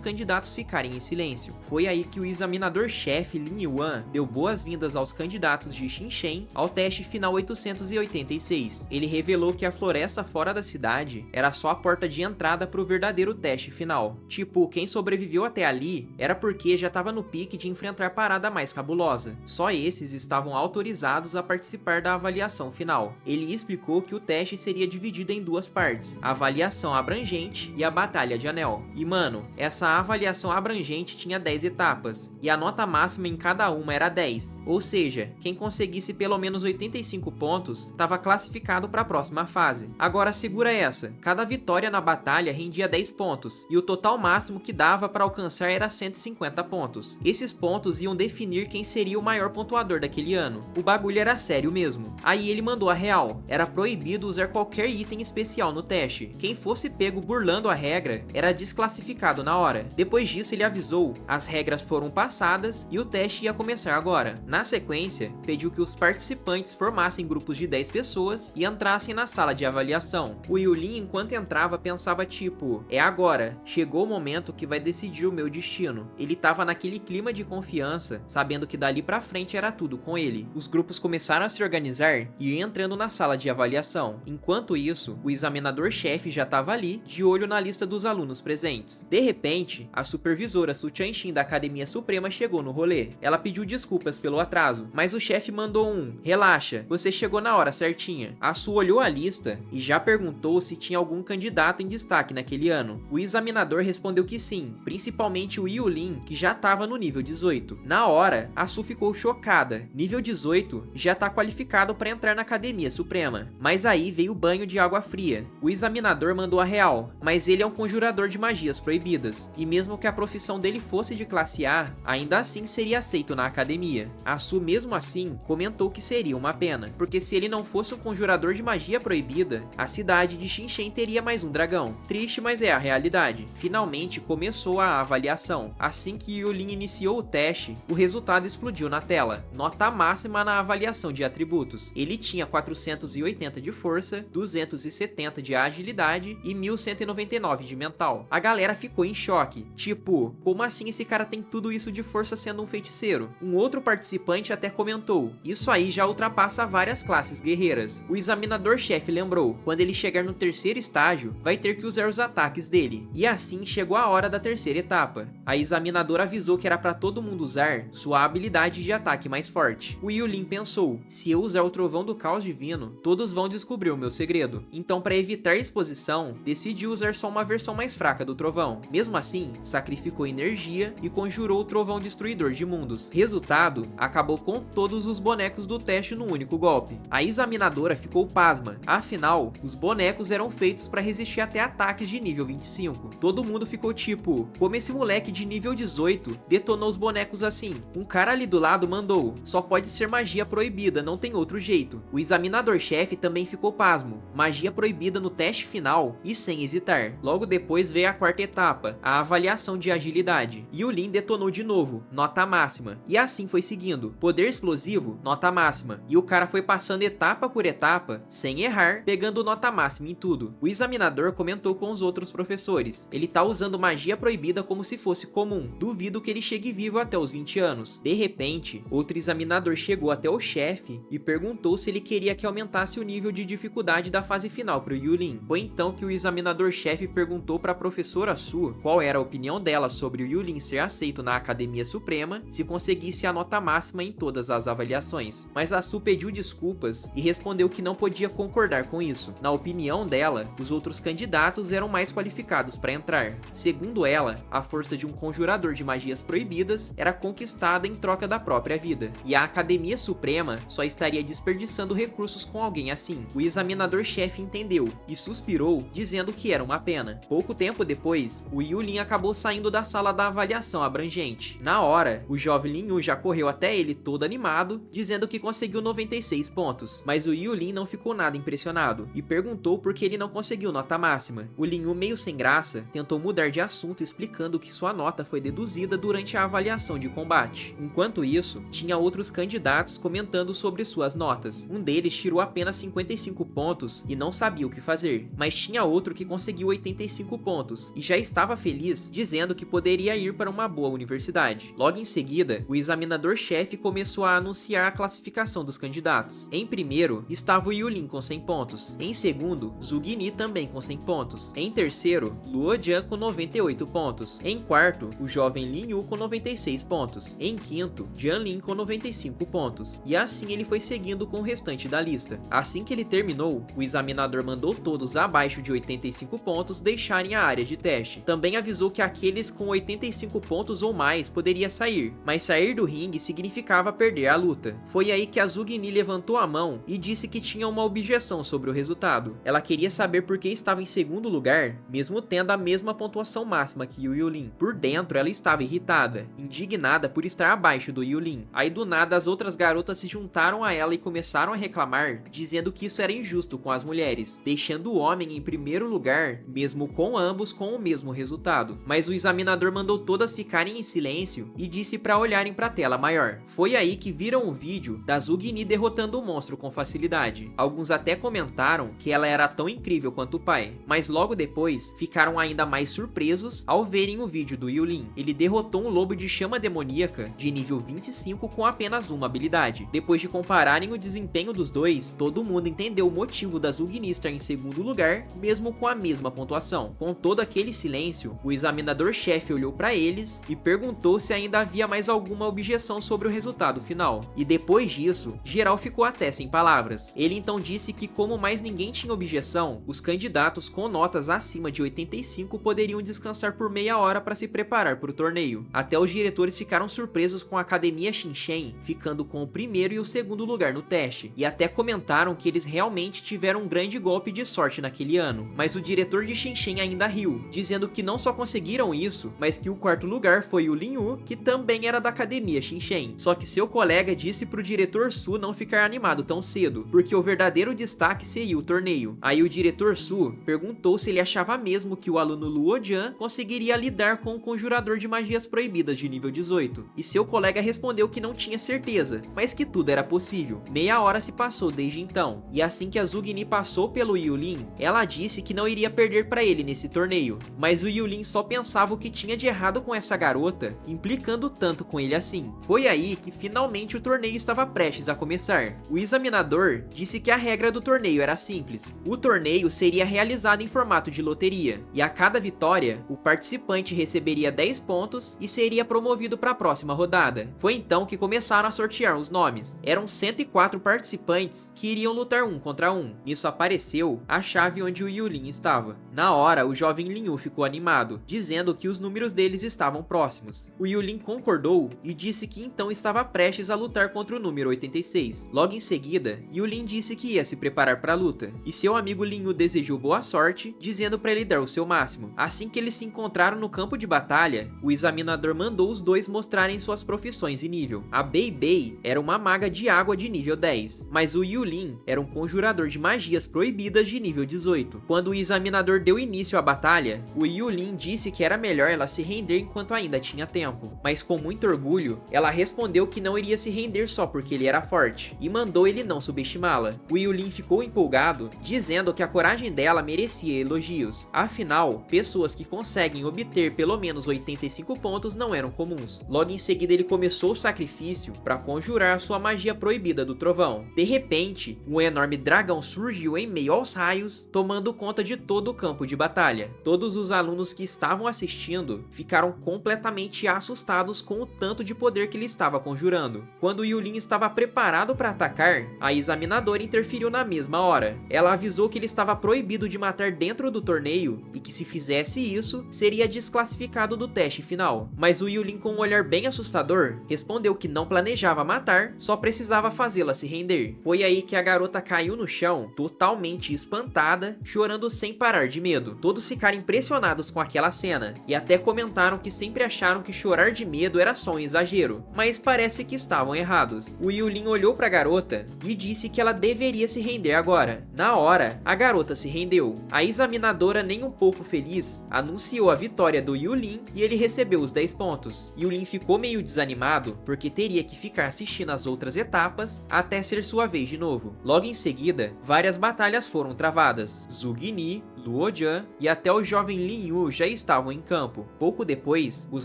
candidatos ficarem em silêncio. Foi aí que o examinador-chefe Lin Yuan deu boas-vindas aos candidatos de Xinchen ao teste final 886. Ele revelou que a floresta fora da cidade era só a porta de entrada para o verdadeiro teste final. Tipo, quem sobreviveu até ali era porque já estava no pique de enfrentar parada mais cabulosa. Só esses estavam autorizados a participar da avaliação final. Ele explicou que o teste seria dividido em 2 partes, a avaliação abrangente e a batalha de anel. E mano, essa avaliação abrangente tinha 10 etapas, e a nota máxima em cada uma era 10, ou seja, quem conseguisse pelo menos 85 pontos estava classificado para a próxima fase. Agora segura essa, cada vitória na batalha rendia 10 pontos, e o total máximo que dava para alcançar era 150 pontos. Esses pontos iam definir quem seria o maior pontuador daquele ano. O bagulho era sério mesmo. Aí ele mandou a real, era proibido usar qualquer item especial no teste. Quem fosse pego burlando a regra era desclassificado na hora. Depois disso ele avisou, as regras foram passadas e o teste ia começar agora. Na sequência, pediu que os participantes formassem grupos de 10 pessoas e entrassem na sala de avaliação. O Yulin, enquanto entrava, pensava tipo, é agora, chegou o momento que vai decidir o meu destino. Ele tava naquele clima de confiança, sabendo que dali pra frente era tudo com ele. Os grupos começaram a se organizar e ir entrando na sala de avaliação. Enquanto isso, o examinador-chefe já tava ali, de olho na lista dos alunos presentes. De repente, a supervisora Su Tianxin da Academia Suprema chegou no rolê. Ela pediu desculpas pelo atraso, mas o chefe mandou um, relaxa, você chegou na hora certinha. A Su olhou a lista e já perguntou se tinha algum candidato em destaque naquele ano. O examinador respondeu que sim, principalmente o Yulin, que já estava no nível 18. Na hora, a Su ficou chocada. Nível 18 já tá qualificado para entrar na Academia Suprema. Mas aí veio o banho de água fria. O examinador mandou a real, mas ele é um conjurador de magias proibidas, e mesmo que a profissão dele fosse de classe A, ainda assim seria aceito na academia. A Su, mesmo assim, comentou que seria uma pena, porque se ele não fosse um conjurador de magia proibida, a cidade de Xinchen teria mais um dragão. Triste, mas é a realidade. Finalmente começou a avaliação. Assim que Yulin iniciou o teste, o resultado explodiu na tela. Nota máxima na avaliação de atributos. Ele tinha 480 de força, 270 de agilidade e 1199 de mental. A galera ficou em choque. Tipo, como assim esse cara tem tudo isso de força sendo um feiticeiro? Um outro participante até comentou, isso aí já ultrapassa várias classes guerreiras. O examinador-chefe lembrou, quando ele chegar no terceiro estágio, vai ter que usar os ataques dele. E assim chegou a hora da terceira etapa. A examinadora avisou que era para todo mundo usar sua habilidade de ataque mais forte. O Yulin pensou, se eu usar o trovão do caos divino, todos vão descobrir o meu segredo. Então, para evitar exposição, decidiu usar só uma versão mais fraca do trovão. Mesmo assim, sacrificou energia e conjurou o trovão destruidor de mundos. Resultado, acabou com todos os bonecos do teste no único golpe. A examinadora ficou pasma, afinal, os bonecos eram feitos para resistir até ataques de nível 25. Todo mundo ficou tipo, como esse moleque de nível 18 detonou os bonecos assim? Um cara ali do lado mandou, só pode ser magia proibida, não tem outro jeito. O examinador-chefe também ficou pasmo, magia proibida no teste final e sem hesitar. Logo depois veio a quarta etapa, a avaliação de agilidade. Yulin detonou de novo, nota máxima, e assim foi seguindo. Poder explosivo, nota máxima, e o cara foi passando etapa por etapa, sem errar, pegando nota máxima em tudo. O examinador comentou com os outros professores, ele tá usando magia proibida como se fosse comum, duvido que ele chegue vivo até os 20 anos. De repente, outro examinador chegou até o chefe e perguntou se ele queria que aumentasse o nível de dificuldade da fase final pro Yulin. Foi então que o examinador-chefe perguntou para a professora Su qual era a opinião dela ela sobre o Yulin ser aceito na Academia Suprema se conseguisse a nota máxima em todas as avaliações, mas a Su pediu desculpas e respondeu que não podia concordar com isso. Na opinião dela, os outros candidatos eram mais qualificados para entrar. Segundo ela, a força de um conjurador de magias proibidas era conquistada em troca da própria vida, e a Academia Suprema só estaria desperdiçando recursos com alguém assim. O examinador-chefe entendeu e suspirou, dizendo que era uma pena. Pouco tempo depois, o Yulin acabou saindo da sala da avaliação abrangente. Na hora, o jovem Lin Yu já correu até ele todo animado, dizendo que conseguiu 96 pontos, mas o Yulin não ficou nada impressionado e perguntou por que ele não conseguiu nota máxima. O Lin Yu, meio sem graça, tentou mudar de assunto explicando que sua nota foi deduzida durante a avaliação de combate. Enquanto isso, tinha outros candidatos comentando sobre suas notas. Um deles tirou apenas 55 pontos e não sabia o que fazer, mas tinha outro que conseguiu 85 pontos e já estava feliz, dizendo que poderia ir para uma boa universidade. Logo em seguida, o examinador-chefe começou a anunciar a classificação dos candidatos. Em primeiro, estava o Yulin com 100 pontos. Em segundo, Zhuge Ni também com 100 pontos. Em terceiro, Luo Jian com 98 pontos. Em quarto, o jovem Lin Yu com 96 pontos. Em quinto, Jian Lin com 95 pontos. E assim ele foi seguindo com o restante da lista. Assim que ele terminou, o examinador mandou todos abaixo de 85 pontos deixarem a área de teste. Também avisou que aqueles com 85 pontos ou mais poderia sair, mas sair do ringue significava perder a luta. Foi aí que a Zhuge Ni levantou a mão e disse que tinha uma objeção sobre o resultado. Ela queria saber por que estava em segundo lugar, mesmo tendo a mesma pontuação máxima que o Yulin. Por dentro, ela estava irritada, indignada por estar abaixo do Yulin. Aí do nada, as outras garotas se juntaram a ela e começaram a reclamar, dizendo que isso era injusto com as mulheres, deixando o homem em primeiro lugar, mesmo com ambos com o mesmo resultado. Mas o examinador mandou todas ficarem em silêncio e disse para olharem para a tela maior. Foi aí que viram o vídeo da Zhuge Ni derrotando o monstro com facilidade. Alguns até comentaram que ela era tão incrível quanto o pai, mas logo depois ficaram ainda mais surpresos ao verem o vídeo do Yulin. Ele derrotou um lobo de chama demoníaca de nível 25 com apenas uma habilidade. Depois de compararem o desempenho dos dois, todo mundo entendeu o motivo da Zhuge Ni estar em segundo lugar, mesmo com a mesma pontuação. Com todo aquele silêncio, o examinador-chefe olhou para eles e perguntou se ainda havia mais alguma objeção sobre o resultado final. E depois disso, geral ficou até sem palavras. Ele então disse que como mais ninguém tinha objeção, os candidatos com notas acima de 85 poderiam descansar por meia hora para se preparar para o torneio. Até os diretores ficaram surpresos com a Academia Shinshen ficando com o primeiro e o segundo lugar no teste, e até comentaram que eles realmente tiveram um grande golpe de sorte naquele ano. Mas o diretor de Shinshen ainda riu, dizendo que não só conseguiram isso, mas que o quarto lugar foi o Lin Yu, que também era da Academia Shinshen. Só que seu colega disse pro diretor Su não ficar animado tão cedo, porque o verdadeiro destaque seria o torneio. Aí o diretor Su perguntou se ele achava mesmo que o aluno Luo Jian conseguiria lidar com o conjurador de magias proibidas de nível 18, e seu colega respondeu que não tinha certeza, mas que tudo era possível. Meia hora se passou desde então, e assim que a Zhuge Ni passou pelo Yulin, ela disse que não iria perder para ele nesse torneio, mas o Yulin só pensava o que tinha de errado com essa garota, implicando tanto com ele assim. Foi aí que finalmente o torneio estava prestes a começar. O examinador disse que a regra do torneio era simples. O torneio seria realizado em formato de loteria, e a cada vitória, o participante receberia 10 pontos e seria promovido para a próxima rodada. Foi então que começaram a sortear os nomes. Eram 104 participantes que iriam lutar um contra um. Nisso apareceu a chave onde o Yulin estava. Na hora, o jovem Lin Yu ficou animado, dizendo que os números deles estavam próximos. O Yulin concordou e disse que então estava prestes a lutar contra o número 86. Logo em seguida, Yulin disse que ia se preparar para a luta, e seu amigo Lin Yu desejou boa sorte, dizendo para ele dar o seu máximo. Assim que eles se encontraram no campo de batalha, o examinador mandou os dois mostrarem suas profissões e nível. A Bei Bei era uma maga de água de nível 10, mas o Yulin era um conjurador de magias proibidas de nível 18. Quando o examinador deu início à batalha, o Yulin disse que era melhor ela se render enquanto ainda tinha tempo, mas com muito orgulho, ela respondeu que não iria se render só porque ele era forte, e mandou ele não subestimá-la. O Yulin ficou empolgado, dizendo que a coragem dela merecia elogios. Afinal, pessoas que conseguem obter pelo menos 85 pontos não eram comuns. Logo em seguida ele começou o sacrifício para conjurar sua magia proibida do trovão. De repente, um enorme dragão surgiu em meio aos raios, tomando conta de todo o campo campo de batalha. Todos os alunos que estavam assistindo ficaram completamente assustados com o tanto de poder que ele estava conjurando. Quando Yulin estava preparado para atacar, a examinadora interferiu na mesma hora. Ela avisou que ele estava proibido de matar dentro do torneio e que se fizesse isso, seria desclassificado do teste final. Mas o Yulin, com um olhar bem assustador, respondeu que não planejava matar, só precisava fazê-la se render. Foi aí que a garota caiu no chão, totalmente espantada, chorando sem parar de medo. Todos ficaram impressionados com aquela cena, e até comentaram que sempre acharam que chorar de medo era só um exagero, mas parece que estavam errados. O Yulin olhou para a garota e disse que ela deveria se render agora. Na hora, a garota se rendeu. A examinadora, nem um pouco feliz, anunciou a vitória do Yulin e ele recebeu os 10 pontos. Yulin ficou meio desanimado porque teria que ficar assistindo as outras etapas até ser sua vez de novo. Logo em seguida, várias batalhas foram travadas. Zhuge Ni, Luo Jian e até o jovem Lin Yu já estavam em campo. Pouco depois, os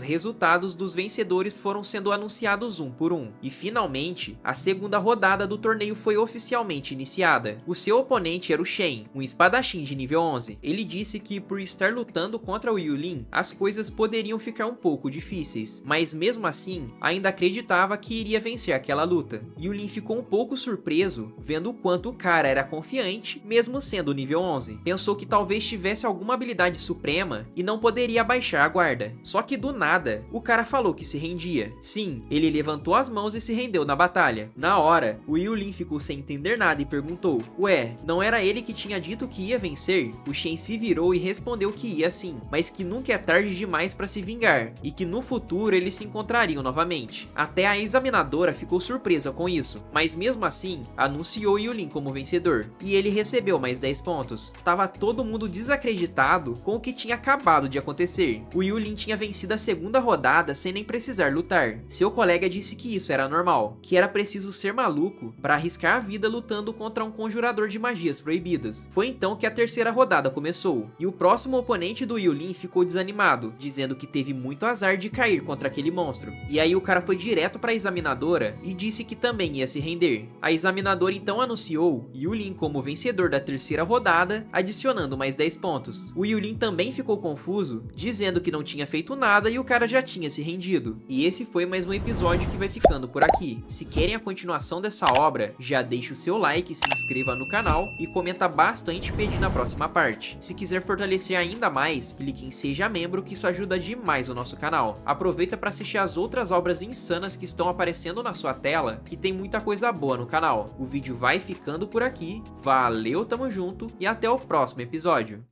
resultados dos vencedores foram sendo anunciados um por um. E finalmente, a segunda rodada do torneio foi oficialmente iniciada. O seu oponente era o Shen, um espadachim de nível 11. Ele disse que por estar lutando contra o Yulin, as coisas poderiam ficar um pouco difíceis, mas mesmo assim, ainda acreditava que iria vencer aquela luta. Yulin ficou um pouco surpreso, vendo o quanto o cara era confiante, mesmo sendo nível 11. Pensou que talvez tivesse alguma habilidade suprema e não poderia abaixar a guarda. Só que do nada, o cara falou que se rendia. Sim, ele levantou as mãos e se rendeu na batalha. Na hora, o Yulin ficou sem entender nada e perguntou: ué, não era ele que tinha dito que ia vencer? O Shen se virou e respondeu que ia sim, mas que nunca é tarde demais para se vingar, e que no futuro eles se encontrariam novamente. Até a examinadora ficou surpresa com isso, mas mesmo assim, anunciou Yulin como vencedor, e ele recebeu mais 10 pontos. Tava todo mundo desacreditado com o que tinha acabado de acontecer. O Yulin tinha vencido a segunda rodada sem nem precisar lutar. Seu colega disse que isso era normal, que era preciso ser maluco para arriscar a vida lutando contra um conjurador de magias proibidas. Foi então que a terceira rodada começou, e o próximo oponente do Yulin ficou desanimado, dizendo que teve muito azar de cair contra aquele monstro. E aí o cara foi direto para a examinadora e disse que também ia se render. A examinadora então anunciou Yulin como vencedor da terceira rodada, adicionando mais 10 pontos. O Yulin também ficou confuso, dizendo que não tinha feito nada e o cara já tinha se rendido. E esse foi mais um episódio que vai ficando por aqui. Se querem a continuação dessa obra, já deixa o seu like, se inscreva no canal e comenta bastante pedindo a próxima parte. Se quiser fortalecer ainda mais, clique em Seja Membro, que isso ajuda demais o nosso canal. Aproveita para assistir as outras obras insanas que estão aparecendo na sua tela, que tem muita coisa boa no canal. O vídeo vai ficando por aqui, valeu, tamo junto e até o próximo episódio.